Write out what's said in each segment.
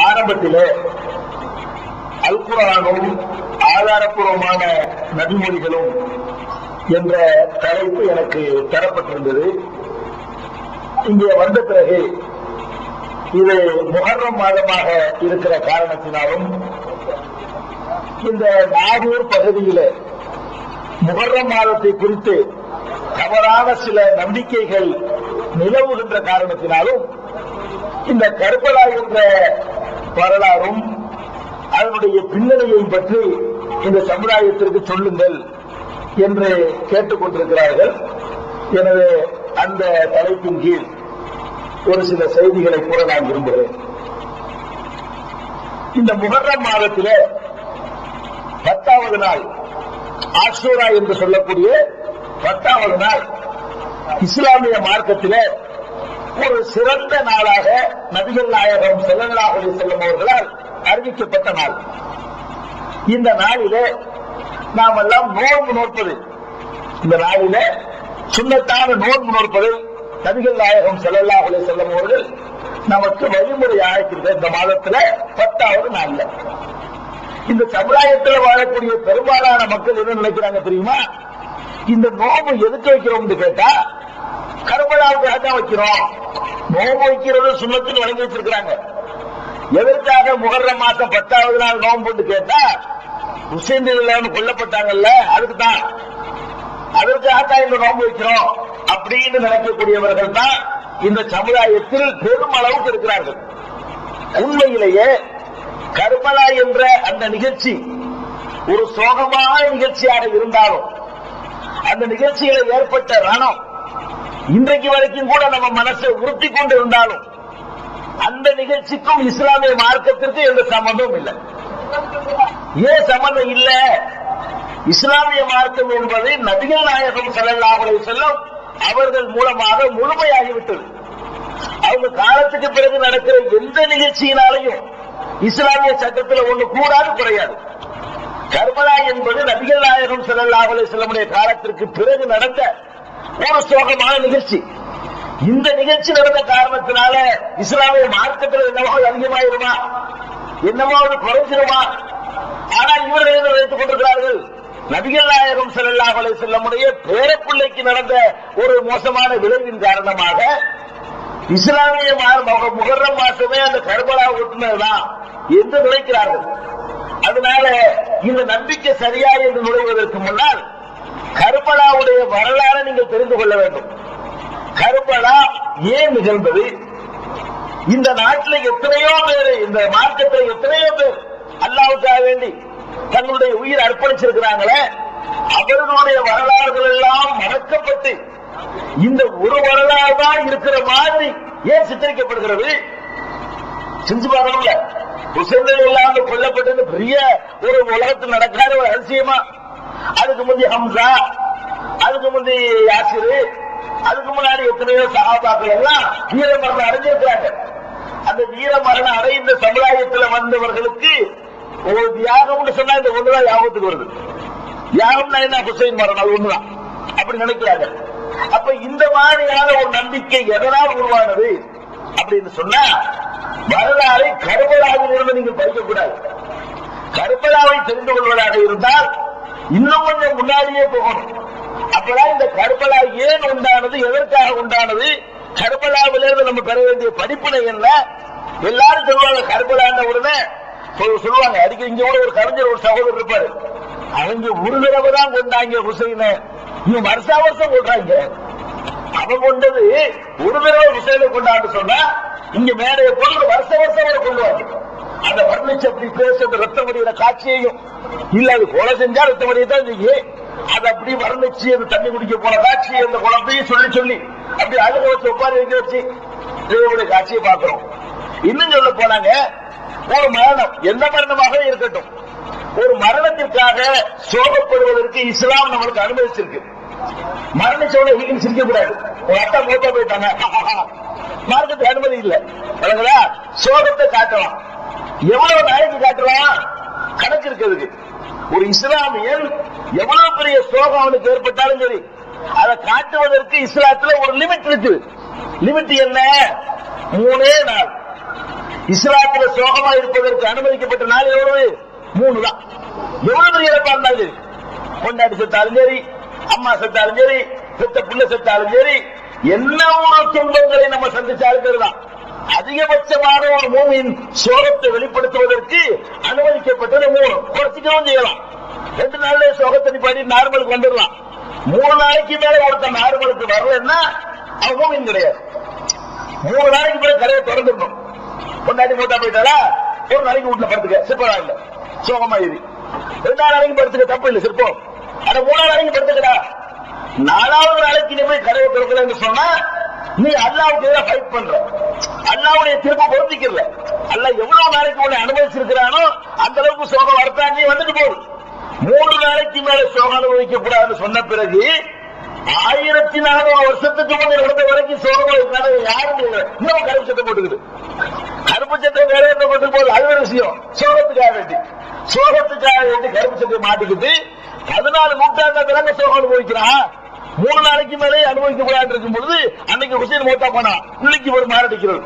ஆரம்பத்திலே அல் குர்ஆனும் ஆதாரப்பூர்வமான நபிமொழிகளும் என்ற தலைப்பு எனக்கு தரப்பட்டிருந்தது. இங்கே வந்த பிறகு இது முஹர்ரம் மாதமாக இருக்கிற காரணத்தினாலும் இந்த நாகூர் பகுதியிலே முஹர்ரம் மாதத்தை குறித்து தவறான சில நம்பிக்கைகள் நிலவுகின்ற காரணத்தினாலும் இந்த கர்பலா என்ற வரலாறும் அதனுடைய பின்னணியை பற்றி இந்த சமுதாயத்திற்கு சொல்லுங்கள் என்று கேட்டுக் கொண்டிருக்கிறார்கள். எனவே அந்த தலைப்பின் கீழ் ஒரு சில செய்திகளை கூற நான் விரும்புகிறேன். இந்த முஹர்ரம் மாதத்திலே 10வது நாள் ஆஷூரா என்று சொல்லக்கூடிய 10வது நாள் இஸ்லாமிய மார்க்கத்திலே ஒரு சிறந்த நாளாக நபிகள் நாயகம் ஸல்லல்லாஹு அலைஹி வஸல்லம் அவர்களால் அறிவிக்கப்பட்ட நாள். இந்த நாளிலே நாம் எல்லாம் நோன்பு நோற்பது, இந்த நாளிலே சுன்னத்தான நோன்பு நோற்பதை நபிகள் நாயகம் ஸல்லல்லாஹு அலைஹி வஸல்லம் அவர்கள் நமக்கு வழிமுறை ஆக்கியிருக்க இந்த மாதத்துல 10வது நாள்ல. இந்த சமுதாயத்தில் வாழக்கூடிய பெரும்பாலான மக்கள் என்ன நினைக்கிறாங்க தெரியுமா? இந்த நோம்பு எதுக்கு வைக்கிறோம் கேட்டா கர்பலாவுக்காக தான் வைக்கிறோம். நோம்பு வைக்கிறது சுன்னத்துன்னு வழங்கி வச்சிருக்கிறாங்க. எதற்காக முஹர்ரம் மாசம் 10வது நாள் நோம்புன்னு கேட்டா ஹுசைன் ரலியல்லாஹு கொல்லப்பட்டாங்கல்ல, அதுக்கு தான், அதற்காகத்தான் இந்த நோம்பு வைக்கிறோம் அப்படின்னு நினைக்கக்கூடியவர்கள் தான் இந்த சமுதாயத்தில் பெருமளவுக்கு இருக்கிறார்கள். உண்மையிலேயே கர்பலா என்ற அந்த நிகழ்ச்சி ஒரு சோகமான நிகழ்ச்சியாக இருந்தாலும், அந்த நிகழ்ச்சியில ஏற்பட்ட ரணம் இன்றைக்கு வரைக்கும் கூட நம்ம மனசை உறுத்தி கொண்டு இருந்தாலும், அந்த நிகழ்ச்சிக்கும் இஸ்லாமிய மார்க்கத்திற்கு எந்த சம்பந்தமும் இல்லை. ஏன் சம்பந்தம் இல்ல? இஸ்லாமிய மார்க்கம் என்பது நபிகள் நாயகம் ஸல்லல்லாஹு அலைஹி வஸல்லம் அவர்கள் மூலமாக முழுமையாகிவிட்டது. அவங்க காலத்துக்கு பிறகு நடக்கிற எந்த நிகழ்ச்சியினாலையும் இஸ்லாமிய சட்டத்தில் ஒன்று கூடாது, குறையாது. கர்பலா என்பது நபிகள் நாயகம் ஸல்லல்லாஹு அலைஹி வஸல்லம் காலத்திற்கு பிறகு நடந்த ஒரு சோகமான நிகழ்ச்சி. இந்த நிகழ்ச்சி நடந்த காரணத்தினால இஸ்லாமிய மார்க்கத்தில் என்னவோ அதிகமாயிருமா, என்னவோ குறைஞ்சிருமா? ஆனால் இவர்கள் என்ன நினைத்துக் கொண்டிருக்கிறார்கள்? நபிகள் நாயகம் ஸல்லல்லாஹு அலைஹி வஸல்லம் பேரப்பிள்ளைக்கு நடந்த ஒரு மோசமான விளைவின் காரணமாக இஸ்லாமிய முஹர்ரம் மாசமே அந்த கர்பலா ஒட்டுனதுதான் என்று நினைக்கிறார்கள். அதனால இந்த நம்பிக்கை சரியா என்று நுழைவதற்கு முன்னால் கர்பலாவுடைய வரலாறு நீங்கள் தெரிந்து கொள்ள வேண்டும். கர்பலா ஏன் நிகழ்ந்தது? இந்த நாட்டில் எத்தனையோ பேர், இந்த மார்க்கத்தில் எத்தனையோ பேர் அல்லாஹ்வுக்காக வேண்டி தங்களுடைய உயிர் அர்ப்பணிச்சிருக்கிறாங்களே, அவர்களுடைய வரலாறுகள் எல்லாம் மறக்கப்பட்டு இந்த ஒரு வரலாறு தான் இருக்கிற மாதிரி ஏன் சித்தரிக்கப்படுகிறது? செஞ்சு பார்க்கணும்ல. ஹுசைன் ரலியல்லாஹு கொல்லப்பட்டது பெரிய ஒரு உலகத்தில் நடக்காத ஒரு அதிசயமா? அதுக்கு முந்தைய ஹம்சா, அதுக்கு முந்தைய யாசிர், அதுக்கு முன்னாடி எத்தனையோ சஹாபாக்கள் எல்லாம் வீர மரணம் அடைஞ்சிருக்கிறாங்க. அந்த வீர மரணம் அடைந்த சமுதாயத்தில் வந்தவர்களுக்கு ஒரு தியாகம்னு சொன்னா இந்த ஒண்ணுதான் ஞாபகத்துக்கு வருது. தியாகம்னா என்ன? ஹுசைன் மரணம், அது ஒண்ணுதான் அப்படி நினைக்கிறாங்க. அப்ப இந்த மாதிரியான ஒரு நம்பிக்கை எதனால் உருவானது அப்படின்னு சொன்னா, வரலாறை கர்பலாவில் இருந்து நீங்க படிக்க கூடாது. கர்பலாவை தெரிந்து கொள்வதாக இருந்தால் இன்னும் கொஞ்சம் முன்னாடியே போகணும். அப்பதான் இந்த கர்பலா ஏன் உண்டானது, எதற்காக உண்டானது, கர்பலாவிலிருந்து நம்ம பெற வேண்டிய படிப்பினை என்ன? எல்லாரும் சொல்லுவாங்க கர்பலான உடனே சொல்லுவாங்க. அதுக்கு இங்க கூட ஒரு கலைஞர், ஒரு சகோதரர் இருப்பாரு, அவங்க ஒரு தடவை தான் கொண்டாங்க ஹுசைன, இவங்க வருஷா வருஷம் கொண்டாங்க. அவன் கொண்டது ஒரு தடவை ஹுசைனை கொண்டாண்டு சொன்னா இங்க மேடையை கொண்டு வருஷ வருஷம் அவரை கொள்ளுவாங்க. அந்த வர்ணிச்சு அப்படி பேச ரத்த வடிகிற காட்சியையும் இல்ல, அது கொலை செஞ்சா ரத்த வடியை தான் செய்யும், அதை அப்படி வர்ணிச்சு அந்த தண்ணி குடிக்க போன காட்சி, அந்த குழந்தையும் சொல்லி சொல்லி அப்படி அழுக வச்சு உட்கார வைக்க வச்சு தேவனுடைய காட்சியை பார்க்கிறோம். இன்னும் சொல்ல போனாங்க, ஒரு மரணம் எந்த மரணமாக இருக்கட்டும், ஒரு மரணத்திற்காக சோகப்படுவதற்கு இஸ்லாம் நம்மளுக்கு அனுமதிச்சிருக்கு. மரணிச்சோட வீட்டில் சிரிக்க கூடாது. ஒரு அட்டா மூத்தா போயிட்டாங்க, மார்க்கத்துக்கு அனுமதி இல்லை. சோகத்தை காட்டலாம். எவ்வளவு நாளைக்கு காட்டலாம்? கணக்கு இருக்கிறதுக்கு. ஒரு இஸ்லாமியன் எவ்வளவு பெரிய சோகம் அவனுக்கு ஏற்பட்டாலும் சரி, அதை காட்டுவதற்கு இஸ்லாத்துல ஒரு லிமிட் இருக்கு. லிமிட் என்ன? 3 நாள். இஸ்லாத்துல சோகமா இருப்பதற்கு அனுமதிக்கப்பட்ட நாள் எவ்வளவு? 3 தான். எவ்வளவு பெரிய இழப்பா இருந்தாது? கொண்டாடி செத்தாலும் சரி, அம்மா செத்தாலும் சரி, செத்த புள்ள செத்தாலும் சரி, என்ன ஒரு துன்பங்களை நம்ம சந்திச்சாலும் சரிதான். அதிகபட்சமான ஒரு மூமின் சோகத்தை வெளிப்படுத்துவதற்கு அனுமதிக்கப்பட்டது 3. குறைச்சிக்கவும் செய்யலாம். 2 நாள்ல சோகத்தை நிப்பாட்டி நார்மலுக்கு வந்துடலாம். 3 நாளைக்கு மேல ஒருத்தன் நார்மலுக்கு வரலன்னா அவன் மூமின் கிடையாது. 3 நாளைக்கு மேல கரையை திறந்துடணும். கொண்டாடி மூட்டா போயிட்டாலா, ஒரு நாளைக்கு வீட்டுல படுத்துக்க, சிற்பம் இல்ல, சோகமா இரு. 2ஆவது நாளைக்கு படுத்துக்க, தப்பு இல்லை, சிற்பம். ஆனா 3ஆவது நாளைக்கு படுத்துக்கடா. 4வது நாளைக்கு நீ போய் கரையை திறக்கலன்னு சொன்னா நீ அல்லாவுக்கு எதிராக ஃபைட் பண்ற, அல்லாவுடைய தீர்ப்பு பொருந்திக்கல. அல்லாஹ் எவ்வளவு நாளைக்கு உன்னை அனுபவிச்சிருக்கிறானோ அந்த அளவுக்கு சோகம் வரத்தா நீ வந்துட்டு போகுது. 3 நாளைக்கு மேல சோகம் அனுபவிக்க கூடாதுன்னு சொன்ன பிறகு 1400 வருஷத்துக்கு முன்னே நடந்த வரைக்கும் சோகம் யாரும் இன்னும் கருப்பு சட்டை போட்டுக்குது. கருப்பு சட்டை வேற என்ன கொண்டு போகுது, அது ஒரு விஷயம். சோகத்துக்காக வேண்டி கருப்பு சட்டை மாட்டிக்கிட்டு 14 நூற்றாண்டு சோகம் அனுபவிக்கிறான். 3 நாளைக்கு மேலே அனுபவிக்க கூடாது இருக்கும் பொழுது அன்னைக்கு ஹுசைன் மோட்டா போனா பிள்ளைக்கு ஒரு மாரடிக்கிறது,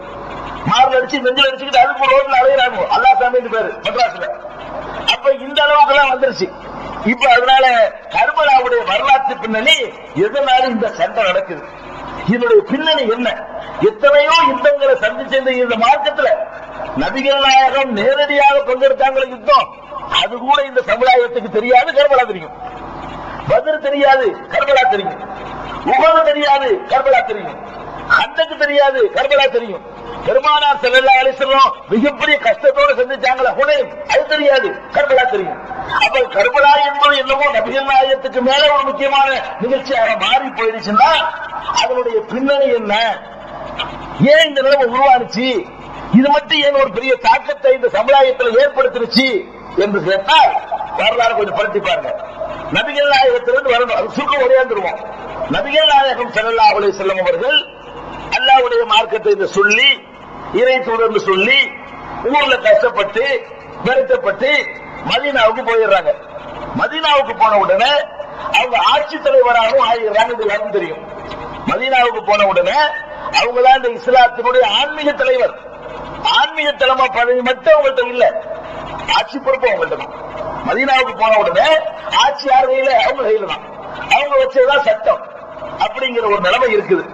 மாரல் அடிச்சு நெஞ்சில் அடிச்சுக்கிட்டு அதுக்கு ரோட்ல அலையிறாங்க. அல்லா சாமி பேரு மெட்ராஸ்ல. அப்ப இந்த அளவுக்கு எல்லாம் வந்துருச்சு. இப்ப அதனால கர்பலாவுடைய வரலாற்று பின்னணி எதனால இந்த சண்டை நடக்குது, இதனுடைய பின்னணி என்ன? எத்தனையோ யுத்தங்களை சந்திச்ச இந்த மார்க்கத்துல நபிகள் நாயகம் நேரடியாக பங்கெடுத்தாங்க யுத்தம். அது கூட இந்த சமுதாயத்துக்கு தெரியாது, கர்பலா தெரியும். பத்ர் தெரியாது, கர்பலா தெரியும். உஹது தெரியாது, கர்பலா தெரியும். ஹந்தக் தெரியாது, கர்பலா தெரியும். பெருமானார் ஸல்லல்லாஹு அலைஹி வஸல்லம் மிகப்பெரிய கஷ்டத்தோடு சந்திச்சாங்களா, ஹுனைன், அது தெரியாது, கர்பலா தெரியும். அப்ப கர்பலா என்பது என்னவோ நபிகள் நாயகத்துக்கு மேல ஒரு முக்கியமான நிகழ்ச்சியாக மாறி போயிடுச்சுன்னா அதனுடைய பின்னணி என்ன, ஏன் இந்த நிலைமை உருவானுச்சு, இது மட்டும் ஏன் ஒரு பெரிய தாக்கத்தை இந்த சமுதாயத்தில் ஏற்படுத்திருச்சு என்று கேட்டால் வரலாறு கொஞ்சம் பரட்டி பாருங்க. நபிகள் நாயகத்திலிருந்து வரணும், அது சுருக்கம் உரையாந்துருவோம். நபிகள் நாயகம் ஸல்லல்லாஹு அலைஹி வஸல்லம் அவர்கள் அல்லாஹ்வுடைய மார்க்கத்தை சொல்லி, இறை தூதர்னு சொல்லி, ஊர்ல கஷ்டப்பட்டு வருத்தப்பட்டு மதீனாவுக்கு போயிடுறாங்க. மதீனாவுக்கு போன உடனே அவங்க ஆட்சி தலைவராகவும் ஆகிறாங்க. இது எல்லாரும் தெரியும். மதீனாவுக்கு போன உடனே அவங்க தான் இந்த இஸ்லாத்தினுடைய ஆன்மீக தலைவர். ஆன்மீக தலைமை பதவி மட்டும் அவங்கள்ட்ட இல்ல, ஆட்சி பொறுப்பு அவங்கள்ட்ட தான். மதீனாவுக்கு போன உடனே ஆட்சி யார் கையில? அவங்க கையில தான். அவங்க வச்சதுதான் சட்டம். அப்படிங்கிற ஒரு நிலைமை இருக்குது.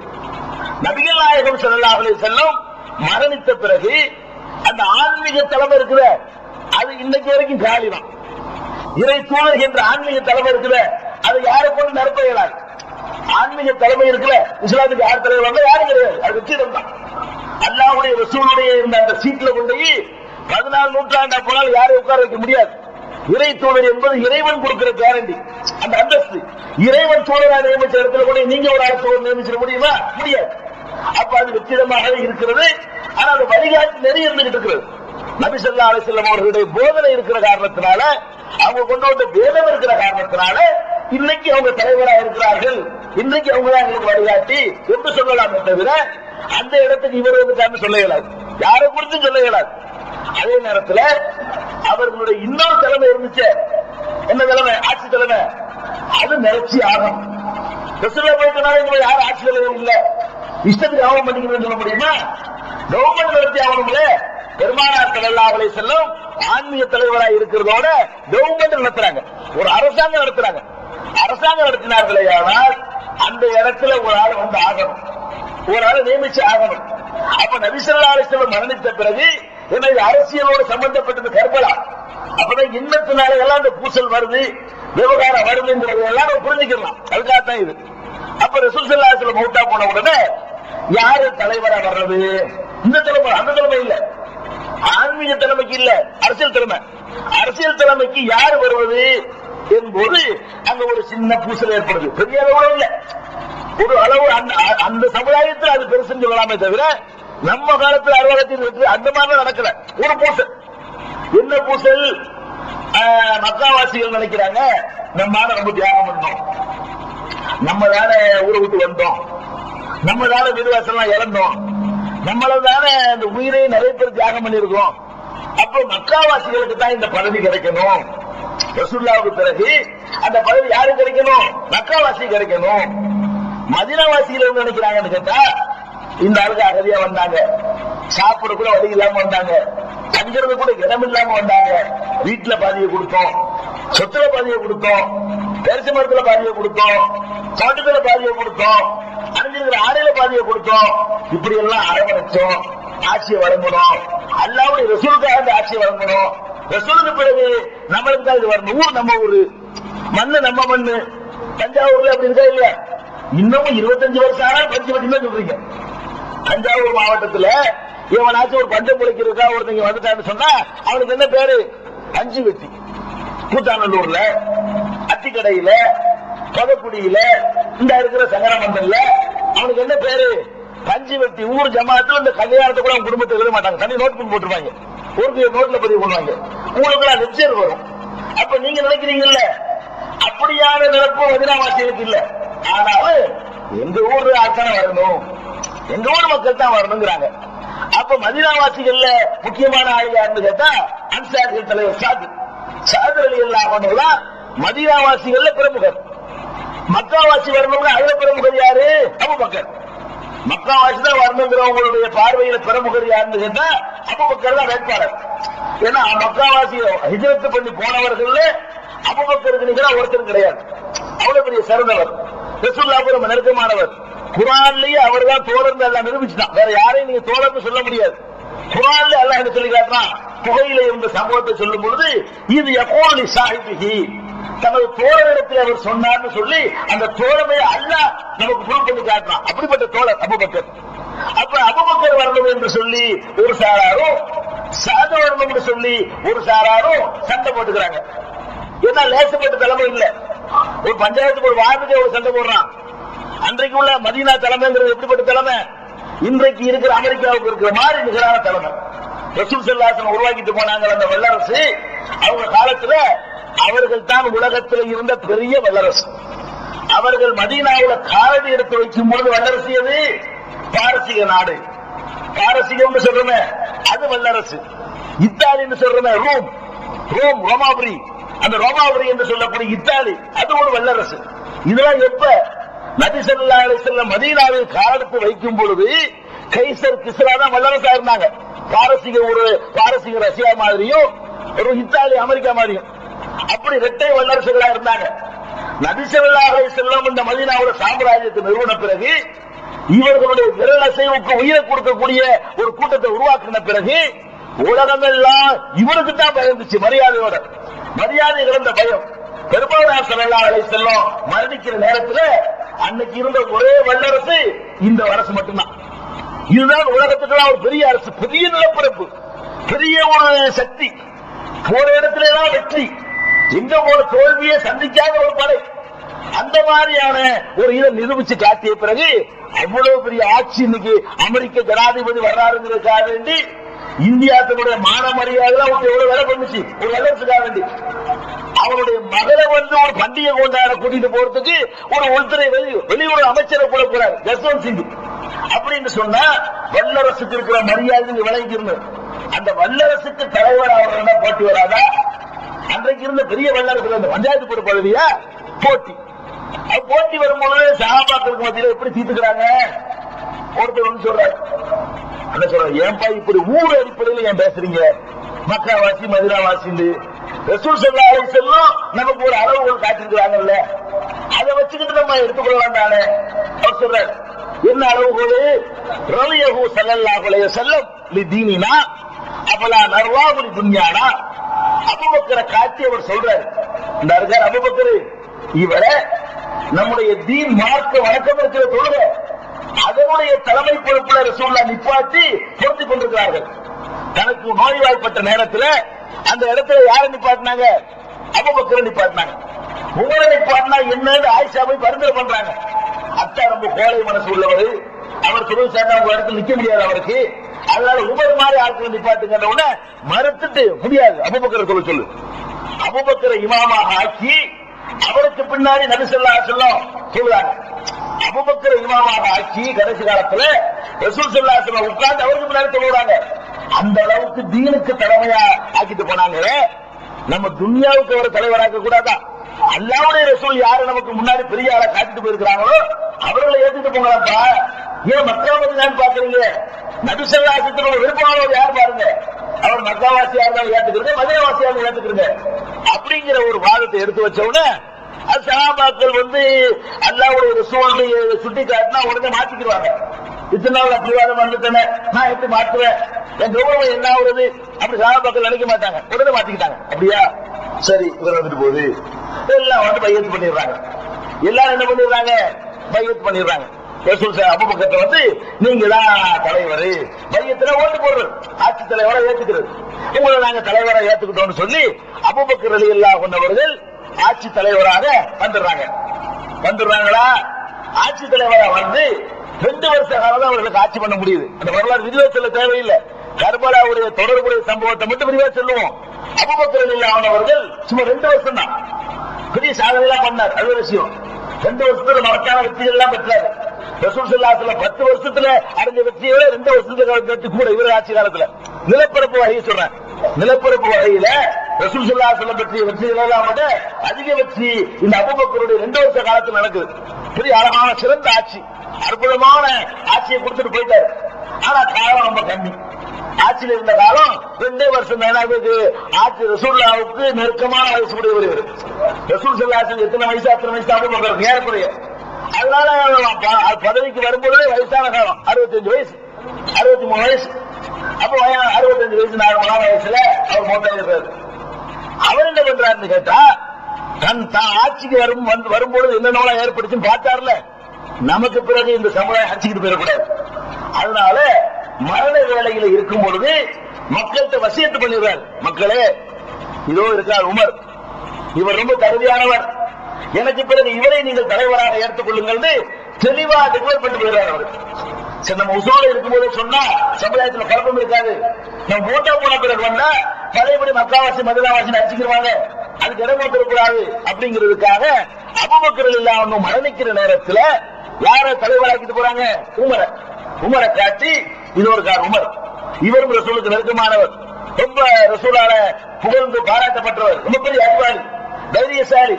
நபிகள் நாயகம் ஸல்லல்லாஹு அலைஹி வஸல்லம் மரணித்த பிறகு அந்த ஆன்மீக தலைமை இருக்குத, அது இன்னைக்கு வரைக்கும் காலி தான். இறை தூதர் என்ற ஆன்மீக தலைமை இருக்குத, அது யாரை கொண்டு நிரப்ப இயலாது. ஆன்மீக தலைமை இருக்குல்ல, இஸ்லாத்துக்கு யார் தலைவர் வந்தா யாரும் கிடையாது, அது வெற்றிடம் தான். அல்லாஹ்வுடைய ரசூலுடைய இருந்த அந்த சீட்ல கொண்டு 14 நூற்றாண்டா போனால் யாரையும் உட்கார வைக்க முடியாது. இறை தூதர் என்பது இறைவன் கொடுக்கிற கேரண்டி, அந்த அந்தஸ்து. இறைவன் தூதராக நியமிச்ச இடத்துல கூட நீங்க ஒரு அரசு நியமிச்சிட முடியுமா? முடியாது. அப்ப அது வெற்றிடமாக இருக்கிறது. ஆனா அது வழிகாட்டி நெறி இருந்துகிட்டு இருக்கிறது. நபி ஸல்லல்லாஹு அலைஹி வஸல்லம் அவர்களுடைய போதனை இருக்கிற காரணத்தினால, அவங்க கொண்டு வந்த வேதம் இருக்கிற காரணத்தினால இன்னைக்கு அவங்க தலைவராக இருக்கிறார்கள். இன்னைக்கு அவங்க தான் எங்களுக்கு வழிகாட்டி என்று சொல்லலாமே தவிர அந்த இடத்துக்கு இவர் வந்து சொல்ல இயலாது, யாரை குறித்தும் சொல்ல இயலாது. அதே நேரத்தில் அவர்களுடைய இன்னொரு தலைமை இருந்துச்சு. என்ன தலைமை? ஆட்சி தலைமை. அது நிகழ்ச்சி ஆகும். யாரும் ஆட்சி தலைவர் இல்ல, இஷ்டத்துக்கு ஆவணம் பண்ணிக்கணும்னு சொல்ல முடியுமா? கவர்மெண்ட் நடத்தி ஆகணும்ல. பெருமானார் ஸல்லல்லாஹு அலைஹி வஸல்லம் ஆன்மீக தலைவராக இருக்கிறதோட கவர்மெண்ட் நடத்துறாங்க, ஒரு அரசாங்கம் நடத்துறாங்க. அரசாங்கம் நடத்தினார்களே, ஆனால் அந்த இடத்துல ஒரு ஆள் வந்து ஆகணும், ஒரு ஆள் நியமிச்சு ஆகணும். அப்ப நபி ஸல்லல்லாஹு அலைஹி வஸல்லம் மரணித்த பிறகு என்ன அரசியலோடு சம்பந்தப்பட்டது கர்பலா. அப்பதான் இன்னத்தினால எல்லாம் இந்த பூசல் வருது, விவகாரம் வருதுங்கிறது எல்லாம் புரிஞ்சுக்கலாம். அதுக்காகத்தான் இது. அப்ப ரசூல் ஸல்லல்லாஹு அலைஹி வஸல்லம் மௌத்தா போன உடனே யாரு தலைவரா வர்றது? இந்த தலைமை, அந்த தலைமை இல்ல, ஆன்மீக தலைமைக்கு இல்ல, அரசியல் தலைமை. அரசியல் தலைமைக்கு யாரு வருவது என்பது அங்க ஒரு சின்ன பூசல் ஏற்படுது. பெரிய அளவு இல்ல, ஒரு அளவு அந்த சமுதாயத்தில் அது பெருசுன்னு சொல்லலாமே தவிர நம்ம காலத்தில் அலுவலகத்தில் அந்த மாதிரி நடக்கல. ஒரு பூசல். என்ன பூசல்? மக்காவாசிகள் நினைக்கிறாங்க நம்ம ரொம்ப தியாகம் பண்ணோம், நம்ம தானே ஊரை விட்டு வந்தோம், நம்ம தானே விடுவாசலாம் இழந்தோம், நம்மள தானே அந்த உயிரை நிறைய பேர் தியாகம் பண்ணிருக்கோம். அப்ப மக்காவாசிகளுக்கு தான் இந்த பதவி கிடைக்கணும். ரசூலுல்லாஹ்வுக்கு பிறகு அந்த பதவி யாரு கிடைக்கணும்? மக்காவாசி கிடைக்கணும். மதீனாவாசிகள் என்ன நினைக்கிறாங்கன்னு கேட்டா, இந்த ஆளுக்கு அகதியா வந்தாங்க, சாப்பிட கூட வழி இல்லாம வந்தாங்க, தங்கிறது கூட இடம் இல்லாம வந்தாங்க. வீட்டுல பாதியை கொடுத்தோம், சொத்துல பாதியை கொடுத்தோம், பரிசு மரத்துல பாதியை கொடுத்தோம், தோட்டத்துல பாதியை கொடுத்தோம், அணிஞ்சிருக்கிற ஆடையில பாதியை கொடுத்தோம். இப்படி எல்லாம் அரவணைச்சோம். ஆட்சியை வழங்கணும், அல்லாவுடைய ரசூலுக்காக அந்த ஆட்சியை வழங்கணும். ரசூலுக்கு பிறகு நம்மளுக்கு தான் இது வரணும். ஊர் நம்ம ஊரு, மண்ணு நம்ம மண்ணு. தஞ்சாவூர்ல அப்படி இருக்கா இல்லையா? இன்னமும் 25 வருஷம் ஆனால் பஞ்சு வட்டி தான் சொல்றீங்க. தஞ்சாவூர் மாவட்டத்துல இவனாச்சும் ஒரு பஞ்சம் பிடிக்கிறதுக்கா ஒருத்தங்க வந்துட்டான்னு சொன்னா அவனுக்கு என்ன பேரு? அஞ்சு வெட்டி. கூத்தாநல்லூர்ல, அத்திக்கடையில, பதக்குடியில, இந்த இருக்கிற சங்கரமண்டல்ல அவனுக்கு என்ன பேரு? பஞ்சு வெட்டி. ஊர் ஜமாத்துல இந்த கல்யாணத்தை கூட அவங்க குடும்பத்தை எழுத மாட்டாங்க, தனி நோட் புக் போட்டுருவாங்க, ஒரு நோட்ல பதிவு பண்ணுவாங்க. உங்களுக்கு லெக்சர் வரும். அப்ப நீங்க நினைக்கிறீங்கல்ல, அப்படியான நிரப்பு மதினாவாசிகளுக்கு இல்ல. ஆனாலும் எங்க ஊர் ஆட்சான வரணும், எங்க ஊர் மக்கள் தான் வரணுங்கிறாங்க. அப்ப மதீனாவாசிகள்ல முக்கியமான ஆள் யாருன்னு கேட்டா அன்சாரிகள் தலைவர் சாதிர் ரலியல்லாஹு அன்ஹு தான் மதீனாவாசிகள்ல பிரமுகர். மக்காவாசி வரணும்னா அதுல பிரமுகர் யாரு? அபூபக்கர். மக்காவாசி தான் வரணுங்கிறவங்களுடைய பார்வையில பிரமுகர் யாருன்னு கேட்டா அபூபக்கர் தான் வேட்பாளர். ஏன்னா மக்காவாசி ஹிஜ்ரத் பண்ணி போனவர்கள் அபூபக்கருக்கு நிகரா ஒருத்தர் கிடையாது. அவ்வளவு பெரிய சிறந்தவர், ரசூலுல்லாஹ்வுக்கு ரொம்ப நெருக்கமானவர். குர்ஆன்லயே அவர் தான் தோழர்னு அல்லாஹ் நிரூபிச்சான். வேற யாரையும் நீங்க தோழர்னு சொல்ல முடியாது. குர்ஆன்ல அல்லாஹ் என்ன சொல்லி காட்டுறான்? புகையில இருந்த சம்பவத்தை சொல்லும் பொழுது இது யகூலி சாஹிபிஹி, தனது தோழரிடத்தில் அவர் சொன்னார்னு சொல்லி அந்த தோழமையை அல்லாஹ் நமக்கு ப்ரூவ் பண்ணி காட்டுறான். அப்படிப்பட்ட தோழர் அபூபக்கர். அப்ப அபூபக்கர் வரணும் என்று சொல்லி ஒரு சாராரும், சாது வரணும் என்று சொல்லி ஒரு சாராரும் சண்டை போட்டுக்கிறாங்க. ஏன்னா லேசப்பட்ட தலைமை இல்ல. ஒரு பஞ்சாயத்துக்கு ஒரு வார்டுக்கு ஒரு சண்டை போடுறான். அன்றைக்கு உள்ள மதீனா தலைமைங்கிறது எப்படிப்பட்ட தலைமை? இன்றைக்கு இருக்கிற அமெரிக்காவுக்கு இருக்கிற மாதிரி நிகரான தலைமை. ரசூல் ஸல்லல்லாஹு அலைஹி வஸல்லம் உருவாக்கிட்டு போனாங்க அந்த வல்லரசு. அவங்க காலத்துல அவர்கள் தான் உலகத்தில் இருந்த பெரிய வல்லரசு. அவர்கள் மதீனாவுல காலடி எடுத்து வைக்கும் பொழுது வல்லரசு எது? பாரசீக நாடு. பாரசீகம் சொல்றமே அது வல்லரசு. இத்தாலின்னு சொல்றமே ரோம், ரோமாபுரி, அந்த ரோமாபுரி என்று சொல்லக்கூடிய இத்தாலி அது ஒரு வல்லரசு. இதெல்லாம் எப்ப? நபி ஸல்லல்லாஹு அலைஹி வஸல்லம் மதீனாவில் காலெடுத்து வைக்கும் பொழுது கைசர் கிஸ்ரா தான் வல்லரசா இருந்தாங்க. பாரசீக ரஷ்யா மாதிரியும் ஒரு இத்தாலி அமெரிக்கா மாதிரியும் அப்படி இரட்டை வல்லரசுகளா இருந்தாங்க. நபி ஸல்லல்லாஹு அலைஹி வஸல்லம் இந்த மதீனாவுல சாம்ராஜ்யத்தை நிறுவன பிறகு இவர்களுடைய விரல் அசைவுக்கு உயிரை கொடுக்கக்கூடிய ஒரு கூட்டத்தை உருவாக்கின பிறகு உலகமெல்லாம் இவருக்கு தான் பயந்துச்சு. மரியாதையோட மரியாதை இழந்த பயம். பெருமானார் ஸல்லல்லாஹு அலைஹி வஸல்லம் மரணிக்கிற நேரத்தில் அன்னைக்கு இருந்த ஒரே வல்லரசு இந்த அரசு மட்டும்தான். இதுதான் உலகத்துக்கெல்லாம் ஒரு பெரிய அரசு, பெரிய நிலப்பரப்பு, பெரிய ஒரு சக்தி. போன இடத்துல வெற்றி, எங்க போன தோல்வியை சந்திக்காத ஒரு படை. அந்த மாதிரியான ஒரு இதை நிரூபிச்சு காட்டிய பிறகு அவ்வளவு பெரிய ஆட்சி இன்னைக்கு அமெரிக்க ஜனாதிபதி வர்றாருங்கிறதுக்காக வேண்டி இந்தியா தன்னுடைய மான மரியாதை எவ்வளவு வேலை பண்ணுச்சு ஒரு வல்லரசுக்காக வேண்டி. அவனுடைய மகளை ஒரு பண்டிகை கொண்டாட கூட்டிட்டு போறதுக்கு ஒரு உள்துறை வெளியுறவு அமைச்சரை கூட போறாரு ஜஸ்வந்த் சிங். அப்படின்னு சொன்னா வல்லரசுக்கு இருக்கிற மரியாதை விளங்கிருந்தது. அந்த வல்லரசுக்கு தலைவர் அவர் போட்டி வராதா? அன்றைக்கு இருந்த பெரிய வல்லரசு அந்த பஞ்சாயத்து போட பதவியா போட்டி. போட்டி வரும்போது சஹாபாக்களுக்கு மத்தியில எப்படி தீர்த்துக்கிறாங்க? ஒருத்தர் வந்து சொல்றாரு, என்ன சொல்ற, ஏன்பா இப்படி ஊர் அடிப்படையில் ஏன் பேசுறீங்க? மக்காவாசி மதீனாவாசி ரசூல் ஸல்லல்லாஹு அலைஹி வஸல்லம் நமக்கு ஒரு அளவுகள் காட்டிருக்கிறாங்கல்ல, அதை வச்சுக்கிட்டு நம்ம எடுத்துக்கொள்ளலாம் தானே. அவர் சொல்றாரு, என்ன அளவுகோல்? ரலியஹு ஸல்லல்லாஹு அலைஹி வஸல்லம் லிதீனினா அபலா நர்வாஹு லிதுன்யானா. அபூபக்கரை காட்டி அவர் சொல்றாரு, இந்த இருக்கார் அபூபக்கர், இவரை நம்முடைய தீன் மார்க்க வணக்கம் இருக்கிற தொழுகை அதனுடைய தலைமை பொறுப்புல ரசூலுல்லாஹ் நிப்பாட்டி பொருத்தி கொண்டிருக்கிறார்கள். தனக்கு நோய்வாய்ப்பட்ட நேரத்தில் அந்த இடத்துல யாரை நிப்பாட்டினாங்க? அபூபக்கரை நிப்பாட்டினாங்க. உமரை நிப்பாட்டினா என்னன்னு ஆயிஷா போய் பரிந்துரை பண்றாங்க. அத்தா ரொம்ப கோழை மனசு உள்ளவர், அவர் தொழில் சேர்ந்த உங்க இடத்துல நிக்க முடியாது அவருக்கு, அதனால உமர் மாதிரி ஆட்களை நிப்பாட்டுங்கிற உடனே மறுத்துட்டு முடியாது அபூபக்கரை சொல்லு. அபூபக்கரை இமாமாக ஆக்கி அவருக்கு பின்னாடி நபி ஸல்லல்லாஹு அலைஹி வஸல்லம் சொல்றாங்க. அபூபக்கரை இமாமாக ஆக்கி கடைசி காலத்துல ரசூல் ஸல்லல்லாஹு அலைஹி வஸல்லம் உட்கார்ந்து அவருக்கு பின்னாடி சொல்றாங்க. அந்த அளவுக்கு தீனுக்கு தலைமையா ஆக்கிட்டு போனாங்க. நம்ம துன்யாவுக்கு ஒரு தலைவராக்க கூடாதா? அல்லாஹ்வுடைய ரசூல் யாரு நமக்கு முன்னாடி பெரிய ஆளை காட்டிட்டு போயிருக்கிறாங்களோ அவர்களை ஏத்துட்டு போங்களாப்பா. ஏன் மக்கா மதீனான்னு பாக்குறீங்க? நபி ஸல்லல்லாஹு அலைஹி வஸல்லம் விருப்பமானவர் யார் பாருங்க, அவர் மக்காவாசியா இருந்தாலும் ஏத்துக்கிறது, மதீனாவாசியா இருந்தாலும் ஏத்துக்கிறது அப்படிங்கிற ஒரு வாதத்தை எடுத்து வச்ச உடனே அது சஹாபாக்கள் அல்லாஹ்வுடைய ரசூலுடைய சுட்டி காட்டினா உடனே மாத்திக்கிடுவாங்க. இத்தனை நாள் அப்படி வாதம் வந்துட்டேன், நான் எப்படி மாற்றுவேன், என் கௌரவம் என்ன ஆகுறது அப்படி சஹாபாக்கள் நினைக்க மாட்டாங்க, உடனே மாத்திக்கிட்டாங்க. அப்படியா, சரி இவர் வந்துட்டு போகுது, எல்லாம் பையத்து பண்ணிடுறாங்க. எல்லாரும் என்ன பண்ணிடுறாங்க, பையத்து பண்ணிடுறாங்க. அபூபக்கர் நீங்க தான் தலைவர், பையத்துல ஓட்டு போடுறது, ஆட்சி தலைவரை ஏத்துக்கிறது, உங்களை நாங்க தலைவரை ஏத்துக்கிட்டோம்னு சொல்லி அபூபக்கர் ரலியல்லாஹு அன்ஹு அவர்கள் ஆட்சி தலைவராக வந்துடுறாங்களா? ஆட்சி தலைவரா 2 வருஷ காலம் அவர்களுக்கு ஆட்சி பண்ண முடியுது. அந்த வரலாறு விரிவா சொல்ல தேவையில்லை, கர்பலாவுடைய தொடர்புடைய சம்பவத்தை மட்டும் விரிவா சொல்லுவோம். அபூபக்கர் ரலியல்லாஹு அன்ஹு அவர்கள் சும்மா 2 வருஷம் தான் பெரிய சாதனை எல்லாம் பண்ணார். அது ஒரு விஷயம். 2 வருஷத்துல மகத்தான வெற்றிகள் எல்லாம் பெற்றாரு. ரசூல் ஸல்லல்லாஹு அலைஹி வஸல்லம் 10 வருஷத்துல அடைஞ்ச வெற்றியை விட 2 வருஷத்துக்கு கூட இவர் ஆட்சி காலத்துல நிலப்பரப்பு வகையை சொல்றேன். நிலப்பரப்பு வகையில ரசூல் ஸல்லல்லாஹு அலைஹி வஸல்லம் பெற்ற வெற்றிகள் எல்லாம் விட அதிக வெற்றி இந்த அபூபக்கருடைய 2 வருஷ காலத்தில் நடக்குது. பெரிய அழகான சிறந்த ஆட்சி, அற்புதமான ஆட்சியை கொடுத்துட்டு போயிட்டாரு. ஆனா காலம் ரொம்ப கம்மி. ஆட்சியில் இருந்த காலம் 2 வருஷம் தான். ஆட்சி ரசூலுல்லாஹ்வுக்கு நெருக்கமான வயசு உடையவர் இவர். ரசூல் ஸல்லல்லாஹு அலைஹி வஸல்லம் எத்தனை வயசு அத்தனை வயசு அபூபக்கர் ஏறக்குறைய. அதனால பதவிக்கு வரும்போதே வயசான காலம் 65 வயசு 63 வயசு. அப்ப 65 வயசு நார்மலான வயசுல அவர் மௌத்தாயிருக்காரு. அவர் என்ன பண்றாருன்னு கேட்டா, தான் ஆட்சிக்கு வரும்போது என்னென்ன ஏற்படுச்சுன்னு பார்த்தார்ல, நமக்கு பிறகு இந்த சமுதாயம் அடிச்சுக்கிட்டு போயிடக்கூடாது. அதனால மரண வேலையில இருக்கும் பொழுது மக்கள்கிட்ட வசியத்து பண்ணிடுறாரு. மக்களே, இதோ இருக்கார் உமர், இவர் ரொம்ப தகுதியானவர், எனக்கு பிறகு இவரை நீங்கள் தலைவராக ஏற்றுக் கொள்ளுங்கள் தெளிவா டிக்ளேர் பண்ணிட்டு போயிடுறாரு. அவர் சரி, நம்ம உசோல இருக்கும்போது சொன்னா சமுதாயத்தில் குழப்பம் இருக்காது. நம்ம மூட்டா போன பிறகு வந்தா பழையபடி மக்காவாசி மதீனாவாசி அடிச்சுக்கிடுவாங்க, அதுக்கு இடம் கொடுத்துடக்கூடாது அப்படிங்கிறதுக்காக அபூபக்கர் ரலியல்லாஹு அன்ஹு மரணிக்கிற நேரத்தில் யார தலைவராக்கிட்டு போறாங்க, உமரை காட்டி இன்னொரு கார் உமர். இவரும் ரசூலுக்கு நெருக்கமானவர், ரொம்ப ரசூலால புகழ்ந்து பாராட்டப்பட்டவர், ரொம்ப பெரிய அறிவாளி, தைரியசாலி.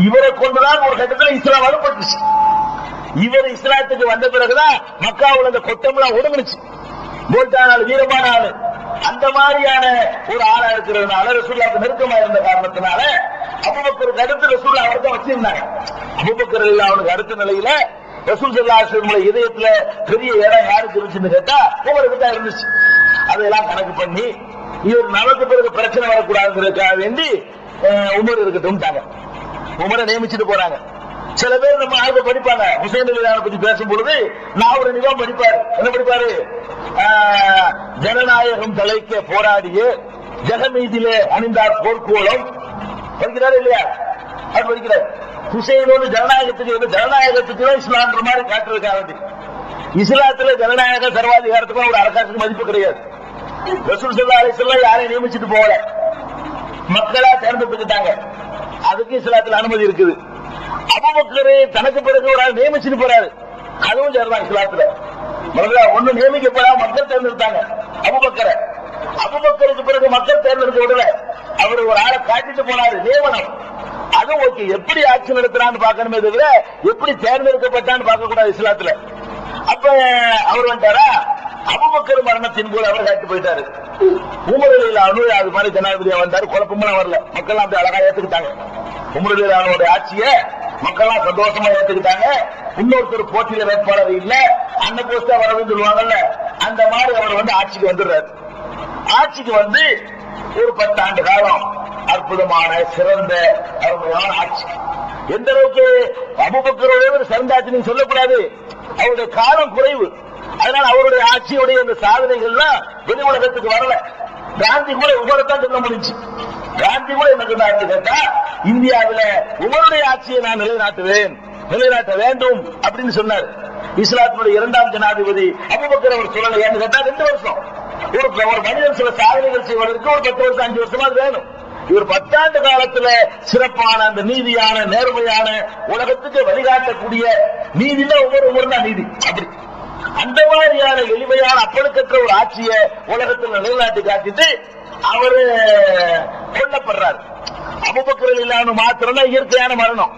இவரை கொண்டுதான் ஒரு கட்டத்தில் இஸ்லாம் வலுப்பட்டுச்சு. இவர் இஸ்லாத்துக்கு வந்த பிறகுதான் மக்காவுல அந்த கொட்டம்லாம் ஒடுங்குச்சு. போல்டான வீரமான ஆளு, அந்த மாதிரியான ஒரு ஆளா இருக்கிறதுனால ரசூலுல்லாஹ்வுக்கு நெருக்கமா இருந்த காரணத்தினால அபூபக்கருக்கு அடுத்து ரசூலுல்லாஹ் அவரை தான் வச்சிருந்தாங்க. அபூபக்கர் ரலியல்லாஹு அன்ஹு அடுத்த நிலையில ரசூல் ஸல்லல்லாஹு அலைஹி வஸல்லம் இதயத்துல பெரிய இடம் யாருக்கு இருந்துச்சுன்னு கேட்டா உமருக்கு தான் இருந்துச்சு. அதையெல்லாம் கணக்கு பண்ணி இவர் நமக்கு பிறகு பிரச்சனை வரக்கூடாதுங்கிறதுக்காக வேண்டி உமர் இருக்கட்டும் உமரை நியமிச்சுட்டு போறாங்க. சில பேர் நம்ம ஆளுக்கு படிப்பாங்க, ஹுசைன் ரலியல்லாஹு பத்தி பேசும் பொழுது நான் ஒரு நிலம் படிப்பாரு. என்ன படிப்பாரு? ஜனநாயகம் தலைக்க போராடிய ஜெகமீதிலே அணிந்தார் போர்க்கோளம் படிக்கிறாரு இல்லையா? அது படிக்கிறார். ஹுசைனோடு ஜனநாயகத்துக்கு இஸ்லாம்ன்ற மாதிரி காட்டுறதுக்காக இஸ்லாத்துல ஜனநாயக சர்வாதிகாரத்துக்கு ஒரு அரசாங்கத்துக்கு மதிப்பு கிடையாது. ரசூல் ஸல்லல்லாஹு அலைஹி வஸல்லம் யாரையும் நியமிச்சுட்டு போகல, மக்களா தேர்ந்தெடுத்துக்கிட்டாங்க. அதுக்கு இஸ்லாத்துல அனுமதி இருக்குது. அபூபக்கர் தனக்கு பிறகு ஒரு ஆள் நியமிச்சுட்டு போறாரு, அதுவும் சரிதான் இஸ்லாத்துல. ஒண்ணு நியமிக்கப்படாம மக்கள் தேர்ந்தெடுத்தாங்க அபூபக்கருக்கு பிறகு மக்கள் தேர்ந்தெடுக்க விடல, அவர் ஒரு ஆளை காட்டிட்டு போனாரு, நியமனம். அது ஓகே, எப்படி ஆட்சி நடத்துறான்னு பார்க்கணுமே தவிர எப்படி தேர்ந்தெடுக்கப்பட்டான்னு பார்க்க கூடாது இஸ்லாத்துல. அப்ப அவர் வந்துட்டாரா, அபூபக்கர் மரணத்தின் போது அவர் காட்டி போயிட்டாரு. உமர் ரலியல்லாஹு அன்ஹு அது மாதிரி ஜனாதிபதியா வந்தாரு, குழப்பமெல்லாம் வரல, மக்கள் அப்படி அழகா ஏத்துக்கிட்டாங்க. உமர் ரலியல்லாஹு அன்ஹுடைய ஆட்சியை மக்கள் சந்தோஷமா ஏத்துக்கிட்டாங்க. இன்னொருத்தர் போட்டியில வேட்பாளர் இல்ல, அந்த போஸ்டா வரதுன்னு சொல்லுவாங்கல்ல, அந்த மாதிரி அவர் ஆட்சிக்கு வந்துடுறாரு. ஆட்சிக்கு ஒரு 10 ஆண்டு காலம் அற்புதமான சிறந்த அருமையான ஆட்சி. எந்த அளவுக்கு அபூபக்கருடைய ஒரு சிறந்த ஆட்சி நீங்க சொல்லக்கூடாது, அவருடைய காலம் குறைவு. அதனால அவருடைய ஆட்சியுடைய இந்த சாதனைகள்லாம் வெளி உலகத்துக்கு வரல. காந்தி கூட உமரைத்தான் சொல்ல முடிஞ்சு. காந்தி கூட என்ன சொன்னாரு கேட்டா, இந்தியாவில உமருடைய ஆட்சியை நான் நிலைநாட்ட வேண்டும் அப்படின்னு சொன்னார். இஸ்லாத்தினுடைய 2ஆம் ஜனாதிபதி அபூபக்கர் அவர் சொல்லல. ஏன்னு கேட்டா 2 வருஷம் ஒரு மனிதன் சில சாதனைகள் செய்வதற்கு ஒரு 10 வருஷம் 5 வருஷமா வேணும். இவர் 10 ஆண்டு காலத்துல சிறப்பான அந்த நீதியான நேர்மையான உலகத்துக்கு வழிகாட்டக்கூடிய நீதினா ஒவ்வொரு தான் நீதி. அப்படி அந்த மாதிரியான எளிமையான அப்பழுக்கற்ற ஒரு ஆட்சியை உலகத்தில் நிலைநாட்டி காட்டிட்டு அவரு கொல்லப்படுறார். அபூபக்கர் ரலியல்லாஹு மாத்திரம் தான் இயற்கையான மரணம்.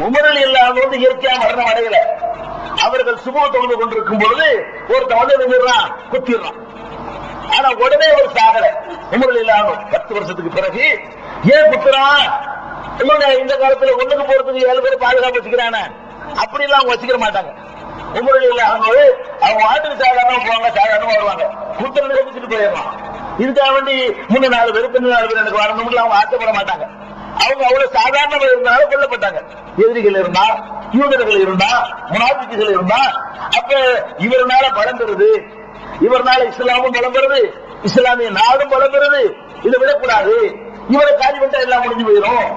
உமர் ரலியல்லாஹு இயற்கையான மரணம் அடையல. அவர்கள் சுப தொழுது கொண்டிருக்கும் பொழுது ஒருத்தன் வந்து நின்றுறான், குத்திடுறான். ஆனா உடனே ஒரு சாகல. உமர் இல்லாம 10 வருஷத்துக்கு பிறகு ஏன் குத்துறான்? இந்த காலத்துல ஒண்ணுக்கு போறதுக்கு 7 பேர் பாதுகாப்பு வச்சுக்கிறானே, அப்படி எல்லாம் அவங்க வச்சுக்கிற மாட்டாங்க. உமர் இல்லாம அவங்க ஆட்டுக்கு சாதாரணமா போவாங்க, சாதாரணமா வருவாங்க, குத்துறது வச்சுட்டு போயிடலாம். இதுக்காக வேண்டி 3 4 பேர் 4 பேர் எனக்கு வரணும்னு அவங்க ஆசைப்பட மாட்டாங்க. அவங்க அவ்வளவு சாதாரண இருந்தால கொல்லப்பட்டாங்க. எதிரிகள் இருந்தா, யூதர்கள் இருந்தா, முனாபிக்குகள் இருந்தா, அப்ப இவர்னால பலம் பெறுது, இவர்னால இஸ்லாமும் பலம் பெறுது, இஸ்லாமிய நாடும் பலம் பெறுது. இதை விடக்கூடாது, இவரை காலி பண்ணா எல்லாம் முடிஞ்சு போயிடும்.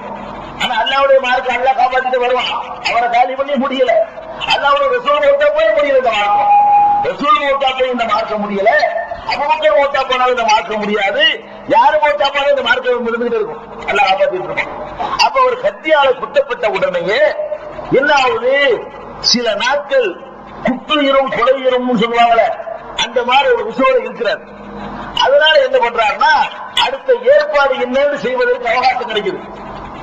ஆனா அல்லாவுடைய மார்க்க அல்லா காப்பாற்றிட்டு வருவான். அவரை காலி பண்ணி முடியல. அல்லாவுடைய ரசூல் ஓட்டா போய் முடியல. இந்த மார்க்கம் ரசூல் ஓட்டா போய் இந்த மார்க்க முடியல. அபூபக்கர் ஓட்டா போனாலும் இந்த மார்க்க முடியாது. யாரு ஓட்டா போனாலும் இந்த மார்க்கம் இருந்துகிட்டு இருக்கும். அல்லா காப்பாற்றிட்டு இருக்கும். அப்ப ஒரு கத்தியால குத்தப்பட்ட உடனேயே என்ன ஆகுது? சில நாட்கள் குற்றுயிரும் கொலையுறும் சொல்லுவாங்களே, அந்த மாதிரி ஒரு விஷயம் இருக்கிறார். அதனால என்ன பண்றாருன்னா, அடுத்த ஏற்பாடு என்னன்னு செய்வதற்கு அவகாசம் கிடைக்குது.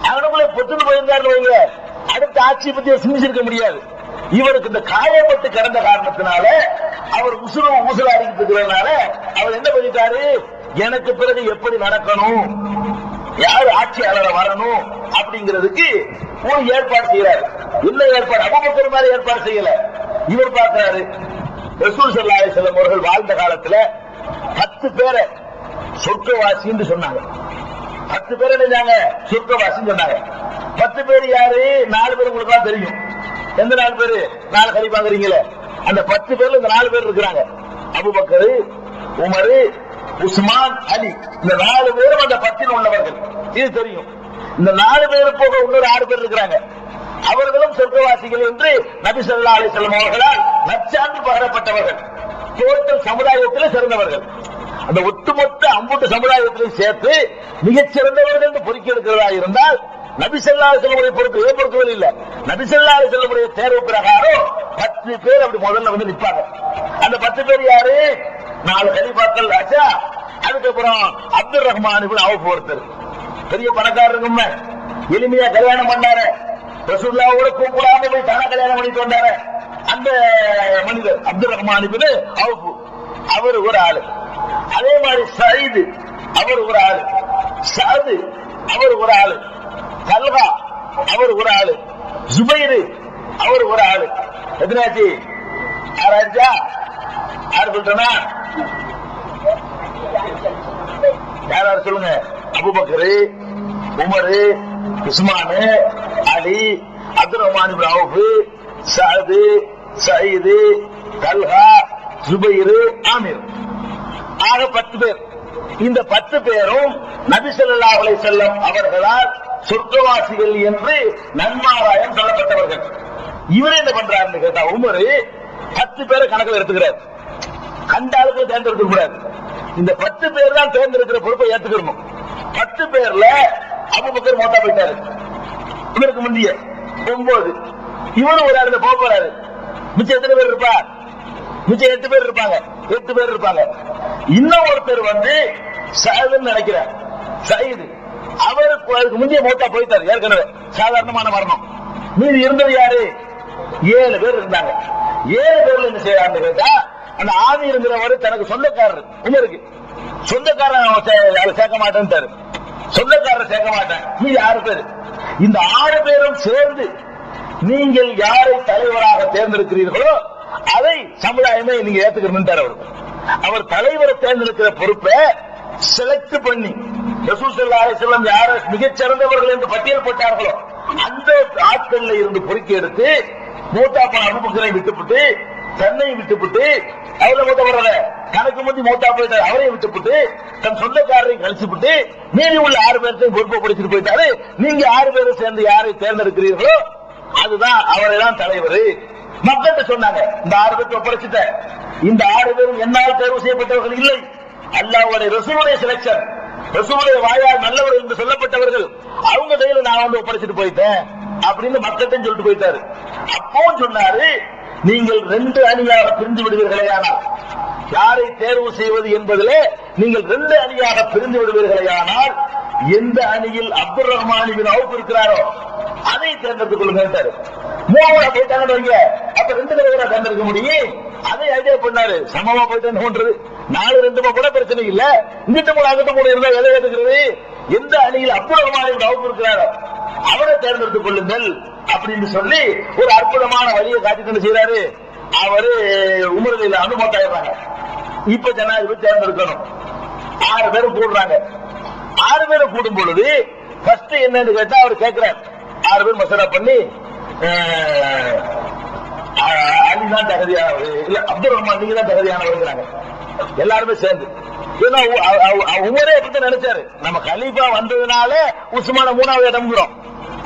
அவனுக்குள்ள பொத்துன்னு போயிருந்தாரு வைங்க, அடுத்த ஆட்சி பத்தி சிந்திச்சிருக்க முடியாது. இவருக்கு இந்த காயப்பட்டு கிடந்த காரணத்தினால அவர் ஊசலாடிக்கிட்டு இருக்கிறதுனால அவர் என்ன பண்ணிட்டாரு? எனக்கு பிறகு எப்படி நடக்கணும், யாரு ஆட்சியாளரை வரணும் அப்படிங்கிறதுக்கு ஒரு ஏற்பாடு செய்யறாரு. என்ன ஏற்பாடு? அபூபக்கர் மாதிரி ஏற்பாடு செய்யல. இவர் பார்க்கிறாரு, ரசூல் ஸல்லல்லாஹு அலைஹி வஸல்லம் அவர்கள் வாழ்ந்த காலத்துல 10 பேரை சொர்க்கவாசின்னு சொன்னாங்க. 10 பேர் என்னங்க சொர்க்கவாசின்னு சொன்னாங்க. 10 பேர் யாரு? 4 பேர் உங்களுக்கு தான் தெரியும். எந்த 4 பேரு? 4 கலீஃபாங்கறீங்களே, அந்த 10 பேர்ல இந்த 4 பேர் இருக்கிறாங்க. அபூபக்கர், உமர், உஸ்மான், அலி. இந்த 4 பேரும் அந்த 10 உள்ளவர்கள். இது தெரியும். இந்த 4 பேர் போக இன்னொரு 6 பேர் இருக்கிறாங்க. அவர்களும் சொர்க்கவாசிகள் என்று நபி ஸல்லல்லாஹு அலைஹி வஸல்லம் அவர்களால் நற்சான்று பகரப்பட்டவர்கள், டோட்டல் சமுதாயத்தில் சிறந்தவர்கள். அந்த ஒட்டுமொத்த அம்புட்டு சமுதாயத்திலும் சேர்த்து மிகச் சிறந்தவர்கள் என்று பொறுக்கி எடுக்கிறதா இருந்தால் நபி ஸல்லல்லாஹு அலைஹி வஸல்லம் பொறுக்கவே இல்லை. நபி ஸல்லல்லாஹு அலைஹி வஸல்லம் தேர்வு பிரகாரம் 10 பேர் அப்படி முதல்ல வந்து நிற்பாங்க. அந்த 10 பேர் யாரு? 4 கலீஃபாக்கள் ஆச்சா. அதுக்கப்புறம் அப்துல் ரஹ்மான் இப்னு அவுஃப் ஒருத்தர், பெரிய பணக்காரருங்க, எளிமையா கல்யாணம் பண்ணாரு. ரசூலுல்லாஹ்வோட கூப்பிடாம போய் தானா கல்யாணம் பண்ணிட்டு வந்தாரு. அந்த மனிதர் அப்துல் ரஹ்மான் இப்னு அவுஃப், அவர் ஒரு ஆளு. அதே மாதிரி சயீத், அவர் ஒரு ஆளு. சாது, அவர் ஒரு ஆளு. தல்ஹா, அவர் ஒரு ஆளு. ஜுபைர், அவர் ஒரு ஆளு. எத்தனாச்சு? 6 யாரு சொல்றா? யாராவது சொல்லுங்க. அபூபக்கர், உமர், உஸ்மான், அலி, அப்துல் ரஹ்மான் இப்னு அவுஃப், சாது, சயீத், தல்ஹா, ஜுபைர், ஆமிர். ஆக 10 பேர். இந்த 10 பேரும் நபி ஸல்லல்லாஹு அலைஹி வஸல்லம் அவர்களால் சொர்க்கவாசிகள் என்று நன்மாராயம் சொல்லப்பட்டவர்கள். இவர் என்ன பண்றாருன்னு கேட்டா, உமர் 10 பேரை கணக்கில் எடுத்துக்கிறார். கண்ட ஆளுக்கு தேர்ந்தெடுக்க கூடாது. இந்த 10 பேர் தான் தேர்ந்தெடுக்கிற பொறுப்பை ஏற்றுக்கணும். 10 பேர்ல அபூபக்கர் மௌத்தா போயிட்டாரு. இவருக்கு முந்தைய 9. இவரும் ஒரு ஆளு போக போறாரு. மிச்சம் எத்தனை பேர் இருப்பா? மிச்சம் 8 பேர் இருப்பாங்க. 8 பேர் இருப்பாங்க. இன்னும் ஒருத்தர் வந்து சயீதுன்னு நினைக்கிறார். சயீத் அவருக்கு அதுக்கு முந்தைய மௌத்தா போயிட்டாரு ஏற்கனவே, சாதாரணமான மரணம். மீதி இருந்தது யாரு? 7 பேர் இருந்தாங்க. 7 பேர்ல என்ன செய்யறான்னு கேட்டா, அந்த ஆமீர்ங்கிறவரு தனக்கு சொந்தக்காரர், உமருக்கு சொந்தக்காரன் சேர்க்க மாட்டேன்ட்டாரு. சொந்தக்காரர் சேர்க்க மாட்டேன். மீதி 6 பேர். இந்த 6 பேரும் சேர்ந்து நீங்கள் யாரை தலைவராக தேர்ந்தெடுக்கிறீர்களோ அதை சமுதாயமே நீங்க ஏத்துக்கணும். அவர் தலைவரை தேர்ந்தெடுக்கிற பொறுப்பை செலக்ட் பண்ணி ரசூல் ஸல்லல்லாஹு அலைஹி வஸல்லம் யாரை மிகச் சிறந்தவர்கள் என்று பட்டியல் போட்டார்களோ அந்த ஆட்கள்ல இருந்து பொறுக்கி எடுத்து மூத்தா போன அபூபக்கரை விட்டுவிட்டு, தன்னை விட்டுவிட்டு, அவரை மூத்த போறத கணக்கு முந்தி மூத்தா போயிட்டாரு, அவரையும் விட்டுவிட்டு, தன் சொந்தக்காரரையும் கழிச்சுவிட்டு மீதி உள்ள 6 பேர்த்தையும் பொறுப்பை படிச்சுட்டு போயிட்டாரு. நீங்க 6 பேரும் சேர்ந்து யாரை தேர்ந்தெடுக்கிறீர்களோ அதுதான் அவரை தான் தலைவர். மக்கள் சொன்னாங்க, இந்த 6 பேருக்கு ஒப்படைச்சிட்ட. இந்த 6 பேரும் என்னால் தேர்வு செய்யப்பட்டவர்கள் இல்லை, அல்லாஹ்வுடைய ரசூலுடைய செலக்ஷன், ரசூலுடைய வாயால் நல்லவர் என்று சொல்லப்பட்டவர்கள், அவங்க கையில நான் வந்து ஒப்படைச்சிட்டு போயிட்டேன் அப்படின்னு மக்கள்கிட்ட சொல்லிட்டு போயிட்டாரு. அப்போ சொன்னாரு, நீங்கள் 2 அணியாக பிரிந்து விடுவீர்களேயானால், யாரை தேர்வு செய்வது என்பதிலே நீங்கள் 2 அணியாக பிரிந்து விடுவீர்களேயானால், எந்த அணியில் அப்துல் ரஹ்மான் இப்னு அவுஃப் இருக்கிறாரோ அதை தேர்ந்தெடுத்துக் கொள்ளுங்க. 3 போயிட்டாங்க. அப்ப 2 தலைவரா தேர்ந்தெடுக்க முடியும். அதை ஐடியா பண்ணாரு. சமமா போயிட்டு என்ன பண்றது, 4-2 கூட பிரச்சனை இல்ல, இங்கிட்ட கூட அங்கிட்ட கூட இருந்தா எதை எடுக்கிறது, எந்த அணியில் அப்துல் ரஹ்மான் இருக்கிறாரோ அவரை தேர்ந்தெடுத்துக் கொள்ளுங்கள் அப்படின்னு சொல்லி ஒரு அற்புதமான வழியை காட்டிட்டு செய்யறாரு. அவரு உமரில் அனுமத்தாயிடுறாங்க. இப்ப ஜனாதிபதி தேர்ந்தெடுக்கணும். 6 பேரும் கூடுறாங்க. 6 பேரும் கூடும் பொழுது ஃபர்ஸ்ட் என்னன்னு கேட்டா அவர் கேட்கிறார். 6 பேர் மசோதா பண்ணி அலிதான் தகுதியானவர், இல்ல அப்துல் ரஹ்மான் நீங்க தான் தகுதியானவர் எல்லாருமே சேர்ந்து. ஏன்னா உமரே எப்படி நினைச்சாரு, நம்ம கலீஃபா வந்ததுனால உஸ்மான 3வது இடம்ங்கிறோம்,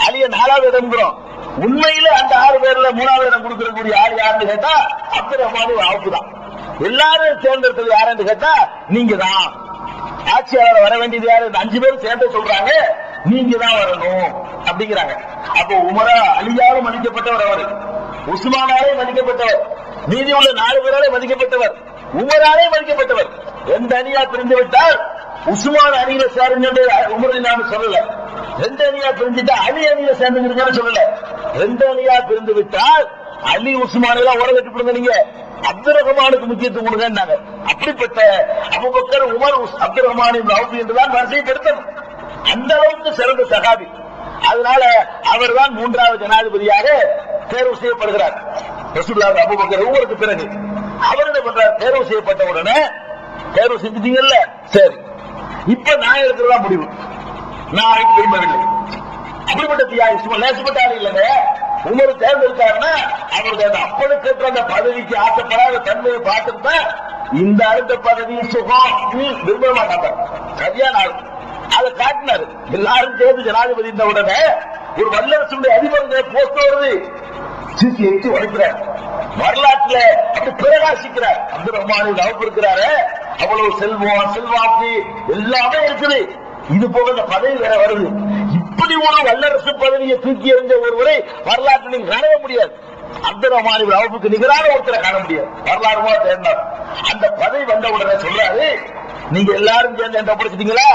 அலிய 4வது இடம்ங்கிறோம். உண்மையில அந்த 6 பேர்ல 3வது இடம் கொடுக்கக்கூடிய ஆள் யாருன்னு கேட்டா அப்துல் ரஹ்மான் அவுஃப் தான். எல்லாரும் தேர்ந்தெடுத்தது யாருன்னு கேட்டா நீங்க தான் ஆட்சியாளர் வர வேண்டியது யாரு, 5 பேரும் சேர்ந்து சொல்றாங்க நீங்க தான் வரணும் அப்படிங்கிறாங்க. அப்போ உமரா அலியாலும் மதிக்கப்பட்டவர், அவர் உஸ்மானாலே மதிக்கப்பட்டவர், மீதி உள்ள 4 பேராலே மதிக்கப்பட்டவர், உமராலே மதிக்கப்பட்டவர். 2 அணியா பிரிந்து விட்டால் உஸ்மான் அணியில சேருங்க உமரை நான் சொல்லல, 2 அணியா பிரிஞ்சுட்டா அலி அணியில சேர்ந்துருங்கன்னு சொல்லல. 2 அணியா பிரிந்து விட்டால் அலி உஸ்மான் எல்லாம் ஓட கட்டி கொடுங்க, நீங்க அப்துல் ரஹ்மானுக்கு முக்கியத்துவம் கொடுங்க. அப்படிப்பட்ட Abu Bakr, Umar, Abdul Rahman Awf என்றுதான் வரிசைப்படுத்தணும். அந்த அளவுக்கு சிறந்த சகாபி. அதனால அவர் தான் 3வது ஜனாதிபதியாக தேர்வு செய்யப்படுகிறார். ரசூலுல்லாஹி அபூபக்கர் உமருக்கு பிறகு அவர் என்ன பண்றார், தேர்வு செய்யப்பட்ட உடனே தேர்வு செஞ்சுட்டீங்கல்ல, சரி இப்ப நான் எடுக்கிறதா முடிவு, நான் விரும்பவில்லை. அப்படிப்பட்ட தியாகம் லேசப்பட்ட ஆள் இல்லைங்க. உமர் தேர்ந்தெடுத்தாருன்னா அவருக்கு அந்த அப்பனுக்கு அந்த பதவிக்கு ஆசைப்படாத தன்மையை பார்த்துட்டு இந்த அடுத்த பதவி சுகம் விரும்ப மாட்டாங்க. சரியான ஆள் அதை காட்டினாரு. எல்லாரும் சேர்ந்து ஜனாதிபதி இந்த உடனே ஒரு வல்லரசுடைய அதிபர் போஸ்ட் வருது, சிசி எட்டி உடைக்கிறார், வரலாற்றுல அப்படி பிரகாசிக்கிறார். அப்துல் ரஹ்மான் அவுஃப் இருக்கிறாரு, அவ்வளவு செல்வம் செல்வாக்கு எல்லாமே இருக்குது. இது போக இந்த பதவி வேற வருது. இப்படி ஒரு வல்லரசு பதவியை தூக்கி எறிஞ்ச ஒருவரை வரலாற்று நீங்க காண முடியாது. அப்துல் ரஹ்மான் அவுஃபுக்கு நிகரான ஒருத்தரை காண முடியாது. வரலாறு தேர்ந்தார். அந்த பதவி வந்த உடனே சொல்றாரு, நீங்க எல்லாரும் சேர்ந்து என்ன படிச்சிட்டீங்களா,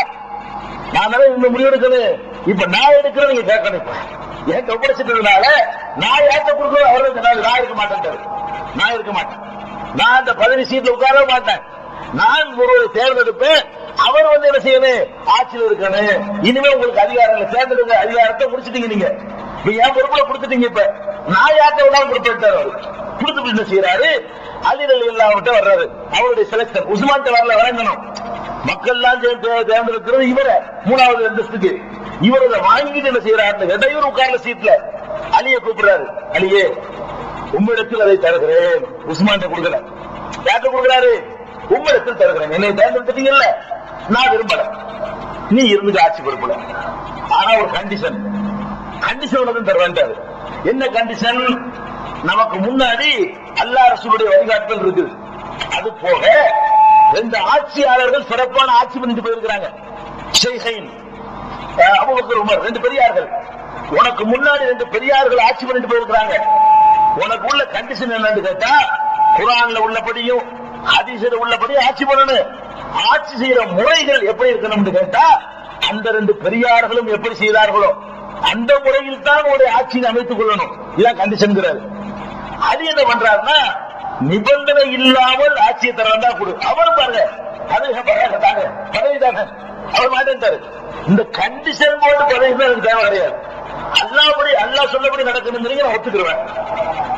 நான் இந்த முடிவு எடுக்கணும், இப்ப நான் எடுக்கிறேன், நீங்க கேட்கணும். என்கிட்ட ஒப்படைச்சிட்டதுனால நான் ஏற்ற கொடுக்கணும், அவருக்கு நான் இருக்க மாட்டேன், நான் இருக்க மாட்டேன், நான் அந்த பதவி சீட்ல உட்கார மாட்டேன், நான் ஒருவரை தேர்ந்தெடுப்பேன், அவர் வந்து என்ன செய்யணும், ஆட்சியில் இருக்கணும். இனிமே உங்களுக்கு அதிகாரம் தேர்ந்தெடுக்க அதிகாரத்தை முடிச்சிட்டீங்க, நீங்க என் பொறுப்புல கொடுத்துட்டீங்க, இப்ப நான் யார்ட்ட விடாம பொறுப்பேற்றார். அவர் கொடுத்து என்ன செய்யறாரு, அதிரல் இல்லாமட்ட வர்றாரு. அவருடைய செலக்ஷன் உஸ்மான் வரல வழங்கணும். மக்கள் எல்லாம் தேர்ந்தெடுக்கிறது இவரை 3வது அந்தஸ்துக்கு. இவர் அதை வாங்கிட்டு என்ன செய்யறாரு, இவர் உட்கார்ல சீட்ல அலியை கூப்பிடுறாரு, அலியே உம்மிடத்தில் அதை தருகிறேன். உஸ்மான் கொடுக்கல, யார்கிட்ட கொடுக்கிறாரு, உம்மிடத்தில் தருகிறேன், என்னை தேர்ந்தெடுத்தீங்கல்ல, நான் விரும்பல, நீ இருந்து ஆட்சி பொறுப்புல, ஆனா ஒரு கண்டிஷன், கண்டிஷன் தருவேன்டாரு. என்ன கண்டிஷன், நமக்கு முன்னாடி அல்லாஹ் ரசூலுடைய வழிகாட்டுதல் இருக்குது, அது போக 2 ஆட்சியாளர்கள் சிறப்பான ஆட்சி பண்ணிட்டு போயிருக்கிறாங்க, ஷைஹைன் அபூபக்கர் உமர் 2 பெரியார்கள், உனக்கு முன்னாடி 2 பெரியார்கள் ஆட்சி பண்ணிட்டு போயிருக்கிறாங்க. உனக்கு உள்ள கண்டிஷன் என்னன்னு கேட்டா, குர்ஆன்ல உள்ளபடியும் ஹதீஸ்ல உள்ளபடியும் ஆட்சி பண்ணணும். ஆட்சி செய்யற முறைகள் எப்படி இருக்கணும்னு கேட்டா, அந்த 2 பெரியார்களும் எப்படி செய்தார்களோ அந்த முறையில் தான் உங்களுடைய ஆட்சியை அமைத்துக் கொள்ளணும். இதான் கண்டிஷன். அது என்ன பண்றாருன்னா, நிபந்தனை இல்லாமல் ஆட்சியை தரந்தா கொடு. அவர் பாருங்க, பதவி தானே, அவர் மாட்டேன்ட்டாரு. இந்த கண்டிஷன் போட்டு பதவி தான் எனக்கு தேவை கிடையாது. அல்லாஹ்படி அல்லாஹ் சொல்லபடி நடக்கணுங்கிறீங்க, நான் ஒத்துக்குருவேன்.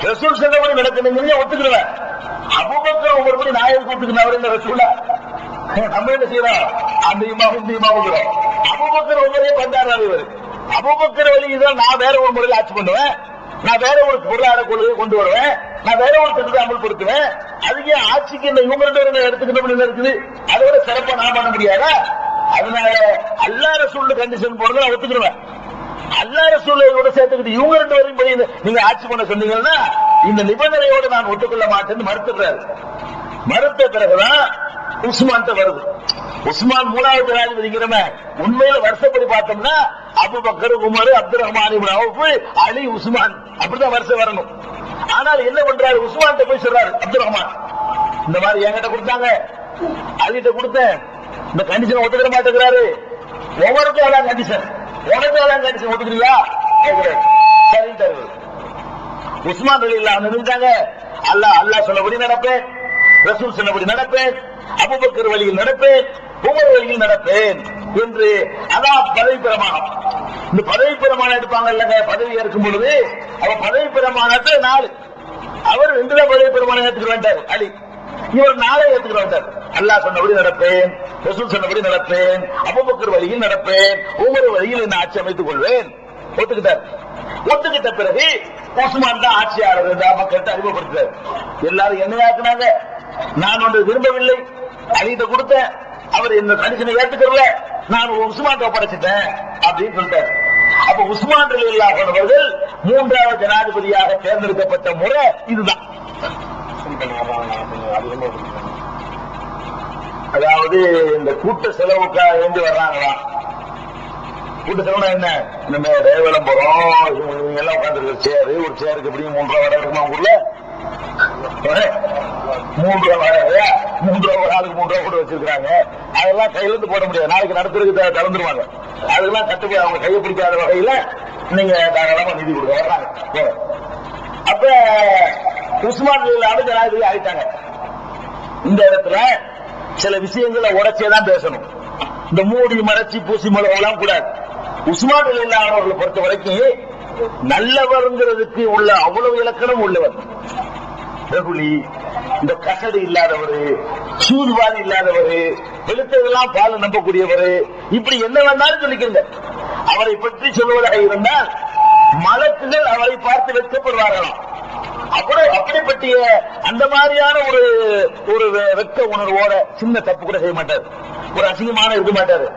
ரசூல் சொல்லபடி நடக்கணுங்கிறீங்க, ஒத்துக்குருவேன். அபூபக்கர் ஒவ்வொரு நாயகம் ஒத்துக்கணும். அவர் என்ன ரசூலா, நம்ம என்ன செய்யறோம், அந்த இமாமும் இந்த இமாமுங்கிறோம். அபூபக்கர் ஒவ்வொரே பண்றாரு. இவர் அபூபக்கர் வழி இதான், நான் வேற ஒரு முறையில் ஆட்சி பண்ணுவேன், நான் வேற ஒரு பொருளாதார கொள்கையை கொண்டு வருவேன், நான் வேற ஒரு திட்டத்தை அமல்படுத்துவேன். அதுக்கே ஆட்சிக்கு இந்த இவங்க 2 பேரும் எடுத்துக்கிட்டோம் இருக்குது, அதோட சிறப்பா நான் பண்ண முடியாதா? அதனால அல்லாஹ் ரசூல் கண்டிஷன் போடுறத நான் ஒத்துக்குருவேன். அல்லாஹ் ரசூலோட சேர்த்துக்கிட்டு இவங்க 2 பேரும் போய் நீங்க ஆட்சி பண்ண சொன்னீங்கன்னா இந்த நிபந்தனையோடு நான் ஒத்துக்கொள்ள மாட்டேன்னு மறுத்துறாரு. மறுத்த பிறகுதான் உஸ்மான் வருது. உஸ்மான் 3வது ஜனாதிபதிங்கிறமே உண்மையில வருஷப்படி பார்த்தோம்னா Abu Bakr, Umar, Abdul Rahman Auf, Ali, Usman, அப்படிதான் வருஷம் வரணும். ஆனால் என்ன பண்றாரு, உஸ்மான் போய் சொல்றாரு, அப்துல் ரஹ்மான் இந்த மாதிரி என்கிட்ட கொடுத்தாங்க, அலிட்ட கொடுத்தேன், இந்த கண்டிஷன் ஒத்துக்கிற மாட்டேங்கிறாரு, ஒவ்வொருக்கும் அதான் கண்டிஷன், உனக்கு அதான் கண்டிஷன் ஒத்துக்கிறியா கேட்கிறாரு. சரி, உஸ்மான் ரலியல்லாஹு அன்ஹு நினைச்சாங்க, அல்லாஹ் சொன்னபடி நடப்பேன், ரசூல் சொன்னபடி நடப்பேன், அபூபக்கர் வழியில் நடப்பேன், உமர் வழியில் நடப்பேன் என்று. அதான் பதவி பிரமாணம். இந்த பதவி பிரமாணம் எடுப்பாங்க இல்லங்க, பதவி ஏற்கும் பொழுது அவர் பதவி பிரமாணத்தை 4, அவர் 2 பதவி பிரமாணம் ஏற்றுக்க வேண்டார் அலி, இவர் 4 ஏற்றுக்க வேண்டார். அல்லாஹ் சொன்னபடி நடப்பேன், ரசூல் சொன்னபடி நடப்பேன், அபூபக்கர் வழியில் நடப்பேன், உமர் வழியில் என்ன ஆட்சி அமைத்துக் கொள்வேன் ஒத்துக்கிட்டார். ஒத்துக்கிட்ட பிறகு உஸ்மான் தான் ஆட்சியாளர் மக்கள்கிட்ட அறிமுகப்படுத்தார். எல்லாரும் என்னையாக்குனாங்க, நான் ஒன்று விரும்பவில்லை, அலிட்ட கொடுத்தேன், அவர் என்ன கண்டிஷனை ஏற்றுக்கல, நான் உஸ்மான் ஒப்படைச்சிட்டேன் அப்படின்னு சொல்லிட்டார். அப்ப உஸ்மான் ரலியல்லாஹு அன்ஹு அவர்கள் 3வது ஜனாதிபதியாக தேர்ந்தெடுக்கப்பட்ட முறை இதுதான். அதாவது இந்த கூட்ட செலவுக்காக வேண்டி வர்றாங்களா? கூட்ட செலவு என்ன, நம்ம ரேவலம் போறோம், இவங்க எல்லாம் உட்காந்துருக்க சேரு, ஒரு சேருக்கு எப்படியும் 3 ரூபா வர இருக்குமா ஊர்ல? 3 ரூபா வர, 3 ரூபா ஆளுக்கு 3 ரூபா கூட வச்சிருக்காங்க. அதெல்லாம் கையில இருந்து போட முடியாது, நாளைக்கு நடத்துறதுக்கு கலந்துருவாங்க. அதெல்லாம் கட்டுப்படி அவங்க கையை பிடிக்காத வகையில நீங்க தாராளமா நிதி கொடுக்க வர்றாங்க. அப்ப உஸ்மான் ஜனாதிபதி ஆயிட்டாங்க. இந்த இடத்துல சில விஷயங்களை உடைச்சேதான் பேசணும். இந்த மூடி மறைச்சி பூசி மலவெல்லாம் கூடாது. உஸ்மான் ரலியல்லாஹு அவர்களை பொறுத்த வரைக்கும் நல்லவருங்கிறதுக்கு உள்ள அவ்வளவு இலக்கணம் உள்ளவர். வெகுளி, இந்த கசடு இல்லாதவர், சூதுவாதி இல்லாதவர், வெளுத்ததெல்லாம் பால் நம்பக்கூடியவர், இப்படி என்ன வேண்டாலும் சொல்லிக்கிறங்க. அவரை பற்றி சொல்வதாக இருந்தால் மலக்குகள் அவரை பார்த்து வெட்கப்படுவார்களாம். அப்படிப்பட்ட அந்த மாதிரியான ஒரு வெட்க உணர்வோட சின்ன தப்பு கூட செய்ய மாட்டார், ஒரு அசிங்கமான இருக்க மாட்டாரு.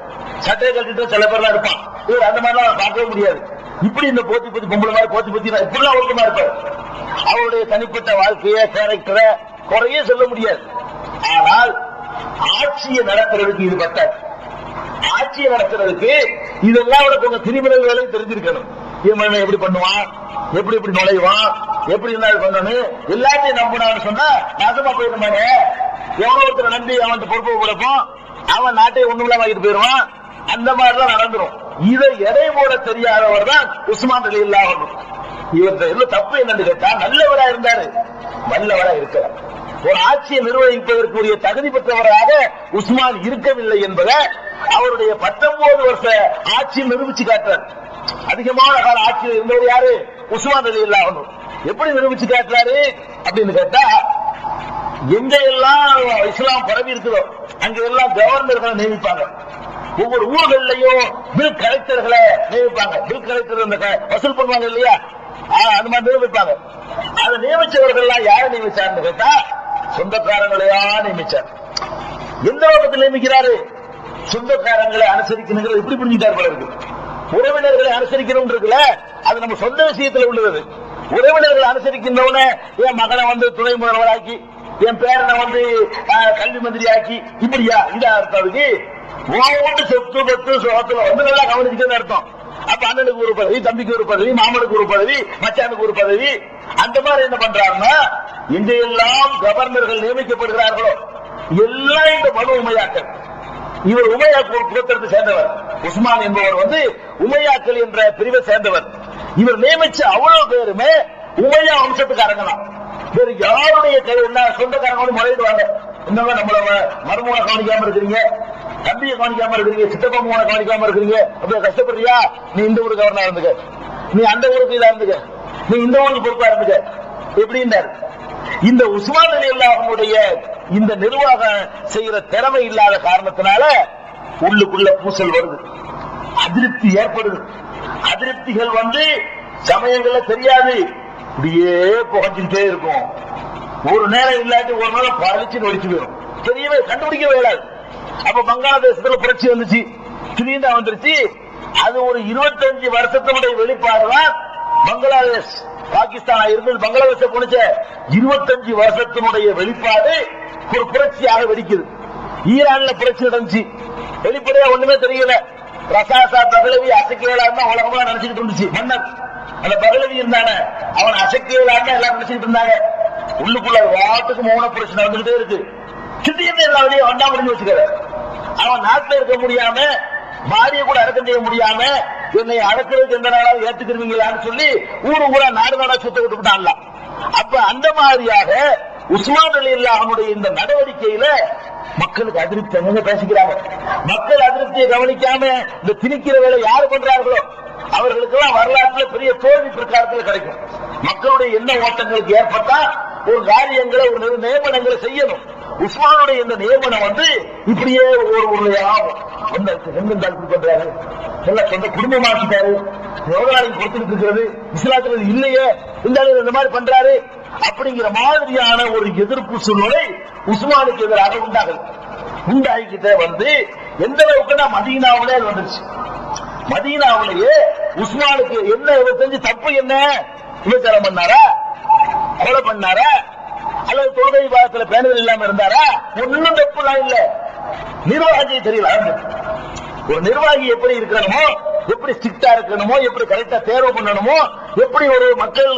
சட்டையை கட்டிட்டு சில பேர்லாம் இருப்பான், இவர் அந்த மாதிரிலாம் பார்க்கவே முடியாது. இப்படி இந்த போத்தி பொம்பளை மாதிரி போத்தி இப்படிலாம் ஒழுக்கமா இருப்பார். அவருடைய தனிப்பட்ட வாழ்க்கையை, கேரக்டரை குறைய சொல்ல முடியாது. ஆனால் ஆட்சியை நடத்துறதுக்கு இது பத்தாது. ஆட்சியை நடத்துறதுக்கு இதெல்லாம் விட கொஞ்சம் கிரிமினல் வேலை தெரிஞ்சிருக்கணும். இவன் எப்படி பண்ணுவான், எப்படி எப்படி நுழைவான், எப்படி இருந்தாலும் பண்ணணும், எல்லாத்தையும் நம்பினான்னு சொன்னா நாசமா போயிருமாங்க. எவனோ ஒருத்தர் நம்பி அவன் பொறுப்பு கொடுப்போம், அவன் நாட்டை ஒண்ணுமில்ல வாங்கிட்டு போயிருவான். அந்த மாதிரிதான் நடந்துரும். இதை எடை போட தெரியாதவர் தான் உஸ்மான் ரலியல்லாஹு அன்ஹு. இவர்கிட்ட என்ன தப்பு என்னன்னு கேட்டா, நல்லவரா இருந்தாரு, நல்லவரா இருக்கிறார். ஒரு ஆட்சியை நிர்வகிப்பதற்குரிய தகுதி பெற்றவராக உஸ்மான் இருக்கவில்லை என்பதை அவருடைய 19 வருஷ ஆட்சியை நிரூபிச்சு காட்டுறார். அதிகமான கால ஆட்சியில் இருந்தவர் யாரு? உஸ்மான் ரலியல்லாஹு அன்ஹு. எப்படி நிரூபிச்சு காட்டுறாரு அப்படின்னு கேட்டா, எங்க எல்லாம் இஸ்லாம் பரவி இருக்குதோ அங்க எல்லாம் கவர்னர்களை நியமிப்பாங்க. ஒவ்வொரு ஊர்களையும் பில் கலெக்டர்களை நியமிப்பாங்க. பில் கலெக்டர் வசூல் பண்ணுவாங்க இல்லையா, அந்த மாதிரி நியமிப்பாங்க. அதை நியமிச்சவர்கள் யாரை நியமிச்சார்னு கேட்டா, சொந்தக்காரங்களையா நியமிச்சார். எந்த வகத்தில் நியமிக்கிறாரு? சொந்தக்காரங்களை அனுசரிக்கணும். இப்படி புரிஞ்சுட்டார் போல இருக்கு. உறவினர்களை அனுசரிக்கணும் இருக்குல்ல, அது நம்ம சொந்த விஷயத்தில் உள்ளது. உறவினர்களை அனுசரிக்கின்றவன என் மகனை துணை முதல்வராக்கி, என் பேரனை கல்வி மந்திரி ஆக்கி, இப்படியா? இதா அர்த்தம். ஓட்டு சொத்து பத்து சோகத்துல நல்லா கவனிச்சுட்டு அர்த்தம். அப்ப அண்ணனுக்கு ஒரு பதவி, தம்பிக்கு ஒரு பதவி, மாமனுக்கு ஒரு பதவி, மச்சானுக்கு ஒரு பதவி. அந்த மாதிரி என்ன பண்றாருன்னா, இன்றையெல்லாம் கவர்னர்கள் நியமிக்கப்படுகிறார்களோ எல்லாம் இந்த மனு உமையாக்கள். இவர் உமையா குலத்திற்கு சேர்ந்தவர். உஸ்மான் என்பவர் உமையாக்கள் என்ற பிரிவை சேர்ந்தவர். இவர் நியமிச்ச அவ்வளவு பேருமே உமையா வம்சத்துக்காரங்க தான். வேறு யாருடைய சொந்தக்காரங்களும் முறையிடுவாங்க. இன்னும் நம்மள மருமகனை கவனிக்காம இருக்கிறீங்க, தம்பியை கவனிக்காம இருக்கிறீங்க, சித்தப்பா மகனை கவனிக்காம இருக்கிறீங்க, அப்படியே கஷ்டப்படுறியா? நீ இந்த ஊருக்கு கவர்னா இருந்துக்க, நீ அந்த ஊருக்கு இதா இருந்துக்க, நீ இந்த ஊருக்கு பொறுப்பா இருந்துக்க, எப்படின்னாரு. இந்த உஸ்மான் ரலியல்லாஹு அன்ஹுடைய இந்த நிர்வாகம் செய்கிற திறமை இல்லாத காரணத்தினால உள்ளுக்குள்ள பூசல் வருது, அதிருப்தி ஏற்படுது. அதிருப்திகள் சமயங்கள்ல தெரியாது, இப்படியே புகஞ்சுட்டே இருக்கும். ஒரு நேரம் இல்லாட்டி ஒரு நேரம் பழிச்சு நொடிச்சு போயிடும், தெரியவே கண்டுபிடிக்க வேண்டாது. அப்ப வங்காளதேசத்துல புரட்சி வந்துச்சு, திடீர்னு வந்துருச்சு. அது ஒரு 25 வருஷத்தினுடைய வெளிப்பாடுதான் பங்களாதேஷ். பாகிஸ்தான் இருந்தது பங்களாதேஷ போனுச்ச 25 வருஷத்தினுடைய வெளிப்பாடு ஒரு புரட்சியாக வெடிக்குது. ஈரான்ல புரட்சி நடந்துச்சு, வெளிப்படையா ஒண்ணுமே தெரியல. ரசாசா பகலவி அசைக்கலான்னு உலகமா நினைச்சுட்டு இருந்துச்சு மன்னர். அந்த பகலவி இருந்தானே அவன் அசைக்கலான்னு எல்லாம் நினைச்சுட்டு இருந்தாங்க. உள்ளுக்குள்ள வாட்டுக்கு மௌன புரட்சி நடந்துகிட்டே இருக்கு. திடீர்னு எல்லா வழியும் வண்டா முடிஞ்சு வச்சுக்கிற. அவன் நாட்டில் இருக்க முடியாம, பாடியை கூட அடக்கம் செய்ய முடியாம, என்னை அடக்கிறதுக்கு எந்த நாளாவது ஏத்துக்கிறீங்களான்னு சொல்லி ஊரு ஊரா நாடு நாடா சுத்த விட்டுவிட்டான்ல. அப்ப அந்த மாதிரியாக உஸ்மான் ரலியல்லாஹு இந்த நடவடிக்கையில மக்களுக்கு அதிருப்தி அங்க பேசிக்கிறாங்க. மக்கள் அதிருப்தியை கவனிக்காம இந்த திணிக்கிற வேலை யாரு பண்றார்களோ அவர்களுக்கு எல்லாம் வரலாற்றுல பெரிய தோல்வி பிரகாரத்தில் கிடைக்கும். மக்களுடைய எண்ண ஓட்டங்களுக்கு ஏற்பட்டா ஒரு காரியங்களை ஒரு நியமனங்களை செய்யணும். உஸ்மானுடைய இந்த நியமனம் இப்படியே ஒரு ஆகும். பண்றாரு எல்லாம் சொந்த குடும்பமாக்கிட்டாரு, முதலாளிக்கு கொடுத்துட்டு இருக்கிறது இஸ்லாத்துல இல்லையே, இந்த மாதிரி பண்றாரு அப்படிங்கிற மாதிரியான ஒரு எதிர்ப்பு சூழ்நிலை உஸ்மானுக்கு எதிராக உண்டாகிக்கிட்ட எந்த அளவுக்குன்னா மதீனாவிலே வந்துருச்சு. மதீனாவிலேயே உஸ்மானுக்கு என்ன செஞ்சு தப்பு, என்ன விபச்சாரம் பண்ணாரா, கொலை பண்ணாரா, அல்லது தொழுகை பாகத்தில் பேணுதல் இல்லாம இருந்தாரா, ஒன்னும் தப்புலாம் இல்ல. நிர்வாகி தெரியல. ஒரு நிர்வாகி எப்படி இருக்கணுமோ, எப்படி ஸ்ட்ரிக்டா இருக்கணுமோ, எப்படி கரெக்டா தேர்வு பண்ணணுமோ, எப்படி ஒரு மக்கள்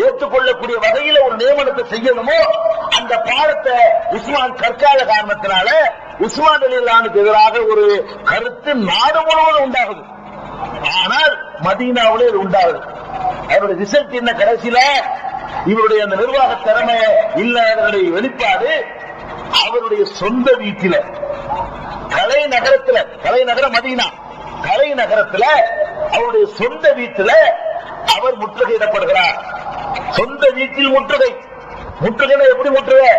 ஏற்றுக்கொள்ளக்கூடிய வகையில ஒரு நியமனத்தை செய்யணுமோ, அந்த பாடத்தை உஸ்மான் கற்காத காரணத்தினால உஸ்மான் ரலியல்லாஹுக்கு எதிராக ஒரு கருத்து நாடு முழுவதும் உண்டாகுது. ஆனால் மதீனாவிலே இது உண்டாகுது. அவருடைய ரிசல்ட் என்ன? கடைசியில இவருடைய அந்த நிர்வாக திறமை இல்லாதவருடைய வெளிப்பாடு அவருடைய சொந்த வீட்டில, தலைநகரம் மதீனா, தலைநகரத்தில் அவருடைய சொந்த வீட்டில் அவர் முற்றுகையிடப்படுகிறார். சொந்த வீட்டில் முற்றுகை. எப்படி முற்றுகை?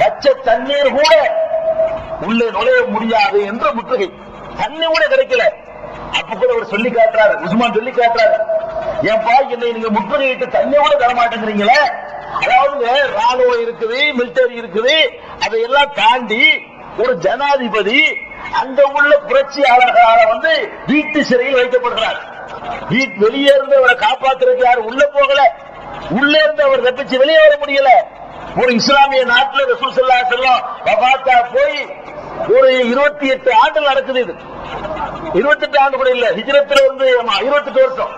கச்ச தண்ணீர் கூட உள்ளே நுழைய முடியாது என்ற முற்றுகை. தண்ணி கூட கிடைக்கல. அப்ப கூட அவர் சொல்லி காட்டுறாரு, உஸ்மான் சொல்லி காட்டுறாரு, ஏன்பா என்னை நீங்க முற்றுகையிட்டு தண்ணி கூட தர மாட்டேங்கிறீங்களே. அதாவது ராணுவம் இருக்குது, மிலிட்டரி இருக்குது, அதையெல்லாம் தாண்டி ஒரு ஜனாதிபதி அங்க உள்ள புரட்சியாளர்களால வீட்டு சிறையில் வைக்கப்படுகிறார். வெளியே இருந்து அவரை காப்பாற்றுறதுக்கு யாரும் உள்ள போகல, உள்ள இருந்து அவர் தப்பிச்சு வெளியே வர முடியல. ஒரு இஸ்லாமிய நாட்டில் ரசூல் ஸல்லல்லாஹு அலைஹி வஸல்லம் வஃபாத்தா போய் ஒரு 28 ஆண்டு நடக்குது. இது 28 ஆண்டு கூட இல்ல, ஹிஜ்ரத்துல 28 வருஷம்.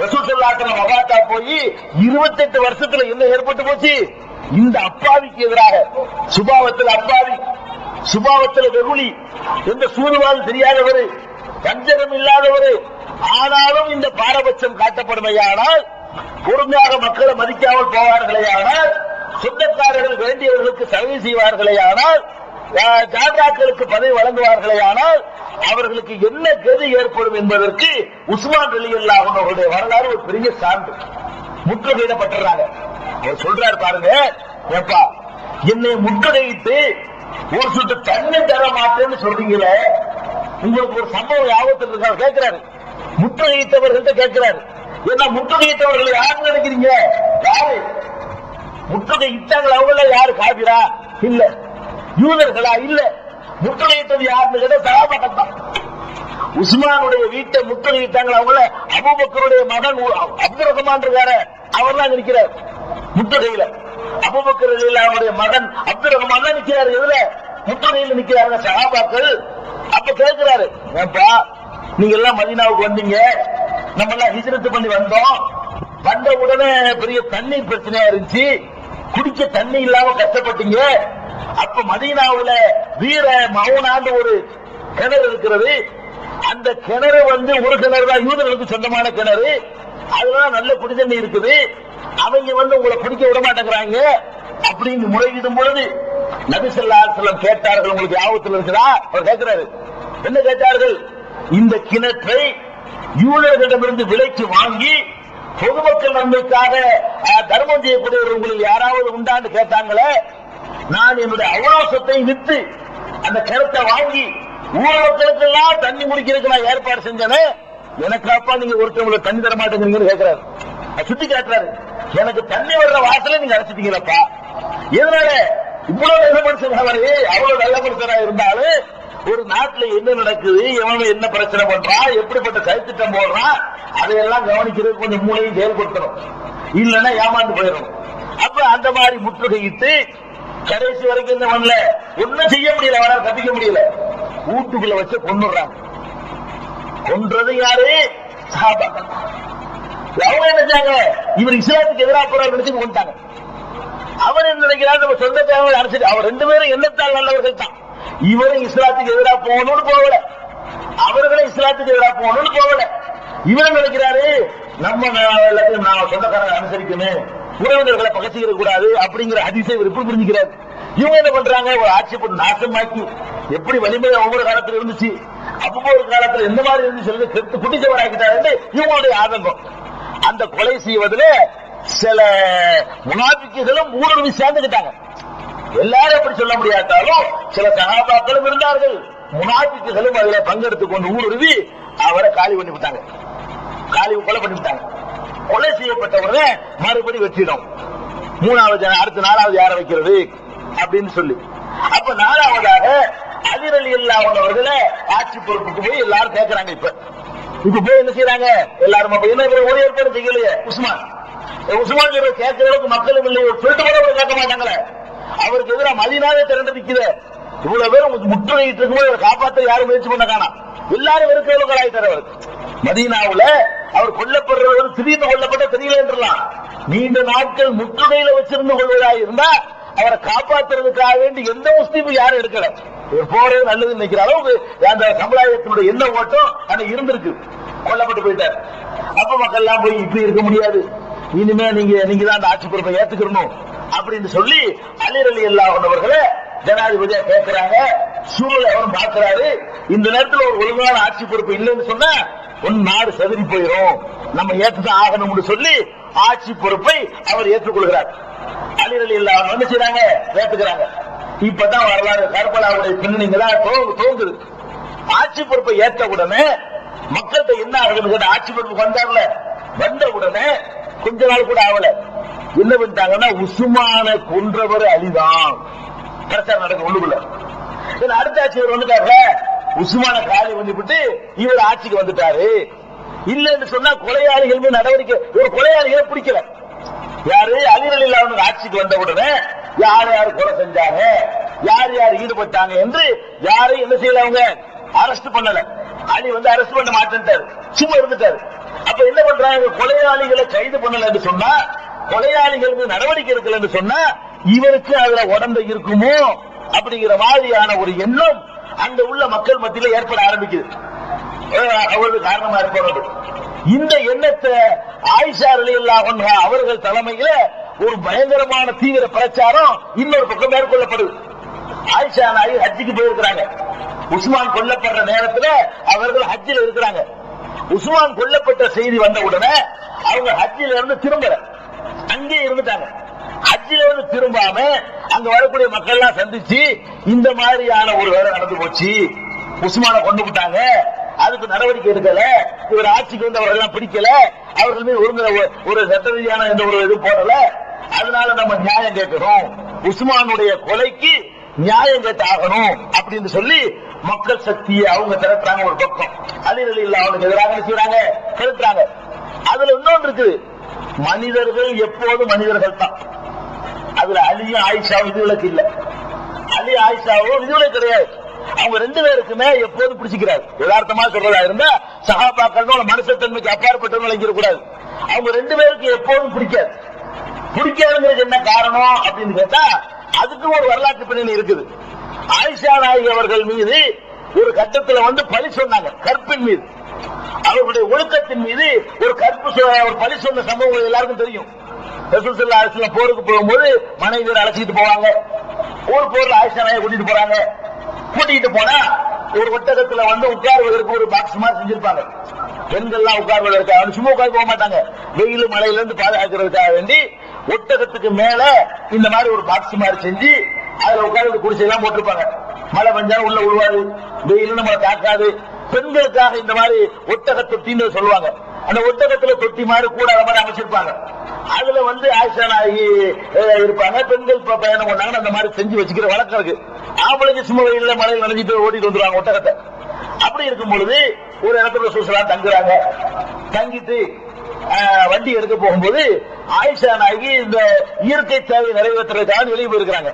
ரசூல் ஸல்லல்லாஹு அலைஹி வஸல்லம் வஃபாத்தா போய் 28 வருஷத்துல என்ன ஏற்பட்டு போச்சு? இந்த அப்பாவிக்கு எதிராக, சுபாவத்தில் அப்பாவி, சுபாவத்தில் வெகுளி, எந்த சூழ்நிலை தெரியாதவர், வஞ்சகம் இல்லாதவர், ஆனாலும் இந்த பாரபட்சம் காட்டப்படுமையானால், பொறுமையாக மக்களை மதிக்காமல் போவார்களேயானால், சொந்தக்காரர்கள் வேண்டியவர்களுக்கு சலுகை செய்வார்களேயானால், ஜாதாக்களுக்கு பதவி வழங்குவார்களேயானால் அவர்களுக்கு என்ன கதி ஏற்படும் என்பதற்கு உஸ்மான் ரலியல்லாஹு அவருடைய வரலாறு ஒரு பெரிய சான்று. முற்றுகையிடப்பட்டுறாங்க. அவர் சொல்றாரு பாருங்க, ஏப்பா என்னை முற்றுகையிட்டு ஒரு சொட்டு தண்ணி தர மாட்டேன்னு சொல்றீங்களே, உங்களுக்கு ஒரு சம்பவம் ஞாபகத்தில் இருக்காரு கேட்கிறாரு. முற்றுகையிட்டவர்கள்ட்ட கேட்கிறாரு, என்ன முற்றுகையிட்டவர்கள் யாருன்னு நினைக்கிறீங்க? யாரு முற்றுகையிட்டாங்களா? அவங்கள யாரு? காபிரா? இல்ல. யூதர்களா? இல்ல. முற்றுகையிட்டது யாருன்னு கேட்ட சஹாபாக்கள் தான். உஸ்மானுடைய வீட்டை முற்றுகையிட்டாங்களா? அவங்கள அபூபக்கருடைய மகன் அப்துல் ரஹ்மான் இருக்காரு, அவர்லாம் நிற்கிறார் முற்றுகையில. அபூபக்கர் ரலியல்லாஹுடைய மகன் அப்துல் ரஹ்மான் தான் நிற்கிறாரு. எதுல? முற்றுகையில் நிற்கிறாங்க சஹாபாக்கள். அப்ப கேட்கிறாரு, ஏப்பா நீங்க எல்லாம் மதீனாவுக்கு வந்தீங்க, நம்ம எல்லாம் ஹிஜ்ரத் பண்ணி வந்தோம், வந்த உடனே பெரிய தண்ணீர் பிரச்சனையா இருந்துச்சு, குடிக்க தண்ணி இல்லாம கஷ்டப்பட்டீங்க. அப்ப மதீனாவுல வீர மௌனான்னு ஒரு கிணறு இருக்கிறது. அந்த கிணறு ஒரு கிணறு தான், யூதர்களுக்கு சொந்தமான கிணறு. அதுதான் நல்ல குடிதண்ணி இருக்குது. அவங்க உங்களை குடிக்க விட மாட்டேங்கிறாங்க அப்படின்னு முறையிடும் பொழுது நபி ஸல்லல்லாஹு அலைஹி வஸல்லம் கேட்டார்கள், உங்களுக்கு ஞாபகத்தில் இருக்குதா? அவர் கேட்கிறாரு, என்ன கேட்டார்கள்? இந்த கிணற்றை யூதர்களிடமிருந்து விலைக்கு வாங்கி பொதுமக்கள் நன்மைக்காக தர்மம் செய்யக்கூடியவர்கள் உங்களுக்கு யாராவது உண்டான்னு கேட்டாங்களே. நான் என்னுடைய அவ்வளவு சொத்தை வித்து அந்த கிணத்தை வாங்கி ஊர் மக்களுக்கு எல்லாம் தண்ணி முடிக்கிறதுக்கு நான் ஏற்பாடு செஞ்சேன்னு, எனக்கு அப்பா நீங்க ஒருத்தவங்களுக்கு தண்ணி தர மாட்டேங்கிறீங்கன்னு கேட்கிறாரு. சுத்தி காட்டுறாரு, எனக்கு தண்ணி வர்ற வாசல நீங்க அடைச்சிட்டீங்களப்பா. எதனால இவ்வளவு நல்ல மனுஷன்? அவ்வளவு நல்ல மனுஷனா இருந்தாலும் ஒரு நாட்டுல என்ன நடக்குது, எவன் என்ன பிரச்சனை பண்றான், எப்படிப்பட்ட சதித்திட்டம் போடுறான், அதையெல்லாம் கவனிக்கிறது கொஞ்சம் மூளையும் செயல்படுத்தணும், இல்லைன்னா ஏமாந்து போயிடும். அப்ப அந்த மாதிரி முற்றுகையிட்டு கடைசி வரைக்கும் என்ன பண்ணல, ஒன்னும் செய்ய முடியல, அவரால் தப்பிக்க முடியல. வீட்டுக்குள்ள வச்சு கொன்னுறாங்க. கொன்றது யாரு? சஹாபாக்கள். அவங்க நினைச்சாங்க இவர் இஸ்லாத்துக்கு எதிராக போறாரு நினைச்சு கொண்டாங்க. அவர் என்ன நினைக்கிறார், நம்ம சொந்தக்காரங்க அனுப்பிச்சு, அவர் 2 பேரும் எண்ணத்தால் நல்லவர்கள் தான். இவரும் இஸ்லாத்துக்கு எதிராக போகணும்னு போகல, அவர்களும் இஸ்லாத்துக்கு எதிராக போகணும்னு போகல. இவன் நினைக்கிறாரு நம்ம எல்லாத்தையும் நான் சொந்தக்காரங்க அனுசரிக்கணும், உறவினர்களை பகச்சிக்க கூடாது அப்படிங்கிற ஹதீஸை இவர் எப்படி புரிஞ்சுக்கிறார். இவங்க என்ன பண்றாங்க, ஒரு ஆட்சி போட்டு நாசமாக்கி எப்படி வலிமை ஒவ்வொரு காலத்துல இருந்துச்சு, ஒவ்வொரு காலத்துல எந்த மாதிரி இருந்துச்சு குட்டிச்சவராக்கிட்டாரு இவங்களுடைய ஆதங்கம். அந்த கொலை செய்வதில் சில முனாபிக்குகளும் ஊடுருவி சேர்ந்துக்கிட்டாங்க. எல்லாரும் அப்படி சொல்ல முடியாட்டாலும் சில சகாபாக்களும் இருந்தார்கள், முனாபிக்குகளும் அதுல பங்கெடுத்துக் கொண்டு ஊடுருவி அவரை காலி பண்ணி விட்டாங்க, கொலை பண்ணி விட்டாங்க. கொலை செய்யப்பட்டவரை மறுபடி வெற்றிடும். மூணாவது அடுத்த நாலாவது யாரை வைக்கிறது அப்படின்னு சொல்லி, அப்ப நாலாவதாக அலி ரலியல்லாஹு அன்ஹு அவர்களை ஆட்சி பொறுப்புக்கு போய் எல்லாரும் கேட்கிறாங்க. இப்ப போய் என்ன செய்யறாங்க எல்லாரும், என்ன ஒரு ஏற்பாடு செய்யலையே உஸ்மான் கேட்கிற அளவுக்கு மக்களும் இல்லை, ஒரு திருட்டு கூட கேட்க மாட்டாங்களே. அவருக்கு எதிராக மதீனாவே திரண்டு நிக்குது, இவ்வளவு பேரும் முற்றுகையிட்டு இருக்கும்போது காப்பாற்ற யாரும் முயற்சி பண்ண காணாம், எல்லாரும் வெறுக்கிறவர்கள் ஆயிட்டார். அவர் மதீனாவுல அவர் கொல்லப்படுறது திடீர்னு கொல்லப்பட்ட தெரியல என்றலாம், நீண்ட நாட்கள் முற்றுகையில வச்சிருந்து கொள்வதாக இருந்தா அவரை காப்பாற்றுறதுக்காக வேண்டி எந்த முஸ்லீமும் யாரும் எடுக்கல. இவர் போறது நல்லது நினைக்கிற அளவுக்கு அந்த சமுதாயத்தினுடைய என்ன ஓட்டம் அன்னைக்கு இருந்திருக்கு, கொல்லப்பட்டு போயிட்டார். அப்ப மக்கள் எல்லாம் போய் இப்படி இருக்க முடியாது, இனிமே நீங்க தான் அந்த ஆட்சி பொறுப்பை ஏத்துக்கணும் அப்படின்னு சொல்லி அலி ரலியல்லாஹு அன்ஹு அவர்களை ஜனாதிபதியா கேட்கிறாங்க. சூழலை அவரும் பார்க்கிறாரு, இந்த நேரத்தில் ஒரு ஒழுங்கான ஆட்சி பொறுப்பு இல்லைன்னு சொன்னா நாடு சதுரி போயிடும், நம்ம ஏற்றுதான் ஆகணும்னு சொல்லி ஆட்சி பொறுப்பை அவர் ஏற்றுக்கொள்கிறார். அலி ரலியல்லாஹு அன்ஹு என்ன செய்றாங்க, ஏத்துக்கிறாங்க. இப்பதான் வரலாறு கர்பலாவுடைய பின்னணிங்களா தோங்குது. ஆட்சி பொறுப்பை ஏற்ற உடனே மக்கள்கிட்ட என்ன ஆகுதுன்னு ஆட்சி பொறுப்புக்கு வந்தார்ல, வந்த உடனே கொஞ்ச நாள் கூட ஆகல, என்ன பண்ணிட்டாங்கன்னா உஸ்மான கொன்றவர் அலிதான் பிரச்சாரம் நடக்கும் உள்ளுக்குள்ள. அடுத்த ஆட்சியர் வந்துட்டாரு, உஸ்மான காலி வந்துவிட்டு இவர் ஆட்சிக்கு வந்துட்டாரு. இல்லன்னு சொன்னா கொலையாளிகள் மீது நடவடிக்கை, ஒரு கொலையாளிகளை பிடிக்கல. யாரு அலி ரலியல்லாஹு அன்ஹு ஆட்சிக்கு வந்த உடனே யார் யார் கொலை செஞ்சாங்க, யார் யார் ஈடுபட்டாங்க என்று யாரையும் என்ன செய்யல, அவங்க அரெஸ்ட் பண்ணல. அலி அரெஸ்ட் பண்ண மாட்டேன்ட்டாரு, சும்மா இருந்துட்டாரு. அப்ப என்ன பண்றாங்க, கொலையாளிகளை கைது பண்ணல என்று சொன்னா, கொலையாளிகளுக்கு நடவடிக்கை எடுக்கல என்று சொன்னா இவருக்கு அதுல உடம்பு இருக்குமோ அப்படிங்கிற மாதிரியான ஒரு எண்ணம் அங்க உள்ள மக்கள் மத்தியில் ஏற்பட ஆரம்பிக்குது. அவருக்கு காரணமா இருப்பது இந்த எண்ணத்தை ஆயிஷா ரலியல்லாஹு அன்ஹா அவர்கள் தலைமையில ஒரு பயங்கரமான தீவிர பிரச்சாரம் இன்னொரு பக்கம் மேற்கொள்ளப்படுது. ஆயிஷா நாயகி ஹஜ்ஜுக்கு போயிருக்கிறாங்க, உஸ்மான் கொல்லப்படுற நேரத்தில் அவர்கள் ஹஜ்ஜில் இருக்கிறாங்க. உஸ்மான் கொல்லப்பட்ட செய்தி வந்த உடனே அவங்க ஹஜ்ஜில இருந்து திரும்பல, அங்கே இருந்துட்டாங்க. ஹஜ்ஜில இருந்து திரும்பாம அங்க வரக்கூடிய மக்கள் எல்லாம் சந்திச்சு இந்த மாதிரியான ஒரு வேலை நடந்து போச்சு, உஸ்மான கொண்டு விட்டாங்க, அதுக்கு நடவடிக்கை எடுக்கல, இவர் ஆட்சிக்கு வந்து அவர்கள் எல்லாம் பிடிக்கல, அவர்கள் மீது ஒரு சட்ட ரீதியான எந்த ஒரு இது போடல, அதனால நம்ம நியாயம் கேட்கணும், உஸ்மானுடைய கொலைக்கு நியாயம் கேட்டு ஆகணும் அப்படின்னு சொல்லி மக்கள் சக்தியை அவங்க திரட்டுறாங்க. ஒரு பக்கம் அலி ரலியல்லாஹு அன்ஹு எதிராக செய்றாங்க, திரட்டுறாங்க. அதுல இன்னொன்று இருக்குது, மனிதர்கள் எப்போதும் மனிதர்கள் தான். அதுல அலியும் ஆயிஷாவும் விதிவிலக்கு இல்ல, அலி ஆயிஷாவும் விதிவிலக்கு கிடையாது. அவங்க ரெண்டு பேருக்குமே எப்போதும் பிடிச்சிக்கிறாரு. யதார்த்தமா சொல்றதா இருந்தா சஹாபாக்கள் மனுஷத்தன்மைக்கு அப்பாற்பட்டவங்க இருக்கக்கூடாது. அவங்க ரெண்டு பேருக்கு எப்போதும் பிடிக்காது. பிடிக்காதுங்கிறது என்ன காரணம் அப்படின்னு கேட்டா அதுக்கு ஒரு வரலாற்று பின்னணி இருக்குது. ஆயிஷா நாயகி அவர்கள் மீது ஒரு கட்டத்தில் பழி சொன்னாங்க, கற்பின் மீது, அவர்களுடைய ஒழுக்கத்தின் மீது ஒரு பழி சொன்ன சம்பவங்கள் எல்லாருக்கும் தெரியும். ரசூல் ஸல்லல்லாஹு அலைஹி வஸல்லம் போருக்கு போகும்போது மனைவியரை அழைச்சிட்டு போவாங்க, ஒரு போர்ல ஆயிஷா நாயகி கூட்டிட்டு போறாங்க. கூட்டிட்டு போனா ஒரு ஒட்டகத்துல உட்கார்வதற்கு ஒரு பாக்ஸ் மாதிரி செஞ்சிருப்பாங்க. பெண்கள்லாம் உட்கார்வதற்காக சும்மா உட்கார்ந்து போக மாட்டாங்க, வெயில் மழையில இருந்து பாதுகாக்கிறதுக்காக வேண்டி ஒட்டகத்துக்கு மேல இந்த மாதிரி ஒரு பாக்ஸ் மாதிரி செஞ்சு அதுல உட்கார்ந்து குடிசை எல்லாம் போட்டிருப்பாங்க. மழை பெஞ்சாலும் உள்ள உருவாது, வெயில் நம்மளை தாக்காது. பெண்களுக்காக இந்த மாதிரி ஒட்டக தொட்டின்னு சொல்லுவாங்க. அந்த ஒட்டகத்துல தொட்டி மாதிரி கூட மாதிரி அமைச்சிருப்பாங்க. அதுல ஆயிஷா நாயகி இருப்பாங்க. பெண்கள் பயணம் பண்ணாங்க, அந்த மாதிரி செஞ்சு வச்சுக்கிற வழக்கம் இருக்கு. ஆம்பளைக்கு சும்மா வெயில மழையில் நினைச்சிட்டு ஓட்டிட்டு வந்துருவாங்க ஒட்டகத்தை. அப்படி இருக்கும் பொழுது ஒரு இடத்துல ரசூலுல்லாஹ் தங்குறாங்க. தங்கிட்டு வண்டி எடுக்க போகும்போது ஆயிஷா நாயகி இந்த இயற்கை தேவை நிறைவேற்றுறதுக்காக வெளியே போயிருக்கிறாங்க.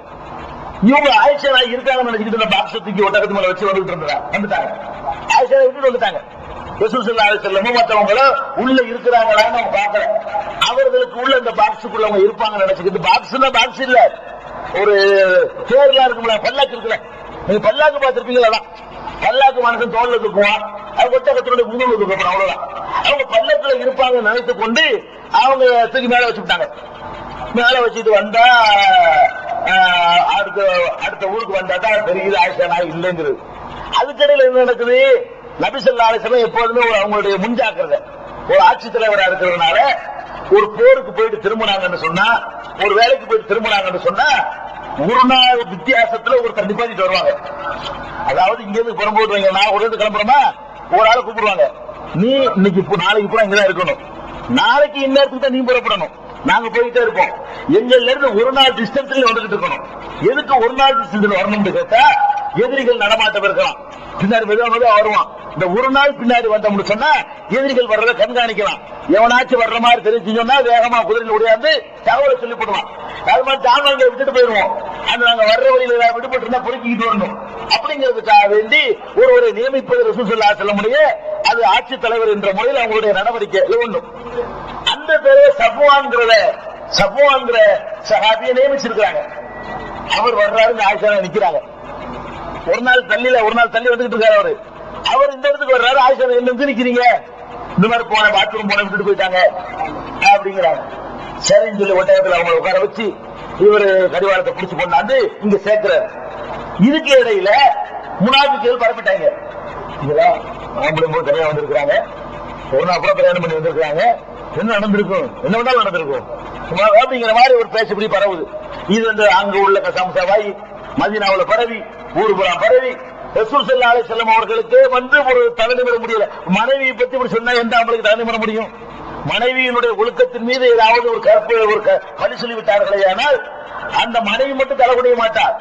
இவங்க ஆயிஷா நாயகி இருக்காங்கன்னு நினைச்சிட்டு பாக்ஸ் தூக்கி ஒட்டகத்து மேல வச்சு வந்துட்டாங்க. ஆயிஷா விட்டுட்டு வந்துட்டாங்க. ரசூல் ஸல்லல்லாஹு அலைஹி வஸல்லம் மற்றவங்களும் உள்ள இருக்கிறாங்களான்னு அவங்க பார்க்கல. அவர்களுக்கு உள்ள இந்த பாக்ஸுக்குள்ள அவங்க இருப்பாங்க நினைச்சுக்கிட்டு, பாக்ஸ்னா பாக்ஸ் இல்ல, ஒரு தேர்லாம் இருக்குல்ல, பல்லாக்கு இருக்குல்ல, நீங்க பல்லாக்கு பார்த்திருப்பீங்களா, பல்லாக்கு மனுஷன் தோல்ல தூக்குவான், அவங்க ஒட்டகத்தினுடைய முதுகுல தூக்கப்படும், அவ்வளவுதான். அவங்க பல்லக்குல இருப்பாங்க நினைத்து கொண்டு அவங்க தூக்கி மேல வச்சுட்டாங்க. மேல வச்சுட்டு வந்தா அடுத்த ஊருக்கு வந்தா தான் தெரியுது ஆயிஷா நாய் இல்லைங்கிறது. அதுக்கடையில் என்ன நடக்குது? நபி ஸல்லல்லாஹு அலைஹி வஸல்லம் எப்போதுமே அவங்களுடைய முன்ஜாக்கிரதை, ஒரு ஆட்சி தலைவரா இருக்கிறதுனால ஒரு போருக்கு போயிட்டு திரும்பினாங்கன்னு சொன்னா, ஒரு வேலைக்கு போயிட்டு திரும்பினாங்கன்னு சொன்னா, ஒரு நாள் வித்தியாசத்துல ஒருத்தர் நிப்பாட்டிட்டு வருவாங்க. அதாவது இங்க இருந்து புறம்போட்டு வைங்க, நான் ஒரு இடத்துக்கு கிளம்புறோமா, ஒரு ஆளை கூப்பிடுவாங்க, நீ இன்னைக்கு நாளைக்கு பூரா இங்கதான் இருக்கணும், நாளைக்கு இந்நேரத்துக்கு தான் நீ புறப்படணும், நாங்க போயிட்டே இருப்போம், எங்கள்ல இருந்து ஒரு நாள் டிஸ்டன்ஸ்ல வந்துகிட்டு இருக்கணும். எதுக்கு ஒரு நாள் டிஸ்டன்ஸ்ல வரணும்னு கேட்டா, எதிரிகள் நடமாட்டம் இருக்கலாம், பின்னாடி மெதுவாக வருவான். இந்த ஒரு நாள் பின்னாடி வந்தோம்னு சொன்னா எதிரிகள் வர்றதை கண்காணிக்கலாம். எவனாச்சும் வர்ற மாதிரி தெரிஞ்சு சொன்னா வேகமா குதிரையில் ஓடியாந்து தகவலை சொல்லி போடுவான். அது மாதிரி ஜாமான்களை விட்டுட்டு போயிடுவோம். அந்த நாங்க வர்ற வழியில விடுபட்டு இருந்தா பொறுக்கிட்டு வரணும் அப்படிங்கிறதுக்காக வேண்டி ஒருவரை நியமிப்பது ரசூல் ஸல்லல்லாஹு அலைஹி வஸல்லம் அது ஆட்சி தலைவர் என்ற முறையில் அவங்களுடைய நடவடிக்கை ஒண்ணும். அந்த பேரை சஃப்வான்கிற சஹாபியை நியமிச்சிருக்கிறாங்க. அவர் வர்றாரு, ஆயிஷா நிக்கிறாங்க. ஒரு நாள் தள்ளி வந்துகிட்டு இருக்காரு. அவர் இந்த இடத்துக்கு வர்றாரு, ஆயிஷா என்ன நிக்கிறீங்க, இந்த மாதிரி போன பாத்ரூம் போன விட்டுட்டு போயிட்டாங்க அப்படிங்கிறாங்க. சரின்னு சொல்லி ஒட்டகத்தில் அவங்க உட்கார வச்சு இவரு கடிவாளத்தை பிடிச்சு கொண்டாந்து இங்க சேர்க்கிறார். இதுக்கு இடையில முனாஃபிக்குகள் பரப்பிட்டாங்க. தனியா வந்திருக்கிறாங்க, ஒரு நாள் கூட கல்யாணம் பண்ணி வந்திருக்காங்க, என்ன நடந்திருக்கும், என்ன வேணாலும் நடந்திருக்கும் அப்படிங்கிற மாதிரி ஒரு பேச்சு இப்படி பரவுது. இது வந்து அங்க உள்ள கசம்சவாய் மதீனாவுல பரவி, ஊர் புறா பரவி, ரசூல் ஸல்லல்லாஹு அலைஹி வஸல்லம் அவர்களுக்கு வந்து ஒரு தலைநிமிர முடியல. மனைவியை பத்தி இப்படி சொன்னா எந்த ஆம்பளுக்கு தலைநிமிர முடியும்? மனைவியினுடைய ஒழுக்கத்தின் மீது ஏதாவது ஒரு பழி சொல்லி விட்டார்களே, ஆனால் அந்த மனைவி மட்டும் தலை குனிய மாட்டார்,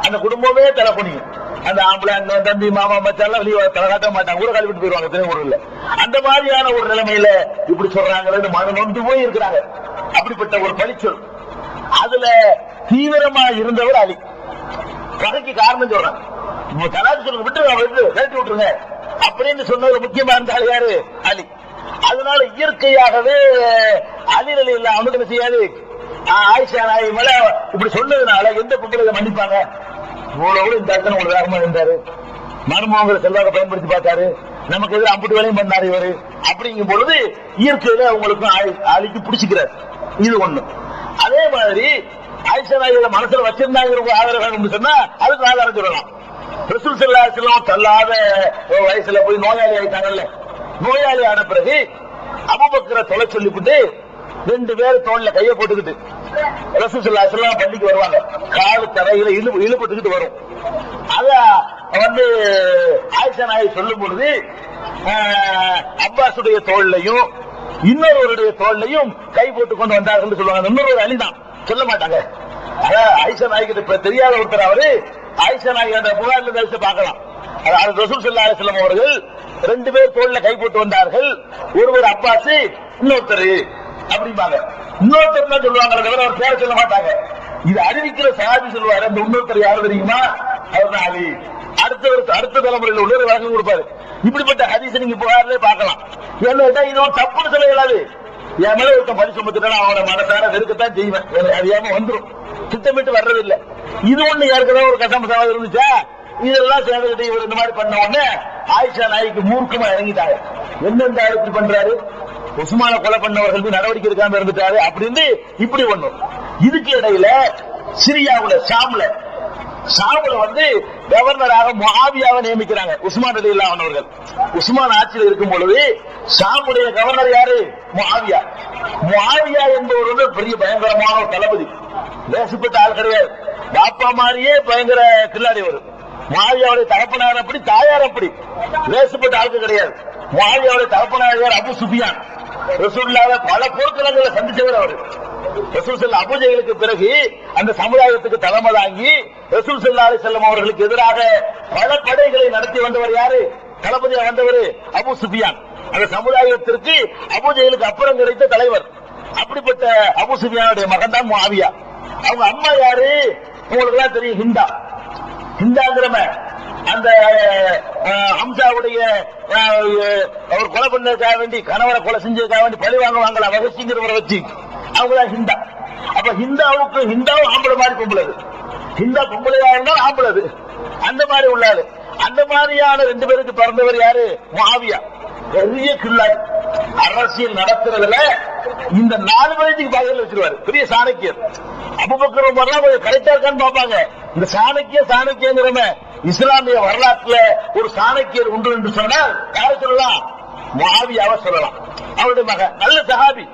அந்த குடும்பமே தலை குனியும். அந்த ஆம்பளை அண்ணன் தம்பி மாமா மச்சான் தலை காட்ட மாட்டாங்க, ஊரை காலி விட்டு போயிருவாங்க திருவூர்ல. அந்த மாதிரியான ஒரு நிலைமையில இப்படி சொல்றாங்களே, மன நொந்து போய் இருக்கிறாங்க. அப்படிப்பட்ட ஒரு பழிச்சொல். அதுல தீவிரமா இருந்தவர் அலி. பகைக்கு காரணம் சொல்றாங்க, தலாக்கு சொல்லுங்க, விட்டு கழட்டி விட்டுருங்க அப்படின்னு சொன்னது முக்கியமா இருந்தால் யாரு? அலி. அதனால இயற்கையாகவே அலி ரலியல்லாஹு அன்ஹு என்ன செய்யாது, ஆயிஷா நாயகி மேல இப்படி சொன்னதுனால எந்த பொம்பளை மன்னிப்பாங்க? இவ்வளவு இந்த அர்த்தம் ஒரு வேகமா இருந்தாரு, மருமகங்களை செல்வாக்க பயன்படுத்தி பார்த்தாரு, நமக்கு எதிராக அம்புட்டு வேலையும் பண்ணாரு இவரு. அப்படிங்கும் பொழுது இயற்கையில அவங்களுக்கும் அலிக்கு பிடிச்சிக்கிறார். இது ஒண்ணு. அதே மாதிரி ஆயிஷா நாயகியோட மனசுல வச்சிருந்தாங்க ஆதரவு சொன்னா அதுக்கு ஆதாரம் சொல்லலாம். ரசூல் ஸல்லல்லாஹு அலைஹி வஸல்லம் தள்ளாத வயசுல போய் நோயாளி ஆயிட்டாங்கல்ல, நோயாளி ஆன பிறகு அபூபக்கரை தொலை சொல்லிவிட்டு 2 பேர் தோல்ல கையை போட்டுக்கிட்டு ரசூல் ஸல்லல்லாஹு அலைஹி வஸல்லம் பள்ளிக்கு வருவாங்க. காலு தரையில இழுபட்டுக்கிட்டு வரும். அத வந்து ஆயிஷா நாயகி சொல்லும் பொழுது அப்பாசுடைய தோல்லையும் இன்னொருவருடைய தோல்லையும் கை போட்டு கொண்டு வந்தார்கள் சொல்லுவாங்க. இன்னொரு அலிதான் சொல்ல மாட்டாங்க. ஆயிஷா நாயகி தெரியாத ஒருத்தர் அவரு. ஆயிஷா நாயகி அந்த புகார்ல பேச பார்க்கலாம். அதாவது ரசூல் ஸல்லல்லாஹு அலைஹி வஸல்லம் அவர்கள் 2 பேர் தோல்ல கை போட்டு வந்தார்கள். ஒருவர் அப்பாஸ், இன்னொருத்தர் அப்படிம்பாங்க. இன்னொருத்தர் தான் சொல்லுவாங்க, அவர் பேர சொல்ல மாட்டாங்க. இது அறிவிக்கிற சஹாபி சொல்லுவாரு, அந்த இன்னொருத்தர் யாரு தெரியுமா? அவர் தான் அலி. அடுத்த தலைமுறையில் உள்ள வழக்கம் கொடுப்பாரு. இப்படிப்பட்ட ஹதீஸை நீங்க புகார்ல பார்க்கலாம். என்ன இது ஒரு தப்புன்னு சொல்ல இயலாது. என் மேல ஒருத்தன் பழி சுமத்துட்டா அவனோட மனசார வெறுக்கத்தான் செய்வேன், அறியாம வந்துடும், திட்டமிட்டு வர்றது இல்ல. இது ஒண்ணு ஏற்கனவே ஒரு கசமசாக இருந்துச்சா, இதெல்லாம் சேர்ந்துட்டு இவர் இந்த மாதிரி பண்ண உடனே ஆயிஷா நாய்க்கு மூர்க்கமா இறங்கிட்டாங்க. எந்தெந்த இப்படி பண்றாரு, உஸ்மான கொலை பண்ணவர்களுக்கு நடவடிக்கை எடுக்காம இருந்துட்டாரு அப்படின்னு இப்படி ஒண்ணும். இதுக்கு இடையில சிரியாவுல ஷாம்ல வந்து கவர்னராக முஆவியாவை நியமிக்கிறாங்க உஸ்மான் ரலியல்லாஹு அன்ஹு அவர்கள். உஸ்மான் ஆட்சியில் இருக்கும் பொழுது ஷாமுடைய கவர்னர் யாரு? முஆவியா என்பவர் வந்து பெரிய பயங்கரமான ஒரு தளபதி, தேசப்பட்ட ஆள் கிடையாது. பாப்பா மாதிரியே பயங்கர கில்லாடி வரும். முஆவியாவுடைய தகப்பனார் அப்படி, தாயார் அப்படி, தேசப்பட்ட ஆளுக்கு கிடையாது. முஆவியாவுடைய தகப்பனார் யார்? அபு சுஃபியான். ரசூலுல்லாஹ்வை பல போர்க்களங்களை சந்திச்சவர் அவர். ரசூல் ஸல்லல்லாஹு அபூ ஜஹலுக்கு பிறகு அந்த சமுதாயத்துக்கு தலைமை தாங்கி ரசூல் ஸல்லல்லாஹு அலைஹி வஸல்லம் அவர்களுக்கு எதிராக பல படைகளை நடத்தி வந்தவர் யாரு? தளபதியா வந்தவர் அபு சுஃபியான். அந்த சமுதாயத்திற்கு அபூ ஜஹலுக்கு அப்புறம் கிடைத்த தலைவர். அப்படிப்பட்ட அபு சுஃபியானுடைய மகன் தான் முஆவியா. அவங்க அம்மா யாரு? உங்களுக்கு எல்லாம் தெரியும், ஹிந்தாங்கிறம அந்த ஹம்சாவுடைய அவர் கொலை பண்ணதுக்காக வேண்டி, கணவரை கொலை செஞ்சதுக்காக வேண்டி பழி வாங்கல வகசிங்கிறவரை வச்சு அவங்கதான் ஹிந்தா. அப்ப ஹிந்தாவும் ஆம்பளை மாதிரி பொம்பளது, ஹிந்தா பொம்பளையா இருந்தாலும் ஆம்பளது, அந்த மாதிரி உள்ளாரு. அந்த மாதிரியான 2 பேருக்கு பிறந்தவர் யாரு? முஆவியா. பெரிய கில்லாடி, அரசியல் நடத்துறதுல இந்த 4 பேருக்கு பகையில் வச்சிருவாரு. பெரிய சாணக்கியர். அபூபக்கர் உமர்லாம் கொஞ்சம் கரெக்டா இருக்கான்னு பாப்பாங்க. இந்த சாணக்கியங்கிறவன் இஸ்லாமிய வரலாற்றுல ஒரு சாணக்கியர் உண்டு என்று சொன்னால் யாரை சொல்லலாம்? முஆவியாவை சொல்லலாம். அவருடைய மகன் நல்ல சஹாபி,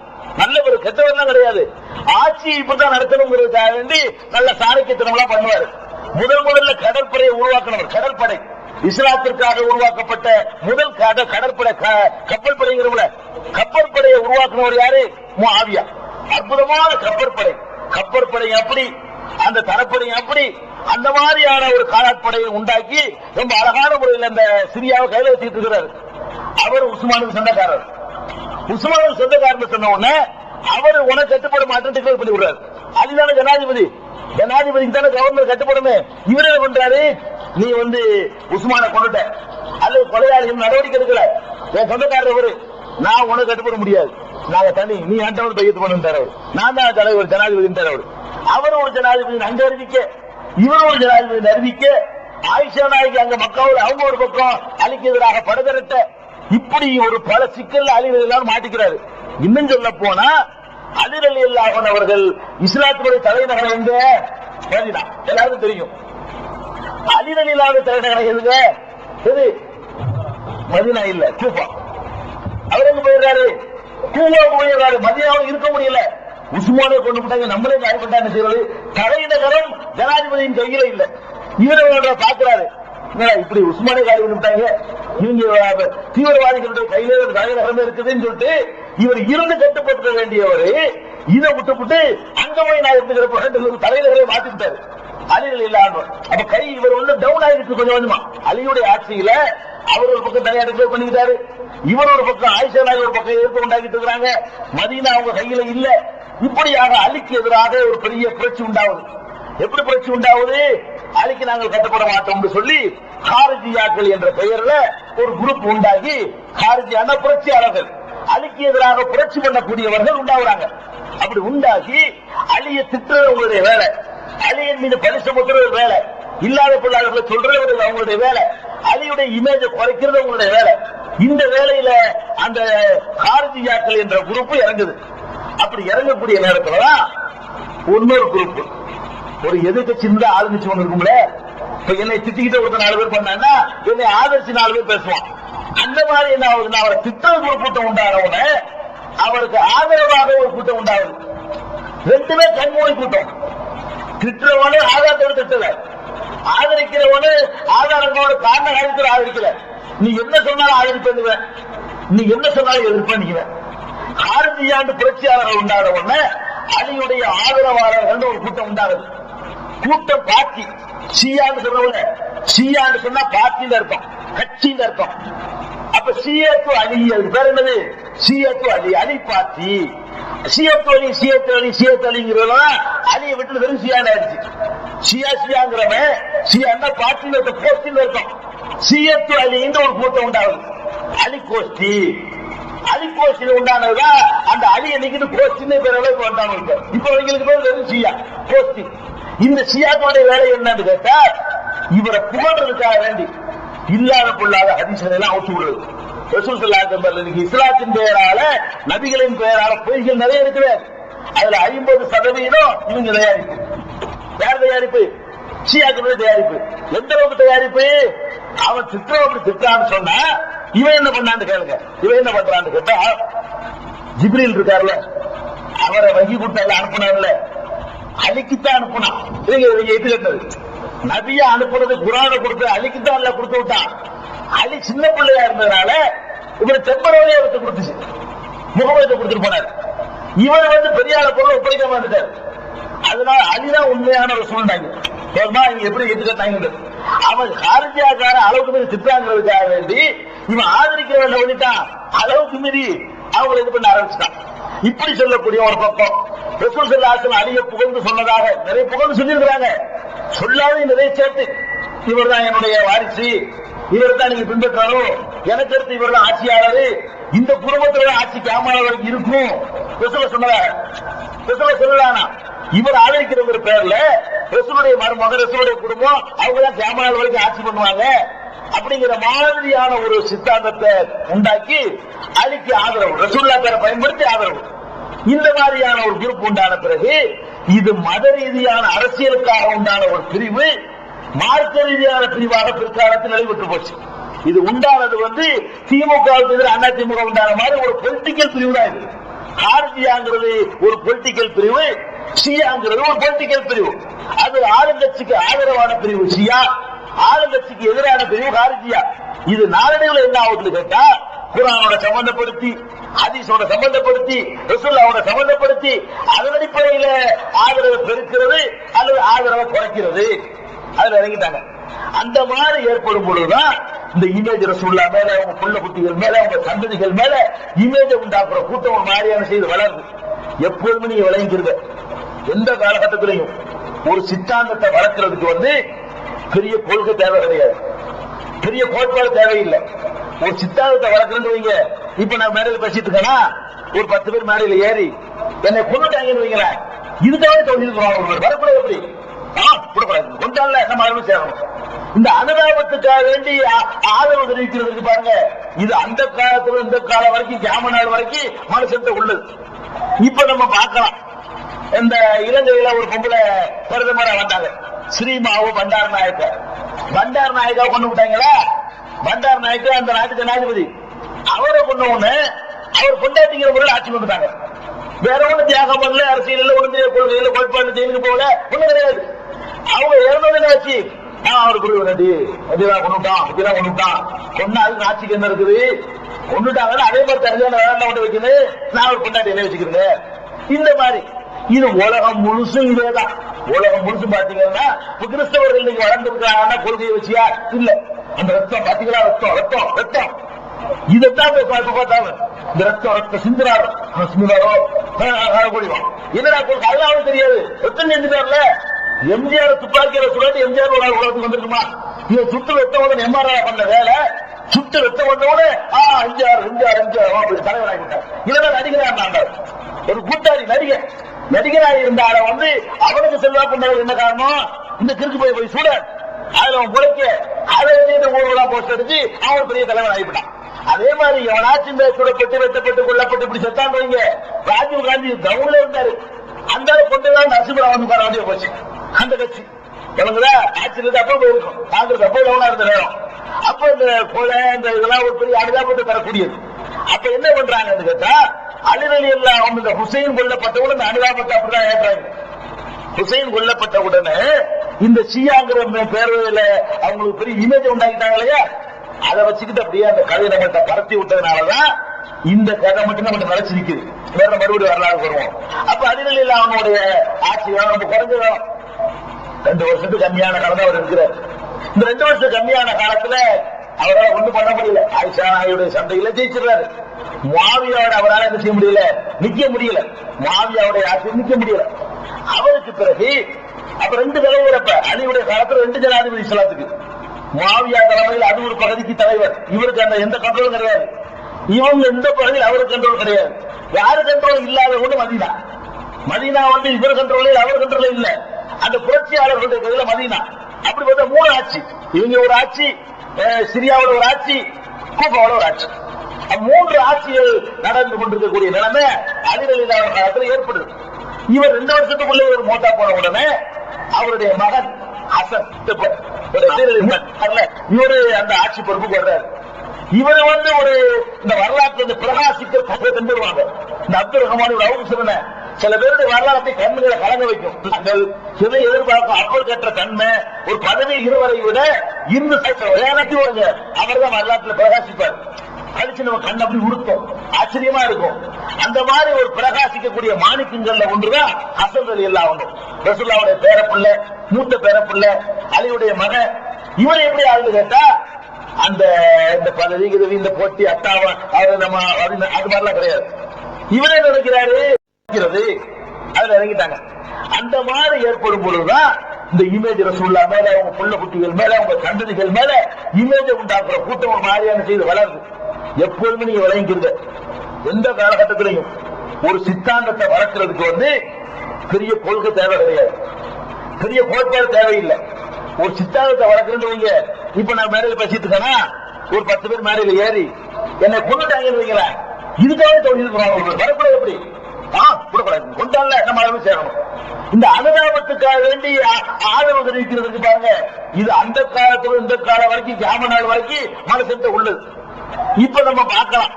நல்லவர், கெட்டவர்லாம் கிடையாது. ஆட்சி இப்படிதான் நடத்தணுங்கிறதுக்காக வேண்டி நல்ல சாணக்கியத்தனம்லாம் பண்ணுவாரு. முதல்ல கடற்படையை உருவாக்கினவர். கடற்படை இஸ்லாத்திற்காக உருவாக்கப்பட்ட முதல் கடற்படை, கப்பல் படைங்கிறவங்கள கப்பற்படையை உருவாக்கினவர் யாரு? முஆவியா. அற்புதமான கப்பற்படை. கப்பற்படை அப்படி, அந்த தரப்படை அப்படி, அந்த மாதிரியான ஒரு காலாட்படையை உண்டாக்கி ரொம்ப அழகான முறையில் அந்த சிரியாவை கையில வச்சுட்டு இருக்கிறார். அவர் உஸ்மானுக்கு சொந்தக்காரர். உஸ்மானுக்கு சொந்தக்காரர் சொன்ன உடனே அவர் உனக்கு கட்டுப்பட மாட்டேன் டிக்ளேர் பண்ணி விடுறாரு. அதுதானே ஜனாதிபதி. ஜனாதிபதிக்கு தானே கவர்னர் கட்டுப்படமே. இவர் என்ன பண்றாரு? நீ உஸ்மானை கொண்டுட்ட அல்லது கொலையாளிகள் நடவடிக்கை எடுக்கல, என் சொந்தக்காரர் அவரு, நான் உனக்கு கட்டுப்பட முடியாது, நாங்க தனி, நீ ஆண்டவர் பையத்து பண்ணுறாரு. நான் தான் தலைவர், ஜனாதிபதி. அவர் ஒரு ஜனாதிபதி அங்க அறிவிக்க, இவர் ஒரு ஜனாதிபதி அறிவிக்க, ஆயிஷா நாயகி அங்க மக்காவில் அவங்க ஒரு பக்கம் அலிக்கு எதிராக படதிரட்ட, இப்படி ஒரு பல சிக்கல் அலி ரலியல்லாஹு மாட்டிக்கிறாரு. இன்னும் சொல்ல போனா அலி ரலியல்லாஹு அவர்கள் இஸ்லாத்துடைய தலைநகரம் எங்க? மதீனா. எல்லாருக்கும் தெரியும். அலி ரலியல்லாஹு தலைநகரம் எதுங்க? எது? மதீனா இல்ல, கூஃபா. அவர் எங்க போயிடுறாரு? கூஃபா போயிடுறாரு. மதீனாவில் இருக்க முடியல. உஸ்மானை கொண்டு போட்டாங்க, நம்மளே காயப்பட்டாங்க செய்வது. தலைநகரம் ஜனாதிபதியின் கையில இல்ல. இவரை பாக்குறாரு, இப்படி உஸ்மானை காலி பண்ணிவிட்டாங்க, இவங்க தீவிரவாதிகளுடைய கையில ஒரு தலைநகரமே இருக்குதுன்னு சொல்லிட்டு இவர் இருந்து கட்டுப்பட வேண்டியவர் இதை விட்டு அங்க போய் நான் இருந்துக்கிறப்ப தலைநகரை மாத்தி விட்டாரு. அலிகள் இல்லாம அப்ப கை இவர் டவுன் ஆயிருக்கு கொஞ்சம் கொஞ்சமா. அலியுடைய ஆட்சியில அவர் ஒரு பக்கம் தனியா டிக்ளேர் பண்ணிக்கிட்டாரு, இவர் ஒரு பக்கம் ஆயிஷா நாயகி ஒரு பக்கம் எதிர்ப்பு உண்டாக்கிட்டு இருக்கிறாங்க. மதீனா அவங்க கையில இல்ல. இப்படியாக அலிக்கு எதிராக ஒரு பெரிய புரட்சி உண்டாகுது. எப்படி புரட்சி உண்டாகுது? அலிக்கு நாங்கள் கட்டுப்பட மாட்டோம் சொல்லி ஹாரிஜியாக்கள் என்ற பெயர்ல ஒரு குரூப் உண்டாகி, ஹாரிஜியான புரட்சியாளர்கள், அலிக்கு எதிராக புரட்சி பண்ணக்கூடியவர்கள் உண்டாகுறாங்க. அப்படி உண்டாகி அலியை திட்டுறது உங்களுடைய வேலை, அலியின் மீது பழி சுமத்துறது வேலை, இல்லாத பிள்ளைகளை சொல்றது அவங்களுடைய வேலை, அலியுடைய இமேஜை குறைக்கிறது உங்களுடைய வேலை. இந்த வேலையில அந்த ஹாரிஜியாக்கள் என்ற குரூப் இறங்குது. அப்படி இறங்கக்கூடிய நேரத்துலதான் இன்னொரு குரூப், ஒரு எதிர்கட்சி இருந்தா ஆளுங்கட்சி ஒண்ணு இருக்கும்ல. இப்ப என்னை திட்டிக்கிட்ட ஒருத்தர் 4 பேர் பண்ணாங்கன்னா என்னை ஆதரிச்சு 4 பேர் பேசுவான். அந்த மாதிரி என்ன ஆகுதுன்னா, அவரை திட்டத்துக்கு ஒரு கூட்டம் உண்டானவன அவருக்கு ஆதரவாக ஒரு கூட்டம் உண்டாகுது. 2மே கண்மூடி கூட்டம். திட்டவனு ஆதாரத்தோடு திட்டல, ஆதரிக்கிறவனு ஆதாரங்களோட காரண காரியத்தில் ஆதரிக்கல. நீ என்ன சொன்னாலும் ஆதரிப்பேன், நீ என்ன சொன்னாலும் எதிர்ப்பேன். ஹாரிஜியாண்டு புரட்சியாளர்கள் உண்டான உடனே அலியுடைய ஆதரவாளர்கள் ஒரு கூட்டம் உண்டாகுது. கூட்டம் பார்ட்டி, ஷியான்னு சொல்றவங்க, ஷியான்னு சொன்னா பார்ட்டியில இருக்கும், கட்சியில இருக்கும். அப்ப ஷியத்து அலி, அது பேர் என்னது? ஷியத்து அலி, அலி பார்ட்டி. ஷியத்து அலி, ஷியத்து அலி, ஷியத்து அலிங்கிறவங்க அலியை விட்டு வெறும் ஷியான் ஆயிடுச்சு. ஷியாங்கிறவன் ஷியான்னா பார்ட்டியில இருக்க, கோஷ்டியில இருக்கும். ஷியத்து அலின்னு ஒரு கூட்டம் உண்டாகுது, அலி கோஷ்டி. அலிகோஷ்டியில் உண்டானதுதான் அந்த அலி அன்னைக்கு கோஷ்டின்னு பேர் அளவுக்கு வந்தாங்க. இப்ப அவங்களுக்கு பேர் வெறும் ஷியா, கோஷ்டி. இந்த ஷியாக்களுடைய வேலை என்னன்னு கேட்டா, இவரை புகழ்றதுக்காக வேண்டி இல்லாத பொல்லாத ஹதீஸ்களை எல்லாம் அவுத்து விடுறது. ரசூல் ஸல்லல்லாஹு அலைஹி வஸல்லம் இஸ்லாத்தின் பெயரால, நபிகளின் பெயரால பொய்கள் நிறைய இருக்குது. அதுல 50% இவங்க தயாரிப்பு. யார் தயாரிப்பு? ஷியாக்களுடைய தயாரிப்பு. எந்த அளவுக்கு தயாரிப்பு? அவன் திட்டம் அப்படி திட்டான்னு சொன்னா இவன் என்ன பண்ணான்னு கேளுங்க. இவன் என்ன பண்றான்னு கேட்டா, ஜிப்ரீல் இருக்காருல்ல, அவரை வங்கி கொடுத்தால அனுப்புனார்ல, அலிக்குத்தான் அனுப்புனான். இவங்க எது கேட்டது? நபியா அனுப்புறது குரானை கொடுத்து அலிக்குத்தான் இல்ல கொடுத்து விட்டான். அலி சின்ன பிள்ளையா இருந்ததுனால இவரை டெம்பரவரியா எடுத்து கொடுத்துச்சு, முகமது கொடுத்துட்டு போனார். இவர் பெரிய ஆள பொருள் ஒப்படைக்காம வந்துட்டார். அதனால அலிதான் உண்மையான ஒரு சூழ்நிலை. எப்படி எதுக்காங்க? அவன் ஹாரிஜியாக்கார அளவுக்கு மீறி திட்டாங்கிறதுக்காக வேண்டி இவன் ஆதரிக்க வேண்டிய வந்துட்டான். அளவுக்கு மீறி அவங்களை இது பண்ண ஆரம்பிச்சுட்டான். இப்படி சொல்லக்கூடிய ஒரு பக்கம் ரசூல் ஸல்லல்லாஹு அலைஹி வஸல்லம் அலியை புகழ்ந்து சொன்னதாக நிறைய புகழ்ந்து சொல்லியிருக்கிறாங்க. சொல்லாத நிறைய சேர்த்து, இவர் தான் என்னுடைய வாரிசு, இவர் தான் நீங்க பின்பற்றணும், எனக்கு அடுத்து இவர் தான் ஆட்சியாளர், இந்த குடும்பத்துல ஆட்சி கேமரா வரைக்கும் இருக்கும் ரசூல் சொன்னதாக. ரசூல் சொல்லலானா இவர் ஆதரிக்கிற பேர்ல ரசூலுடைய மருமக, ரசூலுடைய குடும்பம் அவங்க தான் கேமரா வரைக்கும் ஆட்சி பண்ணுவாங்க. அப்படிங்கிற மாதிரியான ஒரு சித்தாந்தத்தை உண்டாக்கி அலிக்கு ஆதரவு, ரசூலுல்லாஹ் பேரை பயன்படுத்தி ஆதரவு, இந்த மாதிரியான ஒரு குரூப் உண்டான பிறகு இது மத ரீதியான அரசியலுக்காக உண்டான ஒரு பிரிவு மார்க்க ரீதியான பிரிவாக பிற்காலத்தில் நிலைபெற்று போச்சு. இது உண்டானது திமுகவுக்கு எதிராக அண்ணா திமுக உண்டான மாதிரி ஒரு பொலிட்டிக்கல் பிரிவு தான். இது ஹார்ஜியாங்கிறது ஒரு பொலிட்டிக்கல் பிரிவு, ஷியாங்கிறது ஒரு பொலிட்டிக்கல் பிரிவு. அது ஆளுங்கட்சிக்கு ஆதரவான பிரிவு ஷியா, ஆளுங்கட்சிக்கு எதிரான பிரிவு ஹார்ஜியா. இது நாளடைவில் என்ன ஆகுது கேட்டா, குர்ஆனோட சம்பந்தப்படுத்தி, ஹதீஸோட சம்பந்தப்படுத்தி, ரசூலுல்லாஹோட சம்பந்தப்படுத்தி அதன் அடிப்படையில் ஆதரவை பெருக்கிறது அல்லது ஆதரவை குறைக்கிறது, அதுல இறங்கிட்டாங்க. அந்த மாதிரி ஏற்படும் பொழுதுதான் இந்த இமேஜ் ரசூலுல்லாஹ் மேல, அவங்க புள்ள குட்டிகள் மேல, அவங்க சந்ததிகள் மேல இமேஜ் உண்டாக்குற கூட்டம் ஒரு மாதிரியான செய்து வளருது. எப்போதுமே நீங்க விளங்கிக்கிறது, எந்த காலகட்டத்திலையும் ஒரு சித்தாந்தத்தை வளர்க்கறதுக்கு பெரிய கொள்கை தேவை கிடையாது, பெரிய கோட்பாடு தேவையில்லை. ஒரு சித்தாந்தத்தை வளர்க்கறது வைங்க. இப்ப நான் மேடையில் பேசிட்டு இருக்கேன்னா ஒரு 10 பேர் மேடையில் ஏறி என்னை கொண்டுட்டாங்கன்னு வைங்களேன், இதுக்காக தோல்வி வரக்கூடாது. எப்படி கொண்டாடல நம்ம அருமை சேரணும். இந்த அனுதாபத்துக்காக வேண்டி ஆதரவு தெரிவிக்கிறதுக்கு பாருங்க, இது அந்த காலத்துல இந்த காலம் வரைக்கும் கிராம நாடு வரைக்கும் மனுஷன் உள்ளது. இப்ப நம்ம பார்க்கலாம், இந்த இலங்கையில ஒரு பொம்பளை பிரதமரா வந்தாங்க, ஸ்ரீமாவு பண்டார் நாயக்கா. பண்டார் நாயக்கா கொண்டு விட்டாங்களா? பண்டார் நாயக்கா அந்த நாட்டு ஜனாதிபதி, அவரை கொண்டு ஒண்ணு அவர் கொண்டாட்டிங்கிற முறையில் ஆட்சி வந்துட்டாங்க. வேற ஒண்ணு தியாகம் பண்ணல, அரசியல் ஒண்ணு கொள்கையில கோட்பாடு ஜெயிலுக்கு போகல, ஒண்ணும் கிடையாது. அவங்க இறந்தது ஆச்சு, அவருக்கு கொண்டுட்டான் கொண்டா, அதுக்கு ஆட்சிக்கு என்ன இருக்குது? கொண்டுட்டாங்க. அதே மாதிரி தனியான வேலை வைக்கணும், நான் ஒரு கொண்டாட்டி என்ன வச்சுக்கிறேன். இந்த மாதிரி இது உலகம் முழுசும் இதேதான். உலகம் முழுசும் பாத்தீங்கன்னா கிறிஸ்தவர்கள் இன்னைக்கு வளர்ந்துருக்காங்க கொள்கையை வச்சியா? இல்ல. அந்த ரத்தம் பாத்தீங்களா, ரத்தம் ரத்தம் ரத்தம், இதைத்தான் பார்த்தாங்க. இந்த ரத்தம் ரத்தம் சிந்துறாரோ என்னடா கொள்கை? அதெல்லாம் தெரியாது. ரத்தம் செஞ்சுட்டார்ல, எம்ஜிஆர் துப்பாக்கியில சுடாட்டி எம்ஜிஆர் ஒரு உலகத்துக்கு வந்திருக்குமா? இவன் சுட்டு ரத்தம் வந்து எம்ஆர்ஆர் பண்ண வேலை, சுட்டு ரத்தம் வந்தோட எம்ஜிஆர் எம்ஜிஆர் எம்ஜிஆர் தலைவராகிட்டார். இல்லைன்னா நடிகராக ஒரு கூட்டாளி நடிகர், நடிகராக இருந்தால அவனுக்கு செல்வா கொண்டவர் என்ன காரணம்? இந்த கிறுக்கு போய் சுட, அதுல அவன் குறைக்க, அதை ஊழலாம் போஸ்ட் அடிச்சு அவன் பெரிய தலைவர் ஆகிவிட்டான். அதே மாதிரி எவனாச்சும் இந்த சுடப்பட்டு வெட்டப்பட்டு கொல்லப்பட்டு இப்படி செத்தான் வைங்க. ராஜீவ் காந்தி டவுன்ல இருந்தாரு, அந்த கொண்டுதான் நரசிம்மராவ் வந்து வர வேண்டிய போச்சு. அந்த கட்சி ஆட்சியில் அப்ப போயிருக்கும், காங்கிரஸ் அப்போ டவுனா இருந்த நேரம். அப்ப இந்த கொலை இந்த இதெல்லாம் ஒரு பெரிய அனுதாபத்தை தரக்கூடியது. அப்ப என்ன பண்றாங்க கேட்டா, அலி ரலியல்லாஹு அன்ஹு இந்த ஹுசைன் கொல்லப்பட்டவுடன் இந்த அனுதாபத்தை அப்படிதான் ஏற்றாங்க. ஹுசைன் கொல்லப்பட்ட உடனே இந்த ஷியாங்கிற பேரவையில அவங்களுக்கு பெரிய இமேஜ் உண்டாக்கிட்டாங்க இல்லையா, அதை வச்சுக்கிட்டு அப்படியே அந்த கதையை நம்மகிட்ட பரத்தி விட்டதுனாலதான் இந்த கதை மட்டும் நம்ம நினைச்சிருக்குது. வேற மறுபடியும் வரலாறு வருவோம். அப்ப அலி ரலியல்லாஹு அன்ஹுடைய ஆட்சி ரொம்ப குறைஞ்சது, 2 வருஷத்துக்கு கம்மியான காலம் அவர் இருக்கிறார். இந்த 2 வருஷம் கம்மியான காலத்துல அவரால் ஒண்ணும் பண்ண முடியல. ஆயிஷா நாயுடைய சண்டையில ஜெயிச்சிருக்காரு. முஆவியாவோட அவரால் என்ன செய்ய முடியல, நிக்க முடியல. முஆவியாவுடைய ஆட்சி நிக்க முடியல. அவருக்கு பிறகு அப்ப 2 தலைவரப்ப அலியுடைய காலத்துல 2 ஜனாதிபதி இஸ்லாத்துக்கு. முஆவியா தலைமையில் அது ஒரு பகுதிக்கு தலைவர், இவருக்கு அந்த எந்த கண்ட்ரோலும் கிடையாது. இவங்க இந்த பகுதியில் அவருக்கு கண்ட்ரோல் கிடையாது. யாரு கண்ட்ரோல் இல்லாத ஒண்ணு மதீனா. மதீனா இவர் கண்ட்ரோலில் அவர் கண்ட்ரோல் இல்ல, அந்த புரட்சியாளர்களுடைய கையில மதீனா. அப்படி பார்த்தா 3 ஆட்சி, இவங்க ஒரு ஆட்சி, சிரியாவோட ஒரு ஆட்சி, கூபாவோட ஒரு ஆட்சி. 3 ஆட்சிகள் நடந்து கொண்டிருக்கக்கூடிய நிலைமை அலி ரலியல்லாஹு காலத்தில் ஏற்படுது. இவர் 2 வருஷத்துக்குள்ளே ஒரு மோட்டா போன உடனே அவருடைய மகன் ஹசன் இவரு அந்த ஆட்சி பொறுப்புக்கு வர்றாரு. இவரு ஒரு இந்த வரலாற்று பிரகாசிக்க கொண்டுருவாங்க. இந்த அப்துல் ரஹ்மான் அவங்க சொன்ன சில பேருடைய வரலாற்றை கண்ணுகளை கலங்க வைக்கும். இதை எதிர்பார்க்கும் அப்பல் கற்ற தன்மை ஒரு பதவி இருவரை விட இருந்து அவர் தான் வரலாற்றில் பிரகாசிப்பார். கழிச்சு நம்ம கண் அப்படி உடுத்தோம், ஆச்சரியமா இருக்கும். அந்த மாதிரி ஒரு பிரகாசிக்கக்கூடிய மாணிக்கங்கள்ல ஒன்றுதான் ஹசன் ரலியல்லாஹு அன்ஹு. ரசூலுல்லாஹ்வுடைய பேரப்பிள்ளை, மூத்த பேரப்பிள்ளை, அலியுடைய மகன். இவர் எப்படி ஆகுது கேட்டா, அந்த இந்த பதவி இந்த போட்டி அட்டாவா நம்ம அது மாதிரிலாம் கிடையாது. இவரே நினைக்கிறாரு, அதுல இறங்கிட்டாங்க. அந்த மாதிரி ஏற்படும் பொழுதுதான் இந்த இமேஜ் ரசூலுல்லாஹ் மேல, அவங்க புள்ள குட்டிகள் மேல, அவங்க சந்ததிகள் மேல இமேஜ் உண்டாக்குற கூட்டம் ஒரு மாதிரியான செய்து வளருது. எப்போதுமே நீங்க விளங்கிக்கிறது, எந்த காலகட்டத்திலையும் ஒரு சித்தாந்தத்தை வளர்க்கறதுக்கு பெரிய கொள்கை தேவை கிடையாது, பெரிய கோட்பாடு தேவையில்லை. ஒரு சித்தாந்தத்தை வளர்க்கறது வைங்க. இப்ப நான் மேடையில் பேசிட்டு இருக்கேன்னா ஒரு 10 பேர் மேடையில் ஏறி என்னை கொண்டுட்டாங்கன்னு வைங்களேன், இதுக்காக தோல்வி வரக்கூடாது. எப்படி கொண்டாடல நம்ம அளவு சேரணும். இந்த அனுதாபத்துக்காக வேண்டி ஆதரவு தெரிவிக்கிறதுக்கு பாருங்க, இது அந்த காலத்துல இந்த காலம் வரைக்கும் கிராம நாள் வரைக்கும் மனசு உள்ளது. இப்ப நம்ம பார்க்கலாம்,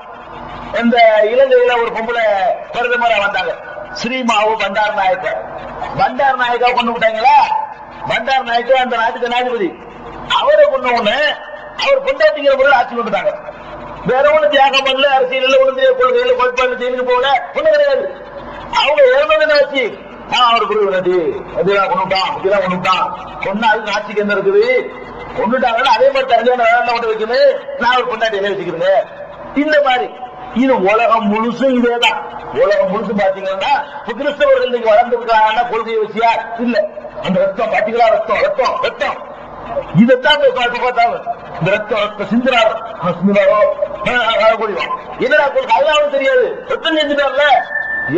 இந்த இலங்கையில ஒரு பொம்பளை பிரதமரா வந்தாங்க, ஸ்ரீமாவு பண்டார் நாயக்கா. பண்டார் நாயக்கா கொண்டு விட்டாங்களா? பண்டார் நாயக்கா அந்த நாட்டுக்கு ஜனாதிபதி. அவரை கொண்டு ஒண்ணு அவர் கொண்டாட்டிங்கிற முறையில் ஆட்சி கொண்டுட்டாங்க. வேற ஒண்ணு தியாகம் பண்ணல, அரசியல் ஒண்ணு கொள்கையில கோட்பாடு ஜெயிலுக்கு போகல, ஒண்ணு கிடையாது. அவங்க ஏற்பது ஆட்சி அவர் குருவினது அதெல்லாம் கொண்டுட்டான், இதெல்லாம் கொண்டுட்டான். கொண்டாது ஆட்சிக்கு என்ன இருக்குது? கொண்டுட்டாங்கன்னா அதே மாதிரி தனியான வேலை கொண்டு வைக்கணும், நான் ஒரு கொண்டாட்டி வச்சுக்கிறேங்க. இந்த மாதிரி இது உலகம் முழுசும் இதேதான். உலகம் முழுசும் பாத்தீங்கன்னா கிறிஸ்தவர்கள் இன்னைக்கு வளர்ந்துருக்காங்கன்னா கொள்கையை வச்சியா இல்ல, அந்த ரத்தம் பாத்தீங்களா, ரத்தம் ரத்தம் ரத்தம் இதைத்தான் பார்த்தாலும் இந்த ரத்தம் சிந்துறாரோ என்னடா அதெல்லாம் தெரியாது. ரத்தம் செஞ்சுட்டார்ல,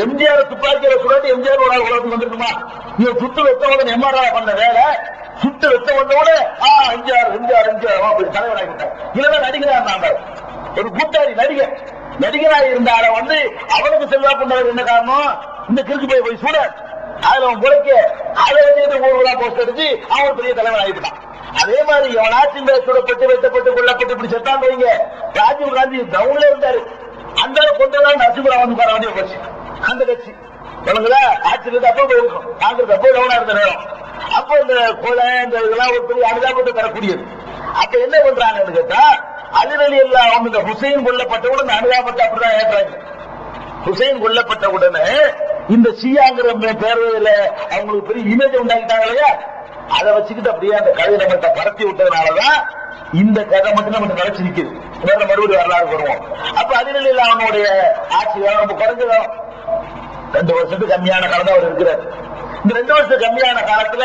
எம்ஜிஆர் துப்பாக்கியில சுடாட்டி எம்ஜிஆர் ஒரு ஆள் உலகத்துக்கு வந்திருக்குமா? இவன் சுட்டு வெத்தவங்க எம்ஆர்ஆர் பண்ண வேலை, சுட்டு வெத்த வந்தோட எம்ஜிஆர் எம்ஜிஆர் எம்ஜிஆர் தலைவராகிட்டார். இல்லைன்னா நடிகராக இருந்தாங்க, ஒரு கூட்டாளி நடிகர். நடிகராக இருந்தால அவனுக்கு செல்வா கொண்டவர் என்ன காரணம்? இந்த கிறுக்கு போய் சூட அதுல அவன் குறைக்க அதை வந்து ஊர்வலா போஸ்ட் அடிச்சு அவன் பெரிய தலைவர் ஆகிட்டான். அதே மாதிரி எவனாச்சும் சுடப்பட்டு வெட்டப்பட்டு கொல்லப்பட்டு இப்படி செத்தான் வைங்க. ராஜீவ் காந்தி டவுன்ல இருந்தாரு, அந்த கொண்டதான் நரசிம்மராவ் வந்து வர வேண்டிய போச்சு. அந்த கட்சி வழங்குதா ஆட்சியில் அப்போ போயிருக்கும், காங்கிரஸ் அப்போ டவுனா இருந்த நேரம். அப்போ இந்த கொலை இந்த இதெல்லாம் ஒரு பெரிய அனுதாபத்தை தரக்கூடியது. அப்ப என்ன பண்றாங்கன்னு கேட்டா, அலி அல்லாஹ் இந்த ஹுசைன் கொல்லப்பட்டவுடன் இந்த அனுதாபத்தை அப்படிதான் ஏற்றாங்க. ஹுசைன் கொல்லப்பட்ட உடனே இந்த ஷியாங்கிற பேரவையில அவங்களுக்கு பெரிய இமேஜ் உண்டாக்கிட்டாங்க இல்லையா, அதை வச்சுக்கிட்டு அப்படியே அந்த கதையை நம்மகிட்ட பரத்தி விட்டதுனாலதான் இந்த கதை மட்டும் நம்ம நினைச்சு நிக்குது. வேற மறுபடியும் வரலாறு வருவோம். அப்ப அலி அல்லாஹ் அவனுடைய ஆட்சி ரொம்ப குறைஞ்சதான், 2 வருஷத்துக்கு கம்மியான காலம் தான் அவர் இருக்கிறார். இந்த 2 வருஷம் கம்மியான காலத்துல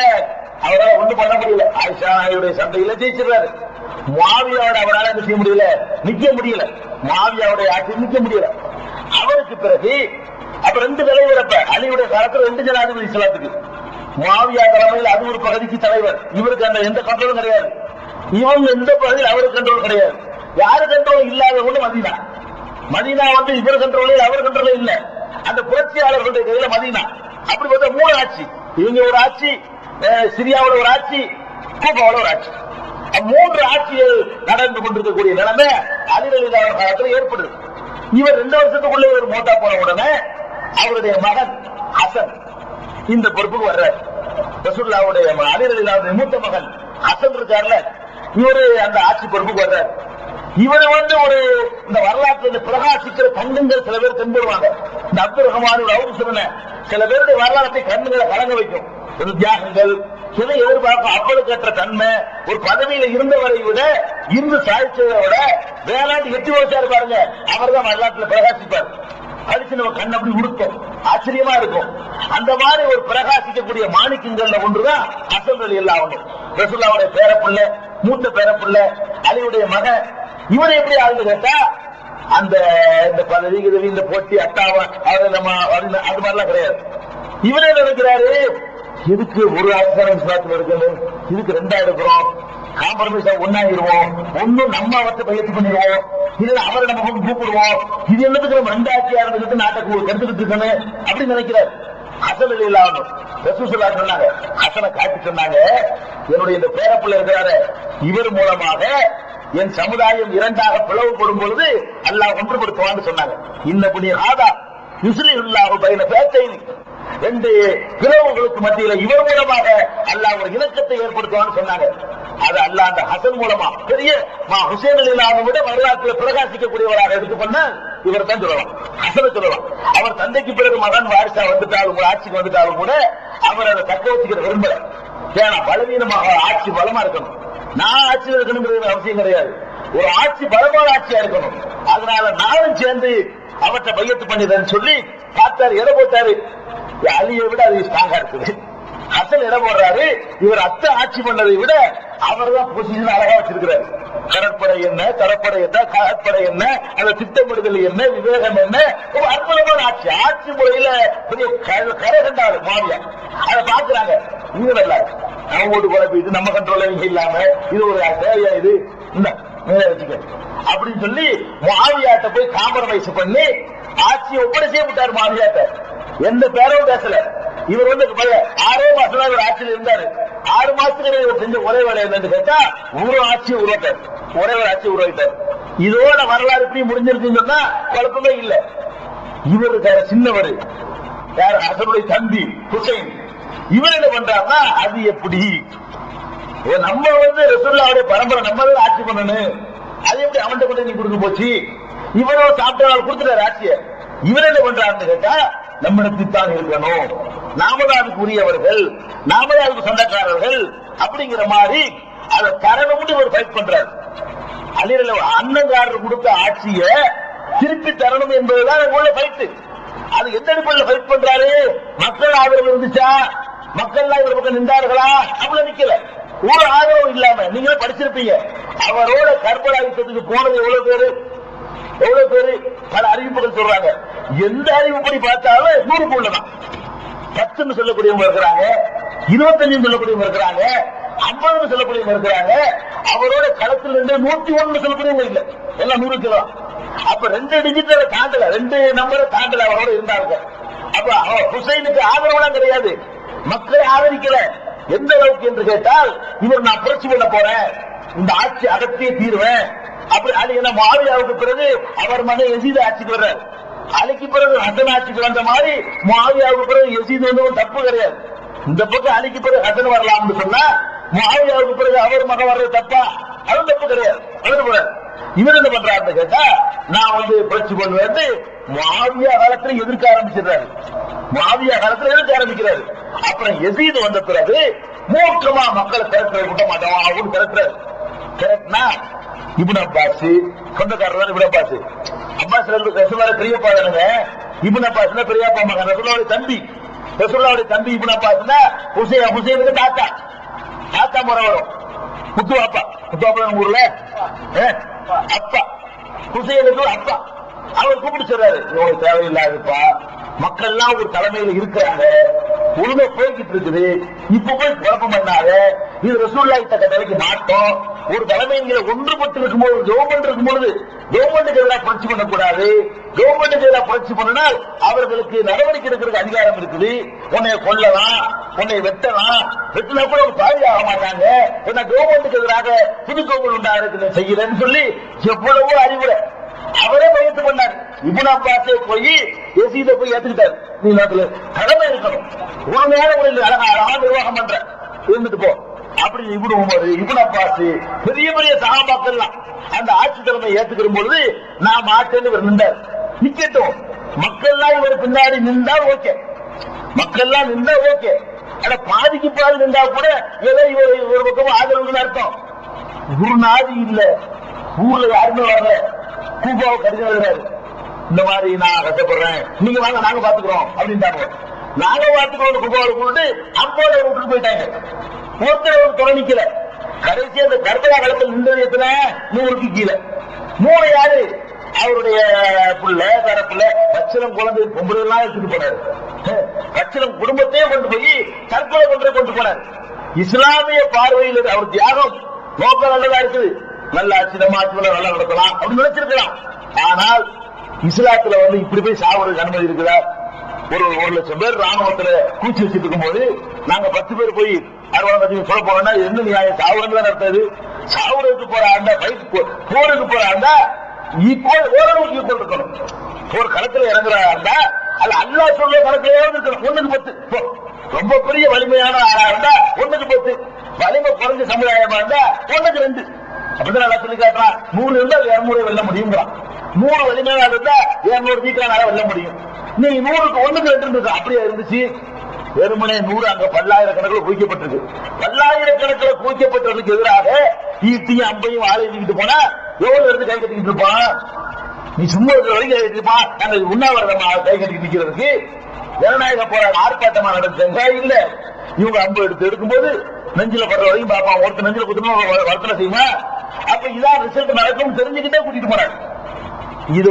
அவரால் ஒண்ணும் பண்ண முடியல. ஆயிஷா நாயுடைய சண்டையில ஜெயிச்சிருக்காரு. முஆவியாவோட அவரால் என்ன செய்ய முடியல, நிக்க முடியல. முஆவியாவுடைய ஆட்சி நிக்க முடியல. அவருக்கு பிறகு அப்ப 2 தலைவர், அப்ப அலியுடைய காலத்துல 2 ஜனாதிபதி இஸ்லாத்துக்கு. முஆவியா தலைமையில் அது ஒரு பகுதிக்கு தலைவர், இவருக்கு அந்த எந்த கண்ட்ரோலும் கிடையாது. இவங்க எந்த பகுதியில் அவருக்கு கண்ட்ரோல் கிடையாது. யாரு கண்ட்ரோல் இல்லாத ஒண்ணு மதீனா. மதீனா இவர் கண்ட்ரோல் அவர் கண்ட்ரோல் இல்ல, அந்த புரட்சியாளர்களுடைய கையில மதீனா. அப்படி பார்த்தா 3 ஆட்சி, இவங்க ஒரு ஆட்சி, சிரியாவோட ஒரு ஆட்சி, கூபாவோட ஒரு ஆட்சி. 3 ஆட்சிகள் நடந்து கொண்டிருக்கக்கூடிய நிலைமை அலி ரலியல்லாஹு அன்ஹு காலத்தில் ஏற்படுது. இவர் 2 வருஷத்துக்குள்ள இவர் மோட்டா போன உடனே அவருடைய மகன் ஹசன் இந்த பொறுப்புக்கு வர்றார். ரசூலுல்லாஹ்வுடைய அலி ரலியல்லாஹு அன்ஹு மூத்த மகன் ஹசன் இருக்கார்ல, இவரு அந்த ஆட்சி பொறுப்புக்கு வர்றார். இவர் ஒரு இந்த வரலாற்று பிரகாசிக்கிற தங்கங்கள் சில பேர் தென்படுவாங்க. இந்த அப்துல் ரஹ்மான் அவரு சொன்ன சில பேருடைய வரலாற்றை கண்ணுகளை கலங்க வைக்கும். ஒரு தியாகங்கள் சில எதிர்பார்க்கும் அப்பழுக்கற்ற தன்மை, ஒரு பதவியில இருந்தவரை விட இருந்து சாய்ச்சதை விட வேளாண்டு 8 வருஷம் பாருங்க, அவர் தான் வரலாற்றுல பிரகாசிப்பார். அடிச்சு நம்ம கண் அப்படி உடுக்கும், ஆச்சரியமா இருக்கும். அந்த மாதிரி ஒரு பிரகாசிக்கக்கூடிய மாணிக்கங்கள்ல ஒன்றுதான் ஹசன் ரலியல்லாஹு அன்ஹு. ரசூலுல்லாஹ்வுடைய பேரப்புள்ள, மூத்த பேரப்புள்ள, அலியுடைய மகன். இவரை எப்படி ஆகுது கேட்டா, அந்த இந்த பதவி இந்த போட்டி அட்டாவா நம்ம அது மாதிரிலாம் கிடையாது. இவரே நினைக்கிறாரு, இதுக்கு ஒரு அரசாங்கம் இருக்கணும், இதுக்கு 2 எடுக்கிறோம், காம்ப்ரமைஸா ஒன்னாகிடுவோம், ஒன்னும் நம்ம அவற்றை பயிற்சி பண்ணிடுவோம், இல்ல அவரை நம்ம கூப்பிடுவோம், இது என்னத்துக்கு நம்ம 2 ஆட்சியா இருந்துட்டு நாட்டை கெடுத்துக்கிட்டு இருக்கணும் அப்படின்னு நினைக்கிறார். ஹசன் ரலியல்லாஹு அன்ஹு ரசூலுல்லாஹ் சொன்னாங்க, ஹசனை காட்டி சொன்னாங்க, என்னுடைய இந்த பேரப்புள்ள இருக்கிறாரு, இவர் மூலமாக என் சமுதாயம் 2ஆக பிளவுபடும் பொழுது அல்லாஹ் ஒன்றுபடுத்துவான்னு சொன்னாங்க. இன்னபுனி ஹாதா யுஸ்லிஹுல்லாஹு பைன ஃபஅத்தைனி, 2 பிளவுகளுக்கு மத்தியில இவர் மூலமாக அல்லாஹ் ஒரு இணக்கத்தை ஏற்படுத்துவான்னு சொன்னாங்க. அது அல்லாஹ் அந்த ஹசன் மூலமா பெரிய ஹுசைன் ரலியல்லாஹு விட வரலாற்றில் பிரகாசிக்கக்கூடியவராக எடுத்துக்கொண்டா இவர் தான் சொல்லலாம், ஹசனை சொல்லலாம். அவர் தந்தைக்கு பிறகு மகன் வாரிசா வந்துட்டாலும் கூட, ஆட்சிக்கு வந்துட்டாலும் கூட அவர் அதை தக்க வச்சுக்கிற விரும்பல. ஏன்னா பலவீனமாக ஆட்சி பலமா இருக்கணும், நான் ஆட்சியில் இருக்கணுங்கிறது அவசியம் கிடையாது, ஒரு ஆட்சி பலமான ஆட்சியா இருக்கணும். அதனால நானும் சேர்ந்து அவற்றை பையத்து பண்ணிடுறேன்னு சொல்லி பார்த்தாரு. எதை போட்டாரு? அலியை விட அது ஸ்ட்ராங்கா இருக்குது. ஹசன் எதை போடுறாரு? இவர் அத்தை ஆட்சி பண்ணதை விட அவர் தான் பொசிஷன் அழகா வச்சிருக்கிறாரு. கடற்படை என்ன, தரப்படை என்ன, காற்படை என்ன, அந்த திட்டமிடுதல் என்ன, விவேகம் என்ன, ஒரு அற்புதமான ஆட்சி. ஆட்சி முறையில பெரிய கரை கண்டாரு மாவியா. அதை பாக்குறாங்க. இவங்க நல்லா அவங்க ஓட்டு குழப்பிட்டு நம்ம கண்ட்ரோல் இல்லாம இது ஒரு தேவையா இது வச்சுக்க அப்படின்னு சொல்லி முஆவியாட்ட போய் காம்ப்ரமைஸ் பண்ணி ஆட்சியை ஒப்படைச்சே விட்டார். முஆவியாட்ட எந்த பேரும் பேசல. இவர் 6 மாசம் தான் ஆட்சியில் இருந்தாரு. 6 மாசத்துக்கு இவர் செஞ்ச ஒரே வேலை என்னன்னு கேட்டா ஒரு ஆட்சியை உருவாட்டார். ஒரே ஒரு ஆட்சியை உருவாக்கிட்டார். இதோட வரலாறு எப்படி முடிஞ்சிருக்குன்னு சொன்னா குழப்பமே இல்ல. இவரு சின்னவர் யார், ஹசனுடைய தம்பி ஹுசைன். இவர் என்ன பண்றாருன்னா அது எப்படி நம்ம ரசூலுல்லாஹ்வுடைய பரம்பரை நம்ம தான் ஆட்சி பண்ணணும், அது எப்படி அவன்கிட்ட கொண்டு நீ கொடுக்க போச்சு? இவரும் சாப்பிட்ட கொடுத்துட்டாரு ஆட்சியை. இவர் என்ன பண்றாருன்னு கேட்டா நம்மிடத்தில் தான் இருக்கணும், நாம தான் அதுக்கு உரியவர்கள், நாம தான் அதுக்கு சொந்தக்காரர்கள் அப்படிங்கிற மாதிரி அதை தரணும்னு இவர் ஃபைட் பண்றாரு. அலிரல அண்ணங்காரர் கொடுத்த ஆட்சியை திருப்பி தரணும் என்பதுதான் உள்ள ஃபைட். அது எந்த அடிப்படையில் ஃபைட் பண்றாரு? மக்கள் ஆதரவு இருந்துச்சா, மக்கள் இவர் பக்கம் நின்றார்களா? அவ்வளவு நிக்கல. ஒரு ஆதரவு இல்லாம நீங்க படிச்சிருப்பீங்க. அவரோட கர்பலா யுத்தத்துக்கு போனது எவ்வளவு பேரு பல அறிவிப்புகள் சொல்றாங்க. எந்த அறிவிப்படி பார்த்தாலும் 100 உள்ளதான். 10 சொல்லக்கூடியவங்க இருக்கிறாங்க, 25 சொல்லக்கூடியவங்க இருக்கிறாங்க, 50 சொல்லக்கூடியவங்க இருக்கிறாங்க. அவரோட களத்தில் இருந்து 101 சொல்லக்கூடியவங்க இல்ல, எல்லாம் 100 கிலோ. அப்ப 2 டிஜிட்டல தாண்டல, 2 நம்பரை தாண்டல அவரோட இருந்தாங்க. அப்ப ஹுசைனுக்கு ஆதரவுலாம் கிடையாது, மக்களை ஆதரிக்கல. எந்த அளவுக்கு என்று கேட்டால் இவர் நான் புரட்சி பண்ண போறேன், இந்த ஆட்சி அகத்தியே தீர்வேன் அப்படி. அது என்ன முஆவியாவுக்கு பிறகு அவர் மகன் யசீத் ஆட்சிக்கு வர்றாரு. அலிக்கு பிறகு ஹசன் ஆட்சிக்கு வந்த மாதிரி முஆவியாவுக்கு பிறகு யசீத் தப்பு கிடையாது. இந்த பக்கம் அலிக்கு பிறகு ஹசன் வரலாம்னு சொன்னா முஆவியாவுக்கு பிறகு அவர் மகன் வர்றது தப்பா? அது தப்பு கிடையாது. இவர் என்ன பண்றாருன்னு கேட்டா நான் புரட்சி பண்ணுவேன் முஆவியா காலத்துல எதிர்க்க ஆரம்பிச்சிடுறாரு. முஆவியா காலத்துல எதிர்க்க ஆரம்பிக்கிறாரு. அப்புறம் யசீத் வந்த பிறகு மூர்க்கமா மக்களை திரட்டுற விட மாட்டோம் அப்படின்னு திரட்டுறாரு. திரட்டினா இப்னு அப்பாஸ் சொந்தக்காரர் தான். இப்னு அப்பாஸ் ரசூலுல்லாஹ் பெரியப்பா தானுங்க. இப்னு அப்பாஸ் பெரியப்பா மகன், ரசூலுல்லாஹ்வுடைய தம்பி. ரசூலுல்லாஹ்வுடைய தம்பி இப்னு அப்பாஸ்னா ஹுசைனுக்கு தாத்தா முறை வரும். முத்துவாப்பா ஊர்ல அப்பா, ஹுசைனுக்கு அப்பா. அவர் கூப்பிட்டு சொல்றாரு, இவங்களுக்கு தேவையில்லாதுப்பா, மக்கள் எல்லாம் ஒரு தலைமையில இருக்கிறாங்க, ஒழுங்கா போய்கிட்டு இருக்குது, இப்ப போய் குழப்பம் பண்ணாத, இது ரசூலுல்லாஹ் கிட்ட கட்டளைக்கு மாட்டோம். ஒரு தலைமையில ஒன்றுபட்டு இருக்கும்போது, கவர்மெண்ட் இருக்கும்போது கவர்மெண்ட்டுக்கு எதிராக புரட்சி பண்ணக்கூடாது. கவர்மெண்ட்டுக்கு எதிராக புரட்சி பண்ணினால் அவர்களுக்கு நடவடிக்கை எடுக்கிறதுக்கு அதிகாரம் இருக்குது. உன்னை கொல்லலாம், உன்னை வெட்டலாம், வெட்டினா கூட பாதுகாக்க மாட்டாங்க. ஏன்னா கவர்மெண்ட்டுக்கு எதிராக புது கவர்மெண்ட் உண்டாக செய்யலன்னு சொல்லி எவ்வளவோ அறிவுரை அவரே பயிற்சி பண்ணார். இப்னு அப்பாஸே போய் யசீதை போய் ஏத்துக்கிட்டாரு. நீ நாட்டுல கடமை இருக்கணும், உண்மையான முறையில் அழகா நிர்வாகம் பண்ற, இருந்துட்டு போ அப்படி. இப்னு அப்பாஸ் பெரிய பெரிய சஹாபாக்கள் அந்த ஆட்சி தலைமை ஏத்துக்கிற பொழுது நான் மாட்டேன்னு இவர் நின்றார். நிக்கட்டும், மக்கள்லாம் இவர் பின்னாடி நின்றா ஓகே, மக்கள்லாம் நின்றா ஓகே. ஆனா பாதிக்கு பாதி நின்றா கூட ஏதோ இவர் ஒரு பக்கம் ஆதரவுன்னு அர்த்தம். ஒரு நாதி இல்ல, ஊர்ல யாருமே வரல. கூபாவை கடிதம் எழுதுறாரு, இந்த மாதிரி நான் கஷ்டப்படுறேன், நீங்க வாங்க நாங்க பாத்துக்கிறோம் அப்படின்ட்டாங்க. நாங்க பாத்துக்கிறோம் கூபாவை கொண்டு அப்போட விட்டுட்டு போயிட்டாங்க. ஒருத்தர் ஒரு துணை நிக்கல. கடைசி அந்த கர்பலா காலத்தில் நின்றது எத்தனை? 100க்கு கீழே. 3 யாரு? அவருடைய புள்ள, தரப்புல பச்சிலம் குழந்தை பொம்பளை எல்லாம் எடுத்துட்டு போனாரு. பச்சிலம் குடும்பத்தையே கொண்டு போய் தற்கொலை பண்ற கொண்டு போனார். இஸ்லாமிய பார்வையில் அவர் தியாகம் நோக்கம் நல்லதா இருக்குது, நல்ல ஆட்சி நம்ம ஆட்சி நல்லா நடத்தலாம் அப்படின்னு நினைச்சிருக்கலாம். ஆனால் இஸ்லாத்துல இப்படி போய் சாவறதுக்கு அனுமதி இருக்குதா? ஒரு 1,00,000 பேர் ராணுவத்துல கூச்சி வச்சுட்டு இருக்கும் போது நாங்க 10 பேர் போய் 60 சொல்ல போறோம்னா என்ன நியாயம்? சாவுறது தான் நடத்தாது. சாவுறதுக்கு போற ஆண்டா, போருக்கு போற ஆண்டா ஈக்குவல், ஓரளவுக்கு ஈக்குவல் இருக்கணும். போர் களத்துல இறங்குற ஆண்டா அது அல்லாஹ் சொல்ல கணக்கிலே இருக்கணும். 1க்கு 10. ரொம்ப பெரிய வலிமையான ஆளா இருந்தா 1க்கு 10, வலிமை குறைஞ்ச சமுதாயமா இருந்தா 1க்கு 2. அப்படிதான் நல்லா சொல்லி காட்டுறான். 100 இருந்தால் 200 வெல்ல முடியுங்கிறான். 100 வலிமையா இருந்தா 200 ஜீக்கனால வெல்ல முடியும். நீ 100க்கு 1க்கு 2 இருக்கு. அப்படியே இருந்துச்சு. வெறுமனே 100 அங்க பல்லாயிரக்கணக்கில் குவிக்கப்பட்டிருக்கு. பல்லாயிரக்கணக்கில் குவிக்கப்பட்டவர்களுக்கு எதிராக ஈட்டியும் அம்பையும் ஆளை எழுதிக்கிட்டு போனா எவ்வளவு இருந்து கை கட்டிக்கிட்டு இருப்பான்? நீ சும்மா வரைக்கும் கை கட்டிருப்பான். நாங்கள் உண்ணாவிரதமா கை கட்டி நிக்கிறதுக்கு ஜனநாயக போராட்டம் ஆர்ப்பாட்டமா நடந்தாங்க இல்ல. இவங்க அம்பு எடுக்கும்போது நெஞ்சில படுற வரைக்கும் பார்ப்பான். ஒருத்தர் நெஞ்சில குத்தணும் வர்த்தனை செய்யுமா? அப்ப இதான் ரிசல்ட் நடக்கும் தெரிஞ்சுக்கிட்டே கூட்டிட்டு போறாங்க. இது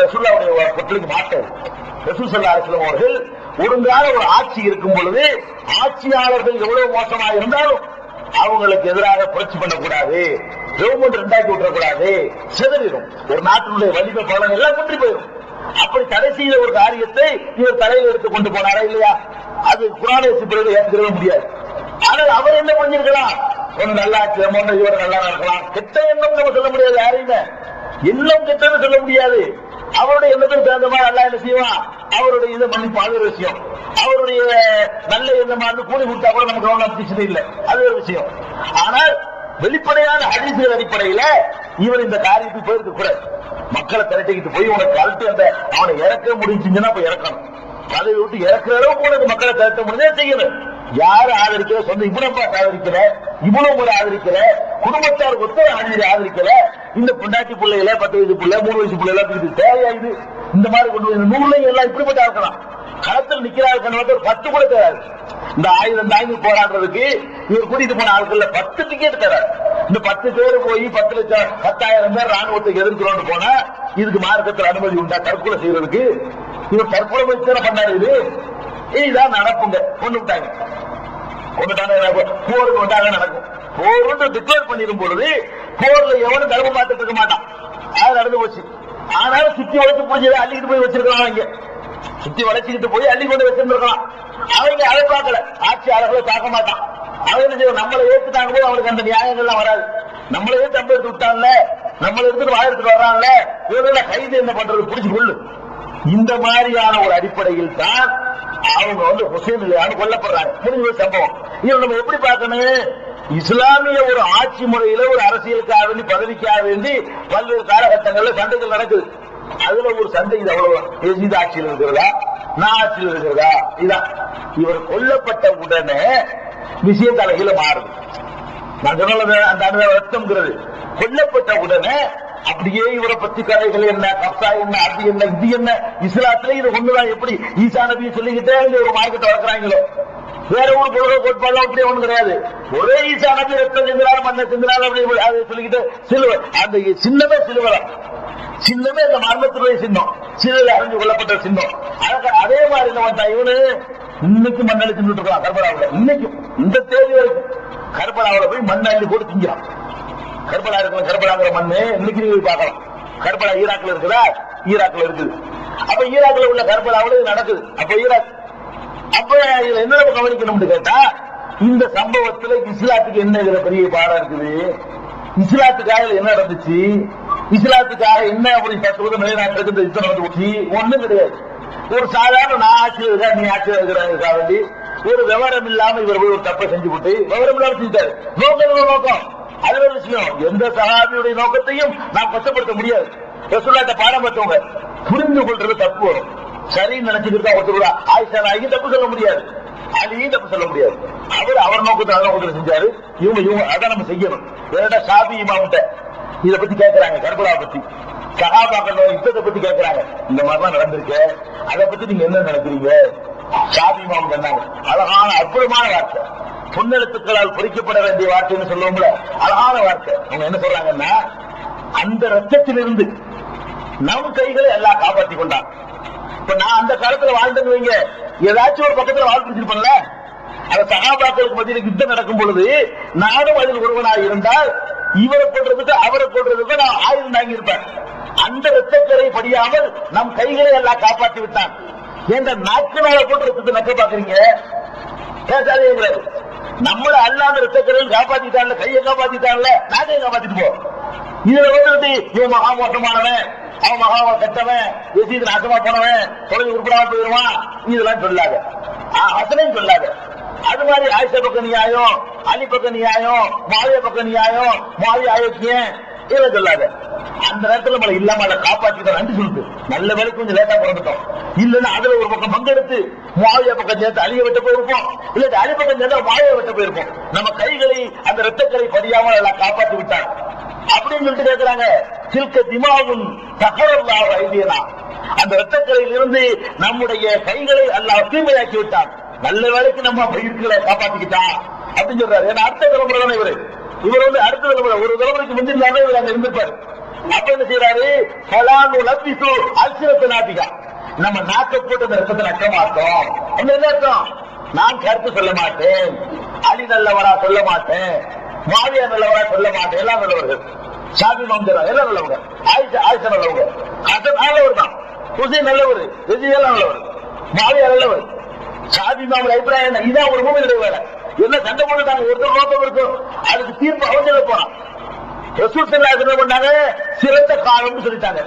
ரசூலுல்லாஹ்வுடைய பொருளுக்கு மாட்டார். ரசூல் ஸல்லல்லாஹு அலைஹி வஸல்லம் அவர்கள் ஒழுங்கான ஒரு ஆட்சி இருக்கும் பொழுது ஆட்சியாளர்கள் எவ்வளவு மோசமாக இருந்தாலும் அவங்களுக்கு எதிராக புரட்சி பண்ணக்கூடாது, கவர்மெண்ட் ரெண்டாக்கி விட்டுறக்கூடாது, சிதறிடும். ஒரு நாட்டினுடைய வலிமை பலம் எல்லாம் குன்றி போயிடும். அப்படி தடை செய்த ஒரு காரியத்தை இவர் தலையில் எடுத்துக் கொண்டு போனாரா இல்லையா? அது குர்ஆனை பிறகு ஏற்றுக்கவே முடியாது. ஆனால் அவர் என்ன பண்ணிருக்கலாம்? ஒன்னு நல்லா இவர் நல்லா நடக்கலாம். கெட்ட எண்ணம் நம்ம சொல்ல முடியாது, யாரையுமே எண்ணம் கெட்டன்னு சொல்ல முடியாது. அவருடைய எண்ணத்துக்கு தகுந்த மாதிரி அல்லா என்ன செய்வான்? அவருடைய இதை மன்னிப்பு, அது ஒரு விஷயம். அவருடைய நல்ல எண்ணமா இருந்து கூலி கொடுத்தா கூட நமக்கு கவனம் பிரச்சனை இல்லை, அது ஒரு விஷயம். ஆனால் வெளிப்படையான ஹதீஸ்கள் அடிப்படையில இவர் இந்த காரியத்துக்கு போயிருக்க கூடாது. மக்களை திரட்டிக்கிட்டு போய் உனக்கு அழுத்து அந்த அவனை இறக்க முடிஞ்சுன்னா போய் இறக்கணும். அதை விட்டு இறக்குற அளவுக்கு உனக்கு மக்களை திரட்ட முடிஞ்சே செய்யணும். யாரு ஆதரிக்கல? சொந்த இவ்வளவு ஆதரிக்கல, இவ்வளவு முறை ஆதரிக்கல, குடும்பத்தார் ஒத்த ஆதரிக்கல. இந்த பொண்டாட்டி பிள்ளைகள 10 வயசு பிள்ளை 3 வயசு பிள்ளை எல்லாம் தேவையா இது? இந்த மாதிரி கொண்டு போய் நூறுலையும் எல்லாம் இப்படிப்பட்ட இருக்கலாம். களத்தில் நிக்கிறார்கள் ஒரு 10 கூட தராது. இந்த ஆயுதம் தாங்கி போராடுறதுக்கு இவர் கூட்டிட்டு போன ஆட்கள் 10 டிக்கெட் தராது. இந்த 10 பேர் போய் 10 லட்சம் 10,000 பேர் ராணுவத்தை எதிர்க்கிறோம் போனா இதுக்கு மார்க்கத்தில் அனுமதி உண்டா? தற்கொலை செய்யறதுக்கு இவர் தற்கொலை முயற்சி பண்ணாரு. இதுதான் நடப்புங்க. கொண்டுட்டாங்க, போருக்கு வந்தாங்க நடக்கும். போர் டிக்ளேர் பண்ணிடும் பொழுது போர்ல எவனும் கர்ப்பம் பார்த்துட்டு இருக்க மாட்டான். அது நடந்து போச்சு. ஆனாலும் சுத்தி வளைச்சு பூஜை அள்ளிக்கிட்டு போய் வச்சிருக்கலாம். அவங்க சுத்தி வளைச்சுக்கிட்டு போய் அள்ளி கொண்டு வச்சிருந்திருக்கலாம். அவங்க அதை பார்க்கல, ஆட்சியாளர்களை பார்க்க மாட்டான். அவங்க நம்மளை ஏற்றுட்டாங்க போது அவனுக்கு அந்த நியாயங்கள்லாம் வராது. நம்மளை ஏற்று நம்ம எடுத்து விட்டான்ல, நம்மளை எடுத்துட்டு வாழ எடுத்துட்டு வர்றான்ல, இவரோட கைது என்ன பண்றது? புடிச்சு கொள்ளு. இந்த மாதிரியான ஒரு அடிப்படையில் தான் அவங்க ஹுசைன் கொல்லப்படுறாங்க. முடிஞ்ச சம்பவம். இதை நம்ம எப்படி பார்க்கணும்? இஸ்லாமிய ஒரு ஆட்சி முறையில ஒரு அரசியலுக்காக வேண்டி, பதவிக்காக வேண்டி பல்வேறு காலகட்டங்கள்ல சண்டைகள் நடக்குது. அதுல ஒரு சண்டை இது அவ்வளவு இது ஆட்சியில் இருக்கிறதா, நான் ஆட்சியில் இருக்கிறதா? இதான் இவர் கொல்லப்பட்ட உடனே விஷயம் தலைகீழ மாறுது. நான் சொன்ன அந்த ரத்தம்ங்கிறது கொல்லப்பட்ட உடனே அப்படியே இவரை பத்தி கதைகள் என்ன, கப்சா என்ன, அது என்ன, இது என்ன, இஸ்லாத்துல இது ஒண்ணுதான். எப்படி ஈசா நபியை சொல்லிக்கிட்டே ஒரு மார்க்கெட் வளர்க்குறாங்களோ, வேற ஒரு பொருளை கோட்பாடு அப்படியே ஒண்ணு கிடையாது. ஒரே ஈசா நபி ரத்தம் செஞ்சாலும் மண்ணை செஞ்சாலும் அப்படி அதை சொல்லிக்கிட்டு சிலுவை, அந்த சின்னமே சிலுவை, சின்னமே அந்த மரணத்துடைய சின்னம், சிலுவை அறிஞ்சு கொள்ளப்பட்ட சின்னம். அதே மாதிரி என்ன பண்ணா இவனு இன்னைக்கு மண்ணள்ளி தின்னுட்டு இருக்கான் கர்பலாவில். இன்னைக்கும் இந்த தேதி வரைக்கும் கர்பலாவில் போய் மண் அள்ளி போட்டு திங்கிறான். கர்பலா இருக்கிற கர்பலாங்கிற மண்ணு இன்னைக்கு நீங்க பார்க்கலாம். கர்பலா ஈராக்ல இருக்குதா? ஈராக்ல இருக்குது. அப்ப ஈராக்ல உள்ள கர்பலாவில் நடக்குது. அப்ப ஈராக் அப்ப இதுல என்ன கவனிக்கணும்னு கேட்டா, இந்த சம்பவத்துல இஸ்லாத்துக்கு என்ன இதுல பெரிய பாடம் இருக்குது? இஸ்லாத்துக்காக என்ன நடந்துச்சு? இஸ்லாத்துக்காக என்ன அப்படி 10 வருடம் நிலைநாட்டுக்கு இந்த யுத்தம் நடந்துச்சு? ஒண்ணும் கிடையாது. ஒரு சாதாரண நான் ஆட்சியில் இருக்கா, நீ ஆட்சியில் இருக்கிறாங்க வேண்டி ஒரு விவரம் இல்லாம இவர் போய் ஒரு தப்பை செஞ்சு போட்டு விவரம் இல்லாம செஞ்சாரு. நோக்கம் அது ஒரு விஷயம். எந்த சஹாபியுடைய நோக்கத்தையும் நாம் கஷ்டப்படுத்த முடியாது. ரசூலுல்லாஹ்ட்ட பாடம் பார்த்தவங்க புரிந்து கொள்றது தப்பு வரும். சரின்னு நினைச்சுக்கிட்டு ஒருத்தர் ஆயிஷா நாயகி தப்பு சொல்ல முடியாது, அலியும் தப்பு சொல்ல முடியாது. அவர் நோக்கத்தை அதான் செஞ்சாரு. இவங்க அதான் நம்ம செய்யணும். வேற ஷாபி இமாம்கிட்ட இதை பத்தி கேட்கிறாங்க, கர்பலா பத்தி, சஹாபாக்கள் யுத்தத்தை பத்தி கேட்கிறாங்க. இந்த மாதிரிலாம் நடந்திருக்கு, அதை பத்தி நீங்க என்ன நினைக்கிறீங்க? ஷாபி இமாம் சொன்னாங்க, அழகான அற்புதமான வார்த்தை, பொன்னெழுத்துக்களால் பொறிக்கப்பட வேண்டிய வார்த்தைன்னு சொல்லுவோம்ல, அழகான வார்த்தை. அவங்க என்ன சொல்றாங்கன்னா, அந்த ரத்தத்திலிருந்து நம் கைகளை எல்லாம் காப்பாற்றி கொண்டான். இப்ப நான் அந்த காலத்துல வாழ்ந்தேன்னு வைங்க, ஏதாச்சும் ஒரு பக்கத்துல வாழ் பிடிச்சிருப்பேன்ல. அந்த சகாபாக்களுக்கு மத்தியில் யுத்தம் நடக்கும் பொழுது நானும் அதில் ஒருவனாக இருந்தால் இவரை கொள்றதுக்கு அவரை கொள்றதுக்கு நான் ஆயுதம் தாங்கி இருப்பேன். அந்த ரத்தக்கரை படியாமல் நம் கைகளை எல்லாம் காப்பாற்றி விட்டான். என்ற நாட்களால போட்டு ரத்தத்தை நக்க பாக்குறீங்க, பேசாதே. நம்மள அல்லாத ரத்தக்கரையில் காப்பாத்திட்டான்ல, கையை காப்பாத்திட்டான்ல, நாட்டையும் காப்பாத்திட்டு போ. இதுல வந்து இவன் மகா மோசமானவன், அவன் மகா கெட்டவன், எசீது நாசமா போனவன், தொலைவு உருப்படாம போயிருவான், இதெல்லாம் சொல்லாத, அசனையும் சொல்லாத. அது மாதிரி ஆயிஷா பக்க நியாயம், அலி பக்க நியாயம், மாவியா பக்க நியாயம், மாவியா ஆயோக்கியம், இதெல்லாம் சொல்லாத. அந்த நேரத்தில் நம்மளை இல்லாம அதை காப்பாற்றிட்டு நன்றி சொல்லுது. நல்ல வேலைக்கு கொஞ்சம் லேட்டா பிறந்துட்டோம். இல்லன்னா அதுல ஒரு பக்கம் பங்கெடுத்து மாவியா பக்கம் சேர்த்து அலியை வெட்ட போயிருப்போம், இல்ல அலி பக்கம் சேர்ந்தா மாவியா வெட்ட போயிருப்போம். நம்ம கைகளை அந்த ரத்தக்கரை படியாமல் எல்லாம் காப்பாற்றி விட்டாங்க அப்படின்னு சொல்லிட்டு கேட்கிறாங்க. சில்க திமாவும் தகவல்லா ஐதியனா, அந்த ரத்தக்கரையில் இருந்து நம்முடைய கைகளை எல்லாம் தூய்மையாக்கி விட்டான். நல்ல வேலைக்கு நம்ம பயிர்களை காப்பாற்றிக்கிட்டான் அப்படின்னு சொல்றாரு. ஏன்னா அடுத்த தலைமுறை தானே இவரு, இவர் வந்து அடுத்த தலைமுறை, ஒரு தலைமுறைக்கு முந்திருந்தாலே இவர் அங்க இருந்திருப்பாரு. அப்ப என்ன செய்யறாரு, பலானு லப்பிசு அல்சிரத்து நாட்டிகா, நம்ம நாட்டை போட்டு அந்த ரத்தத்தை நக்க மாட்டோம் என்ன அர்த்தம்? நான் கருத்து சொல்ல மாட்டேன், அலி நல்லவரா சொல்ல மாட்டேன், மாவியா நல்லவரா சொல்ல மாட்டேன், எல்லாம் நல்லவர்கள். ஷாபி மாம்தரா எல்லாம் நல்லவங்க, ஆயிஷா நல்லவங்க, ஹசன் நல்லவர் தான், ஹுசைன் நல்லவர், எல்லாம் நல்லவர், மாவியா நல்லவர். ஷாபி மாமூல் அபிப்பிராயம் என்ன? இதான் ஒரு மூமினுடைய வேலை. என்ன சண்டை போட்டுட்டாங்க, ஒருத்தர் நோக்கம் இருக்கும், அதுக்கு தீர்ப்பு அவஞ்சல போறான். ரசூல் ஸல்லல்லாஹு அலைஹி பண்ணாங்க, சிறந்த காலம்னு சொல்லிட்டாங்க.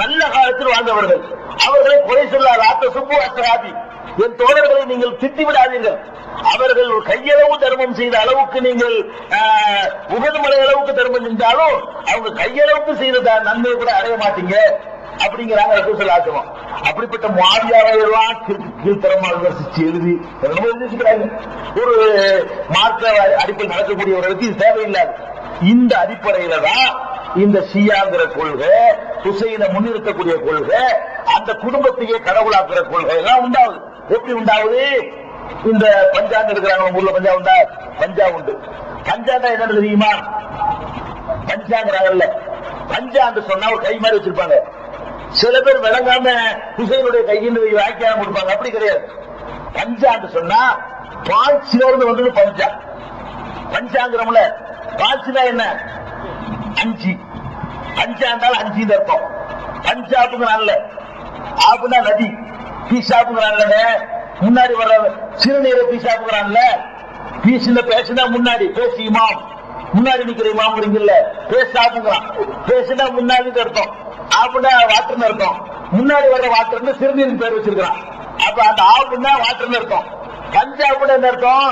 நல்ல காலத்தில் வாழ்ந்தவர்கள், அவர்களை குறை சொல்லாத ஆத்த சுப்பு அஸ்ஹாபி, என் தோழர்களை நீங்கள் திட்டி விடாதீர்கள். அவர்கள் கையளவு தர்மம் செய்த அளவுக்கு நீங்கள் உகது மலை அளவுக்கு தர்மம் செஞ்சாலும் அவங்க கையளவுக்கு செய்த நன்மை கூட அடைய மாட்டீங்க அப்படிங்கிறாங்க ரசூல் ஸல்லல்லாஹு அலைஹி வஸல்லம். அப்படிப்பட்ட முஆவியாவை எல்லாம் கீழ்த்தரமாக விமர்சிச்சு எழுதி ஒரு மார்க்க அடிப்பில் நடக்கக்கூடியவர்களுக்கு இது தேவையில்லாது. இந்த அடிப்படையில தான் இந்த ஷியாங்கிற கொள்கை, ஹுசைனை முன்னிறுத்தக்கூடிய கொள்கை, அந்த குடும்பத்தையே கடவுளாக்குற கொள்கை எல்லாம் உண்டாகுது. எப்படி உண்டாகுது? இந்த பஞ்சாங்க இருக்கிறாங்க, ஊர்ல பஞ்சா உண்டா? பஞ்சா உண்டு. பஞ்சாண்டா என்ன தெரியுமா? பஞ்சாங்கிறாங்கல்ல, பஞ்சாண்டு சொன்னா ஒரு கை மாதிரி வச்சிருப்பாங்க. சில பேர் விளங்காம ஹுசைனுடைய கையின்னு வியாக்கியானம் கொடுப்பாங்க. அப்படி கிடையாது. பஞ்சாண்டு சொன்னா பால் சேர்ந்து வந்தது பஞ்சா. பஞ்சாங்கிறோம்ல, பால்னா என்ன? அஞ்சு. பஞ்சாண்டால் அஞ்சு அர்த்தம். பஞ்சாப்புங்கிறான்ல, ஆப்புனா நதி, பீசாப்புங்கிறான்ல, முன்னாடி வர்ற சிறுநீரை பீசாப்புங்கிறான்ல, பீசுல பேசுனா முன்னாடி, பேசி இமாம் முன்னாடி நிக்கிற இமாம்ங்கிறீங்கல்ல, பேசாப்புங்கிறான். பேசுனா முன்னாடி அர்த்தம், ஆப்புனா வாட்டர்னு அர்த்தம். முன்னாடி வர்ற வாட்டர்னு சிறுநீரின் பேர் வச்சிருக்கான். அப்ப அந்த ஆப்புனா வாட்டர்னு அர்த்தம். பஞ்சாப்னு என்ன அர்த்தம்?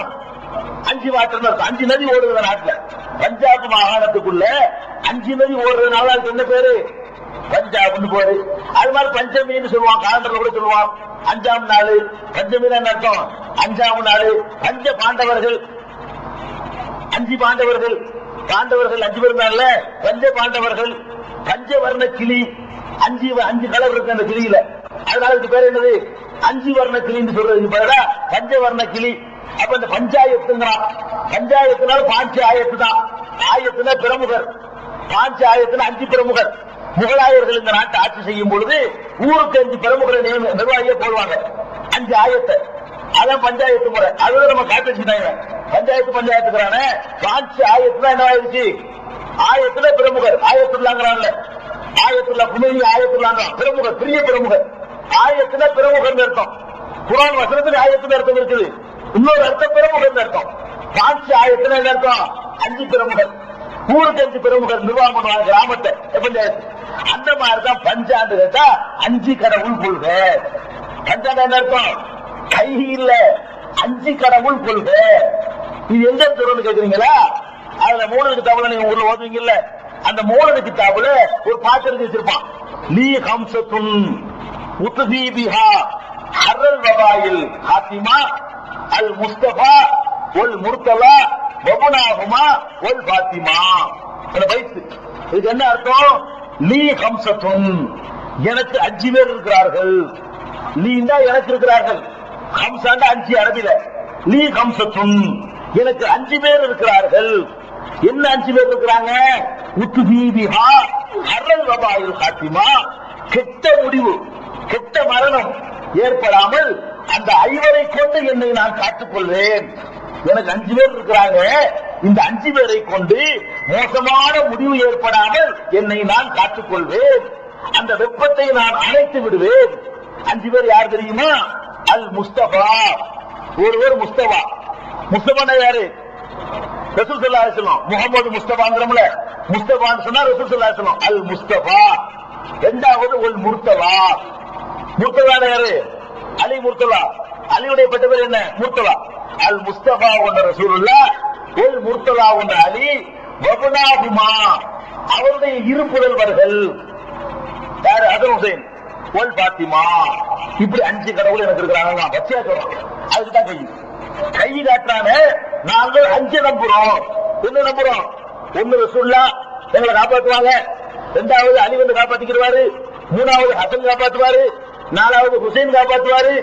அஞ்சு வாட்டர்னு அர்த்தம். அஞ்சு நதி ஓடுது நாட்டுல. பஞ்சாப் மாகாணத்துக்குள்ள அஞ்சு நதி ஓடுறதுனால அதுக்கு என்ன பேரு? பஞ்சாப்னு பேரு. அது மாதிரி பஞ்சமின்னு சொல்லுவான், காலண்டர்ல கூட சொல்லுவான். அஞ்சாம் நாள் பஞ்சமின்னு என்ன அர்த்தம்? அஞ்சாம் நாள். பஞ்ச பாண்டவர்கள், அஞ்சு பாண்டவர்கள், பாண்டவர்கள் அஞ்சு பேர் இருந்தால பஞ்ச பாண்டவர்கள். பஞ்சவர்ண கிளி, அஞ்சு கலர் இருக்கு அந்த கிளியில, அதனால இதுக்கு பேர் என்னது? அஞ்சு வர்ண கிளின்னு சொல்றது பேரா பஞ்சவர்ண கிளி. அப்ப இந்த பஞ்சாயத்துங்கிறான். பஞ்சாயத்துனால பாஞ்சு ஆயத்து தான். ஆயத்துனா பிரமுகர், பாஞ்சு ஆயத்துனா அஞ்சு பிரமுகர். முகலாயர்கள் இந்த நாட்டை ஆட்சி செய்யும் பொழுது ஊருக்கு 5 பிரமுகரை நிர்வாகியை போடுவாங்க. 5 ஆயத்தை, அதான் பஞ்சாயத்து முறை. அதுதான் நம்ம காட்டு வச்சுட்டாங்க. பஞ்சாயத்துக்கிறான பாஞ்சு ஆயத்துனா என்ன ஆயிடுச்சு? ஆயத்துல பிரமுகர், ஆயத்துள்ளாங்கிறான்ல, ஆயத்துல்லா குமைனி ஆயத்துள்ளாங்க பிரமுகர், பெரிய பிரமுகர். ஆயத்துல பிரமுகர் அர்த்தம். குர்ஆன் வசனத்தில் ஆயத்துல அர்த்தம் இருக்குது. இன்னொரு அர்த்தம் பிரமுகர் அர்த்தம். பாஞ்சு ஆயத்துல என்ன அர்த்தம்? 5 பிரமுகர். ஊருக்கு 5 பிரமுகர் நிர்வாகம் பண்ணுவாங்க கிராமத்தை, பஞ்சாயத்து. அந்த மாதிரிதான் பஞ்சாண்டு கேட்டா 5 கடவுள் கொள்கை. பஞ்சாண்டு என்ன அர்த்தம்? கை இல்ல, 5 கடவுள் கொள்கை. இது எங்க இருந்து கேக்குறீங்களா? அதுல 3 கிதாபுல நீங்க ஊர்ல ஓதுவீங்கல்ல, அந்த 3 கிதாபுல ஒரு பாட்டு எழுதி வச்சிருப்பான். லீ ஹம்சத்துன் உத்ஹி பிஹா ஹர்ரல் வபாயில் ஹாத்திமா அல் முஸ்தபா ஒல் முர்தலா வபுனாஹுமா ஒல் ஃபாத்திமா. அந்த பைத்து இதுக்கு என்ன அர்த்தம்? லீ ஹம்சத்துன், எனக்கு 5 பேர் இருக்கிறார்கள். லீண்டா எனக்கு இருக்கிறார்கள், ஹம்சாண்டா 5 அரபில. லீ ஹம்சத்துன், எனக்கு 5 பேர் இருக்கிறார்கள். என்ன 5 பேர் இருக்கிறாங்க? உத்ஹி பிஹா ஹர்ரல் வபாயில் ஹாத்திமா, கெட்ட முடிவு, கெட்ட மரணம் ஏற்படாமல் அந்த 5 கொண்டு என்னை நான் காத்துக் கொள்வேன். எனக்கு 5 பேர் இருக்கிறாங்க. இந்த 5 பேரை கொண்டு மோசமான முடிவு ஏற்படாமல் என்னை நான் காத்துக் கொள்வேன். அந்த வெப்பத்தை நான் அணைத்து விடுவேன். 5 பேர் யார் தெரியுமா? அல் முஸ்தபா. ஒருவர் முஸ்தபா. முஸ்தபா யாரு? ரசூல் ஸல்லல்லாஹு அலைஹி வஸல்லம். முஹம்மது முஸ்தபாங்கறோம்ல, முஸ்தபான்னு சொன்னா ரசூல் ஸல்லல்லாஹு அலைஹி வஸல்லம். அல் முஸ்தபா. இரண்டாவது ஒல் முர்தலா. முர்தலா யாரு? அலி முர்தலா. அலியுடைய பட்ட பேர் என்ன? முர்தலா. அல் முஸ்தபா ஒன்ற ரசூலுல்லாஹ், ஒல் முர்தலா ஒன்ற அலி, வபுனாஹுமா, அவருடைய இரு புதல்வர்கள் யாரு? ஹசன் ஹுசைன், ஒல் ஃபாத்திமா. இப்படி 5 கடவுள் எனக்கு இருக்கிறாங்க. பச்சையா சொல்றோம். அதுக்குதான் கை காட்டுறான. நாங்கள் 5 நம்புறோம். என்ன நம்புறோம்? 1 ரசூலுல்லாஹ் எங்களை காப்பாற்றுவாங்க, 2வது அலி வந்து காப்பாத்திக்கிறாரு, 3வது ஹசன் காப்பாற்றுவாரு, 4வது ஹுசைன் காப்பாற்றுவாரு,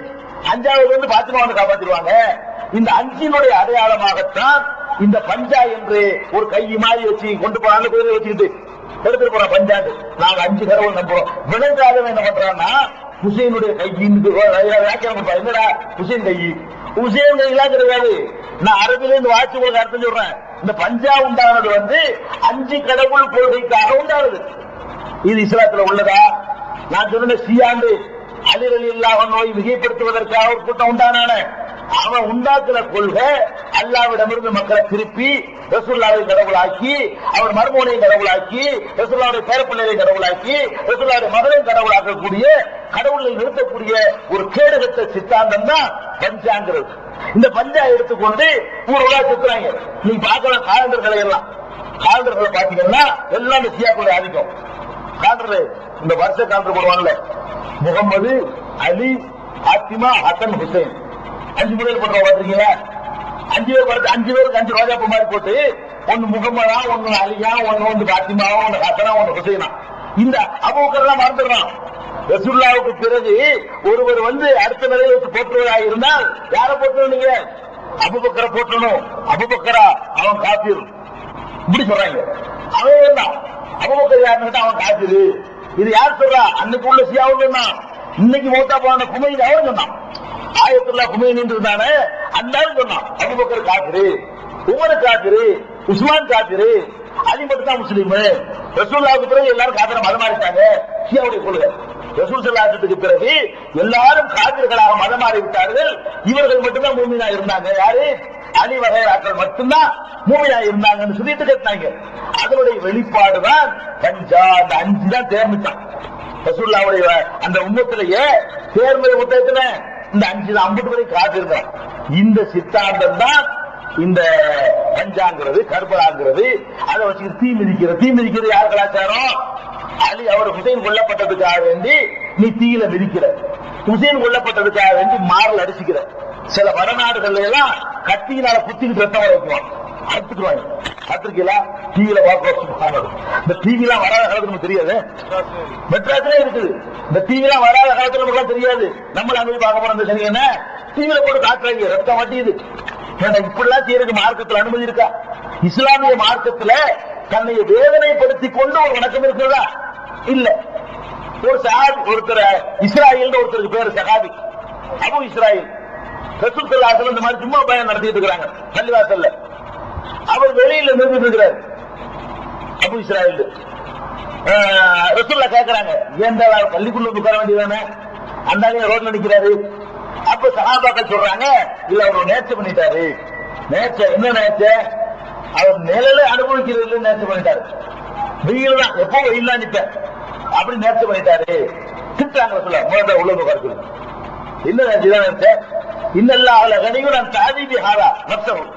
5வது வந்து பாத்திமா வந்து காப்பாத்திடுவாங்க. இந்த 5 அடையாளமாகத்தான் இந்த பஞ்சா என்று ஒரு கை மாதிரி வச்சு கொண்டு போறாங்க. குதிரை வச்சுக்கிட்டு எடுத்துட்டு போறோம் பஞ்சாண்டு. நாங்க 5 கடவுள் நம்புறோம். விளங்காதவன் என்ன பண்றான்னா ஹுசைனுடைய கையின்னு வியாக்கியானம் என்னடா ஹுசைன் கை, ஹுசைன் கையெல்லாம் கிடையாது. நான் அரபில இருந்து வாட்சி உங்களுக்கு அர்த்தம் சொல்றேன். இந்த பஞ்சா உண்டானது 5 கடவுள் கொள்கைக்காக உண்டானது. இது இஸ்லாத்துல உள்ளதா? நான் சொன்ன ஷியாண்டு அலிரலி இல்லாஹ் நோய் மிகைப்படுத்துவதற்காக ஒரு கூட்டம் உண்டானான அவன் உண்டாக்குற கொள்கை அல்லாஹ்விடமிருந்து மக்களை திருப்பி ரசூலுல்லாஹை கடவுளாக்கி, அவர் மர்மோனையும் கடவுளாக்கி, ரசூலுல்லாஹுடைய பேரப்பிள்ளையை கடவுளாக்கி, ரசூலுல்லாஹுடைய மகனையும் கடவுளாக்கக்கூடிய கடவுளை நிறுத்தக்கூடிய ஒரு கேடுகட்ட சித்தாந்தம் தான் பஞ்சாங்கிறது. இந்த பஞ்சா எடுத்துக்கொண்டு ஊர்வலா சுத்துறாங்க. நீங்க பார்க்கலாம் காலண்டர்களை எல்லாம், காலண்டர்களை பாத்தீங்கன்னா எல்லாம் இந்த ஷியாக்களுடைய ஆதிக்கம். காலண்டர் இந்த வருஷ காலண்டர் போடுவாங்கல்ல, முகமது, அலி, பாத்திமா, ஹசன், ஹுசைன் 5 முறையில் போட்டு பார்த்துருக்கீங்களா? 5 பேர் பார்த்து 5 பேருக்கு 5 ரோஜாப்பூ மாதிரி போட்டு ஒன்னு முகமதா, ஒன்னு அலியா, ஒன்னு பாத்திமாவா, ஒன்னு ஹசனா, ஒன்னு ஹுசைனா. இந்த அபூபக்கர் தான் மறந்துடுறான். ரசூலுல்லாஹ்வுக்கு பிறகு ஒருவர் அடுத்த நிலையை வச்சு போற்றுவதாக இருந்தால் யாரை போற்றணும்? நீங்க அபூபக்கரை போற்றணும். அபூபக்கரா அவன் காஃபிர் இப்படி சொல்றாங்க. அவன் தான் அபூபக்கர் யாருன்னு அவன் காஃபிர். இது யார் சொல்றா? அன்னைக்கு உள்ள ஷியாவும் சொன்னான். இன்னைக்கு மௌத்தா போன குமைனி அவன் சொன்னான். ஆயத்துல்லா குமைனி இருந்தானே அந்த சொன்னான் அபூபக்கர் காஃபிர், உமர் காஃபிர், உஸ்மான் காஃபிர், அலி மட்டும் தான் முஸ்லீம். ரசூலுல்லாஹ்வுக்கு பிறகு எல்லாரும் காஃபிரா மதமாறிட்டாங்க. ஷியாவுடைய கொள்கை. ரசூல் ஸல்லல்லாஹு அலைஹி வஸல்லம் பிறகு எல்லாரும் காஃபிர்களாக மதமாறி விட்டார்கள். இவர்கள் மட்டும்தான் மூமினா இருந்தாங்க. யாரு? அலி வகைராக்கள் மட்டும்தான் மூமினா இருந்தாங்கன்னு சொல்லிட்டு கேட்டாங்க. அதனுடைய வெளிப்பாடுதான் பஞ்சா. அந்த 5 தான் தேர்ந்துட்டான். ரசூலுல்லாஹ்வுடைய அந்த உம்மத்திலேயே தேர்ந்த புத்தகத்துல இந்த 5 தான் 50 வரை காத்திருந்தான். இந்த சித்தாந்தம் தான் இந்த பஞ்சாங்கிறது, கர்பலாங்கிறது. அதை வச்சு தீ மிதிக்கிறது யார் கலாச்சாரம்? அலி அவர் ஹுசைன் கொல்லப்பட்டதுக்காக வேண்டி நீ தீயில மிதிக்கிற, ஹுசைன் கொல்லப்பட்டதுக்காக வேண்டி மாறல் அடிச்சுக்கிற. சில வடநாடுகள்ல எல்லாம் கத்தியினால குத்திக்கிட்டு ரத்தம் வைக்குவான், அறுத்துக்குவாங்க. கத்திரிக்கலா டிவியில பார்க்க இந்த டிவிலாம் வராத காலத்துல நமக்கு தெரியாது. மெட்ராஸ்ல இருக்குது இந்த டிவிலாம் வராத காலத்துல நமக்கு தெரியாது. நம்மள அங்கே பார்க்க போற அந்த சரி என்ன டிவியில போட்டு காட்டுறாங்க, ரத்தம் வட்டியுது. இப்படிலாம் செய்யறதுக்கு மார்க்கத்தில் அனுமதி இருக்கா? இஸ்லாமிய மார்க்கத்துல தன்னை வேதனைப்படுத்திக் கொண்டு ஒரு வணக்கம் இருக்கிறதா? இல்ல. ஒரு சஹாபி ஒருத்தர், இஸ்ராயல் ஒருத்தருக்கு பேரு சஹாபி, அபு இஸ்ராயல். ரசூல் ஸல்லல்லாஹு அலைஹி வஸல்லம் இந்த மாதிரி ஜும்மா பயான் நடத்திட்டு இருக்காங்க பள்ளிவாசல்ல. அவர் வெளியில நின்றுட்டு இருக்கிறார் அபு இஸ்ராயல். ரசூலுல்லாஹ் கேக்குறாங்க, ஏன்டா பள்ளிக்குள்ள உட்கார வேண்டியதானே, அந்த ரோட்ல நிக்கிறாரு. அப்ப சஹாபாக்கள் சொல்றாங்க, இல்ல அவர் நேர்ச்சை பண்ணிட்டாரு. நேர்ச்சை என்ன நேர்ச்சை? அவர் நிழலை அனுபவிக்கிறது நேர்ச்சை பண்ணிட்டாரு. வெயில் தான், எப்போ வெயில் தான் நிப்ப அப்படி நேர்ச்சை பண்ணிட்டாரு. திட்டாங்க சொல்ல முதல்ல உள்ள உட்கார என்ன நேர்ச்சை? இன்னெல்லாம் அவளை கணிவு நான் தாதிபி ஹாரா நப்சவும்,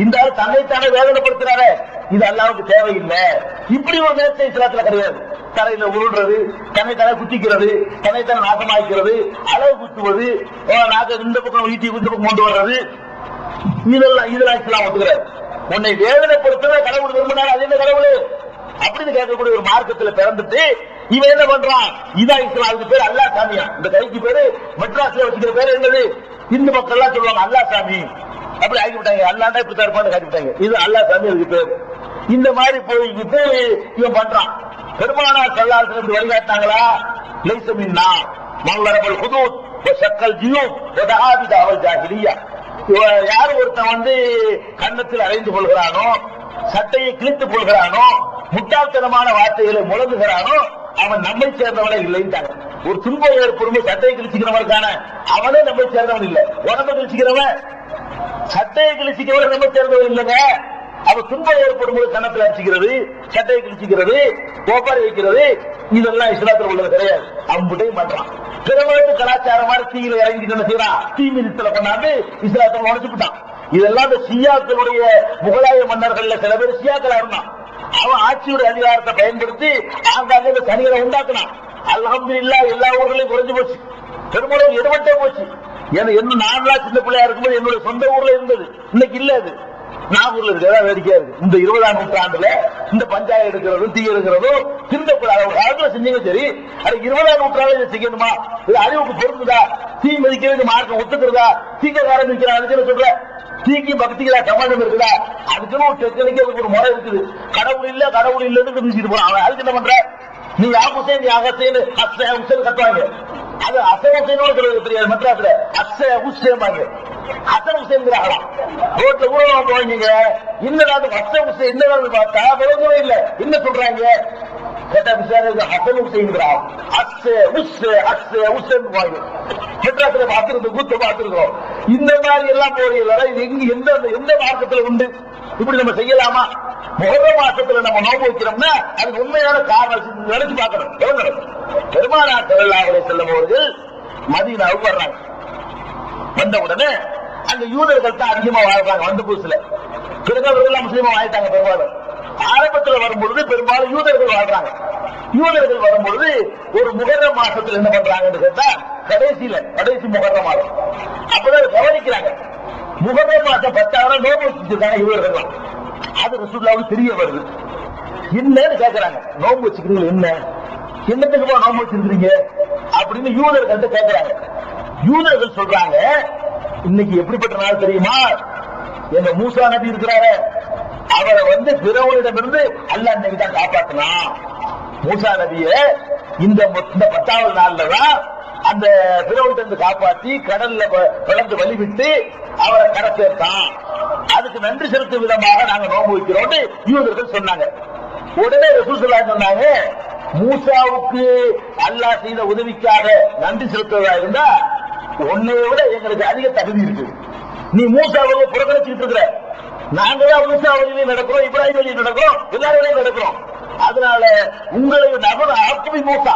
இந்த ஆள் தன்னைத்தானே வேதனைப்படுத்துறாரு, இது அல்லாவுக்கு தேவையில்லை. இப்படி ஒரு நேர்ச்சை இஸ்லாத்துல கிடையாது. தரையில உருள்றது, தன்னைத்தானே குத்திக்கிறது, தன்னைத்தானே நாசமாக்கிறது, அளவு குத்துவது, நாக்க இந்த பக்கம் ஈட்டி இந்த பக்கம் கொண்டு வர்றது, இதெல்லாம் இஸ்லாம் ஒத்துக்கிறாரு. உன்னை வேதனைப்படுத்த கடவுள் விரும்பினார், அது என்ன கடவுள் அப்படின்னு கேட்கக்கூடிய ஒரு மார்க்கத்துல பிறந்துட்டு இவன் என்ன பண்றான்? இதான் இஸ்லாம். அதுக்கு பேர் அல்லா சாமியா. இந்த கைக்கு பேரு மெட்ராஸ்ல வச்சுக்கிற பேரு என்னது? இந்து மக்கள் எல்லாம் சொல்லுவாங்க அல்லா சாமி. அப்படி ஆக்கிவிட்டாங்க. அல்லாண்டா இப்படி தரப்பான்னு காட்டிவிட்டாங்க. இது அல்லா சாமி அதுக்கு பேரு. இந்த மாதிரி போய்கிட்டு இவன் பண்றான். பெருமானார் ஸல்லல்லாஹு அலைஹி வஸல்லம் வழிகாட்டாங்களா? லைஸ மின்னா மல்லரபுல் ஹுதூத் வஷக்கல் ஜியூப் வதஹாபி தாவல் ஜாஹிலியா. யார் ஒருத்தன் கன்னத்தில் அறைந்து கொள்கிறானோ, சட்டையை கிழித்துக் கொள்கிறானோ, முட்டாள்தனமான வார்த்தைகளை முழங்குகிறானோ அவன் நம்மை சேர்ந்தவனே இல்லைன்ட்டாங்க. ஒரு துன்பம் ஏற்படும் சட்டையை கிழிச்சுக்கிறவனுக்கான அவனே நம்மை சேர்ந்தவன் இல்லை. உடம்பை கிழிச்சுக்கிறவன், சட்டையை கிழிச்சுக்கிறவன் நம்மை சேர்ந்தவன் இல்லைங்க. அவன் துன்பம் ஏற்படும் போது கன்னத்தில் அடிச்சுக்கிறது, சட்டையை கிழிச்சுக்கிறது, கோப்பாரி வைக்கிறது, இதெல்லாம் இஸ்லாத்தில் உள்ளது கிடையாது. அவன்கிட்டையும் பண்றான். பிறகு கலாச்சாரமான தீயில இறங்கி என்ன செய்யறான்? தீ மிதித்தல கொண்டாந்து இஸ்லாத்தை உடைச்சுட்டான். இதெல்லாம் இந்த ஷியாக்களுடைய முகலாய மன்னர்கள் சில பேர் ஷியாக்களா இருந்தான். அவன் ஆட்சியுடைய அதிகாரத்தை பயன்படுத்தி ஆங்காங்கே இந்த சனிகளை உண்டாக்குனான். அல்ஹம்துலில்லாஹ் எல்லா ஊர்களையும் குறைஞ்சு போச்சு, பெருமளவு எடுபட்டே போச்சு. ஏன்னா என்ன நான்லாம் சின்ன பிள்ளையா இருக்கும்போது என்னுடைய சொந்த ஊர்ல இருந்தது, இன்னைக்கு இல்ல. அது நாகூர்ல இருக்கிறதா வேடிக்கையா இருக்கு. இந்த 20ஆம் நூற்றாண்டுல இந்த பஞ்சாயத்து எடுக்கிறதும் தீ எடுக்கிறதும் திருந்தக்கூடாது. காலத்துல செஞ்சீங்க சரி, அது 20ஆம் நூற்றாண்டு செய்யணுமா? இது அறிவுக்கு பொருந்துதா? தீ மதிக்கிறது மார்க்கம் ஒத்துக்கிறதா? தீக்க ஆரம்பிக்கிறான்னு சொல்ற தீக்கி பக்திகளா சமாளம் இருக்குதா? அதுக்குன்னு ஒரு டெக்னிக்கே ஒரு முறை இருக்குது. கடவுள் இல்ல கடவுள் இல்லன்னு பேசிட்டு போறான். அவன் அதுக்கு என்ன பண்ற? நீ யாகுசேன் யாகசேன் ஹஸ்ஸேன் கத்துவாங்க. அது அசன் ஹுசைனோடு தெரியாது மெட்ராஸ்ல உஸ்ஸேமாங்க ஹசன் ஹுசைன்ங்கிறாங்களாம். ரோட்ல ஊழலாம் போவீங்க இன்னும் ஹசன் ஹுசைன் என்ன பார்த்தா விளங்கவே இல்லை என்ன சொல்றாங்க கேட்டா விசாரணை ஹசன் ஹுசைன்ங்கிறான் மெட்ராஸ்ல பார்த்திருக்கோம் கூத்து பார்த்திருக்கோம். இந்த மாதிரி எல்லாம் போறீங்களா இது எந்த எந்த மார்க்கத்துல உண்டு? இப்படி நம்ம செய்யலாமா? முஹர்ரம் மாசத்துல நம்ம நோன்பு வைக்கிறோம்னா அதுக்கு உண்மையான காரணம் நினைச்சு பார்க்கணும். பெருமானார் ஸல்லல்லாஹு அலைஹி வஸல்லம் அவர்கள் மதீனாவுக்கு வர்றாங்க. வந்த உடனே அங்க யூதர்கள் தான் அதிகமா வாழ்றாங்க. வந்த புதுசுல பிறகு அவர்கள் முஸ்லீமா ஆயிட்டாங்க. பெரும்பாலும் ஆரம்பத்தில் வரும்பொழுது பெரும்பாலும் யூதர்கள் வாழ்றாங்க. யூதர்கள் வரும்பொழுது ஒரு முஹர்ரம் மாசத்துல என்ன பண்றாங்கன்னு கேட்டா கடைசி முஹர்ரம் மாதம் அப்பதான் கவனிக்கிறாங்க. முஹர்ரம் மாசம் 10 நோன்பு வச்சிருக்காங்க யூதர்கள். அது ரசூலுல்லாஹ்வுக்கு தெரிய வருது. என்னன்னு கேட்கறாங்க. நோன்பு வச்சுக்கிறீங்க என்ன என்னத்துக்கு நோன்பு வச்சிருக்கீங்க அப்படின்னு யூதர்கள் கேட்கறாங்க. யூதர்கள் சொல்றாங்க இன்னைக்கு எப்படிப்பட்ட நாள் தெரியுமா? எங்க மூசா நபி இருக்கிறாரு அவரை பிறவனிடமிருந்து அல்லாஹ் இன்னைக்கு தான் காப்பாத்தினான். மூசா நபிய இந்த 10வது நாள்ல தான் அந்த பிறவனிடம் காப்பாற்றி கடல்ல பிளந்து வழிவிட்டு அவரை கரை சேர்த்தான். அதுக்கு நன்றி செலுத்தும் விதமாக நாங்க நோன்பு வைக்கிறோம் யூதர்கள் சொன்னாங்க. உடனே ரசூல் ஸல்லல்லாஹு சொன்னாங்க மூசாவுக்கு அல்லாஹ் செய்த உதவிக்காக நன்றி செலுத்துவதா இருந்தா உன்னை விட எங்களுக்கு அதிக தகுதி இருக்கு. நீ மூசாவை புறக்கணிச்சுட்டு இருக்கிற, நாங்க தான் மூசா வழியிலே நடக்கிறோம், இப்ராஹிம் வழியில் நடக்கிறோம், எல்லாரும் வழியும் நடக்கிறோம். அதனால உங்களை நபர் ஆக்குவி மூசா,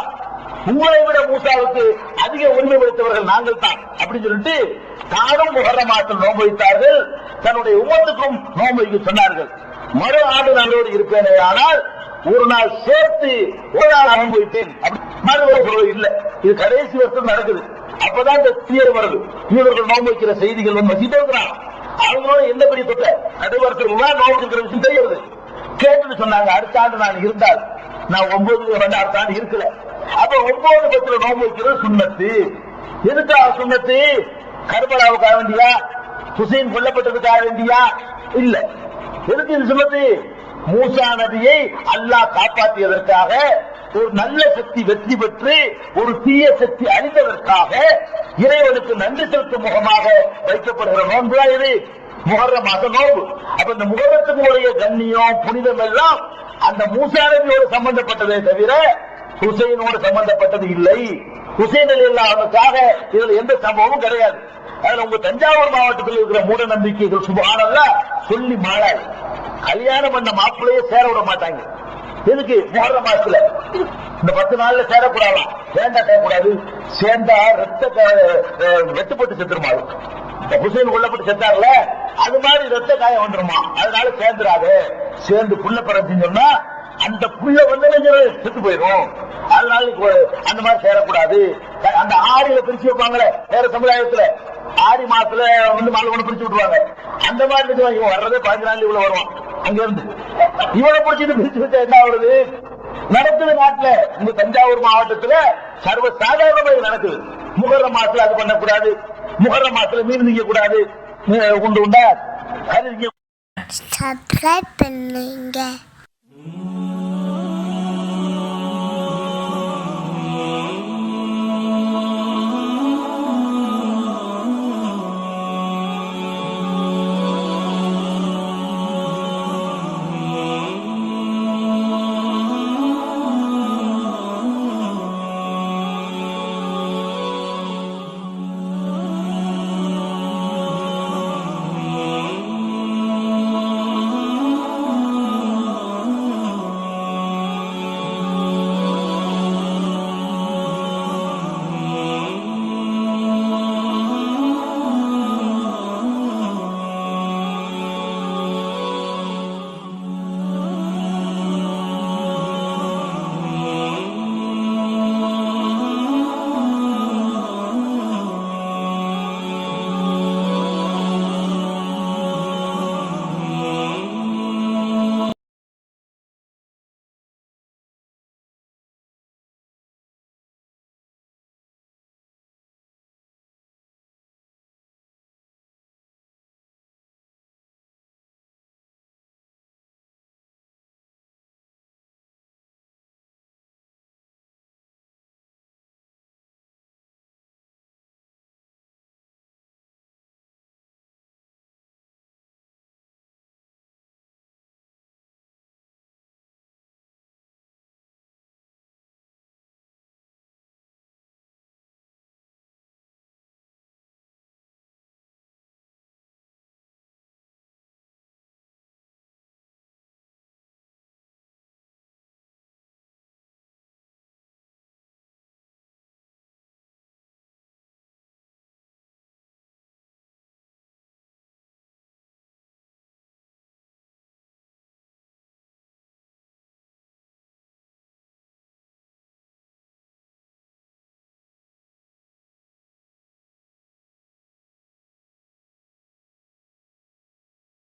உங்களை விட மூசாவுக்கு அதிக உரிமை கொடுத்தவர்கள் நாங்கள் தான் அப்படின்னு சொல்லிட்டு தானும் முஹர்ரம் மாதத்தில் நோன்பு வைத்தார்கள். தன்னுடைய உம்மத்துக்கும் நோன்பு வைக்க சொன்னார்கள். மறு ஆண்டு நாளோடு இருப்பேனே ஆனால் ஒரு நாள் சேர்த்து ஒரு நாள் நோன்பு வைப்பேன் மறுவரை இல்லை. இது கடைசி வருஷம் நடக்குது. அப்பதான் இந்த தீயர் வருது. இவர்கள் நோன்பு வைக்கிற செய்திகள் வச்சுட்டே இருக்கிறான். அவங்களோட என்ன பெரிய தொட்ட நடுவரத்தில் நோன்பு இருக்கிற விஷயம் தெரியுது. கேட்டு சொன்னாங்க அடுத்த ஆண்டு நான் இருந்தால் நான் 9 அடுத்த ஆண்டு இருக்கல. அப்ப 9-10 நோன்பு வைக்கிறது சுன்னத்து. எதுக்காக சுன்னத்து? கர்பலாவுக்காக வேண்டியா? ஹுசைன் கொல்லப்பட்டதுக்காக வேண்டியா? இல்ல. எதுக்கு இது சுன்னத்து? மூசா நபியை அல்லாஹ் காப்பாற்றியதற்காக, ஒரு நல்ல சக்தி வெற்றி பெற்று ஒரு தீய சக்தி அழிந்ததற்காக இறைவனுக்கு நன்றி செலுத்தும் முகமாக வைக்கப்படுகிற நோன்பு தான் இது முஹர்ரம் மாத நோன்பு. அப்ப இந்த முஹர்ரத்துக்குரிய கண்ணியம் புனிதம் எல்லாம் அந்த மூசா நபியோடு சம்பந்தப்பட்டதே தவிர ஹுசைனோடு சம்பந்தப்பட்டது இல்லை. ஹுசைன் அல்லாஹ்வுக்காக இதுல எந்த சம்பவமும் கிடையாது. அதுல உங்க தஞ்சாவூர் மாவட்டத்தில் இருக்கிற மூட நம்பிக்கைகள் சுப்ஹானல்லாஹ் சொல்லி மாறாது. கல்யாணம் பண்ண மாப்பிள்ளையே சேர விட மாட்டாங்க. எதுக்கு? முஹர்ரம் மாசத்துல இந்த 10 நாள்ல சேரக்கூடாது. சேர்ந்தா சேரக்கூடாது. சேர்ந்தா வெட்டுப்பட்டு செத்துருமா? ஹுசைன் கொல்லப்பட்டு செத்தார்ல அது மாதிரி ரத்த காயம் வந்துருமா? அதனால சேர்ந்துடாது. சேர்ந்து புள்ள பிறந்துன்னு சொன்னா அந்த புள்ள செத்து போயிடும். அதனால அந்த மாதிரி சேரக்கூடாது. அந்த ஆடியில பிரிச்சு வைப்பாங்களே வேற சமுதாயத்துல, ஆடி மாசத்துல மாலை ஒண்ணு பிரிச்சு விட்டுருவாங்க. அந்த மாதிரி இவன் வர்றதே 15 நாள் இவ்வளவு வருவான். அங்க இருந்து இவனை பிடிச்சிட்டு பிரிச்சு வச்சா என்ன ஆகுறது? நடக்குது நாட்டுல. உங்க தஞ்சாவூர் மாவட்டத்துல சர்வ சாதாரணமாக நடக்குது. முஹர்ரம் மாசத்துல அது பண்ணக்கூடாது, முஹர்ரம் மாசத்துல மீன் திங்க கூடாது. உண்டு உண்டா? அது சப்ஸ்கிரைப் பண்ணுங்க.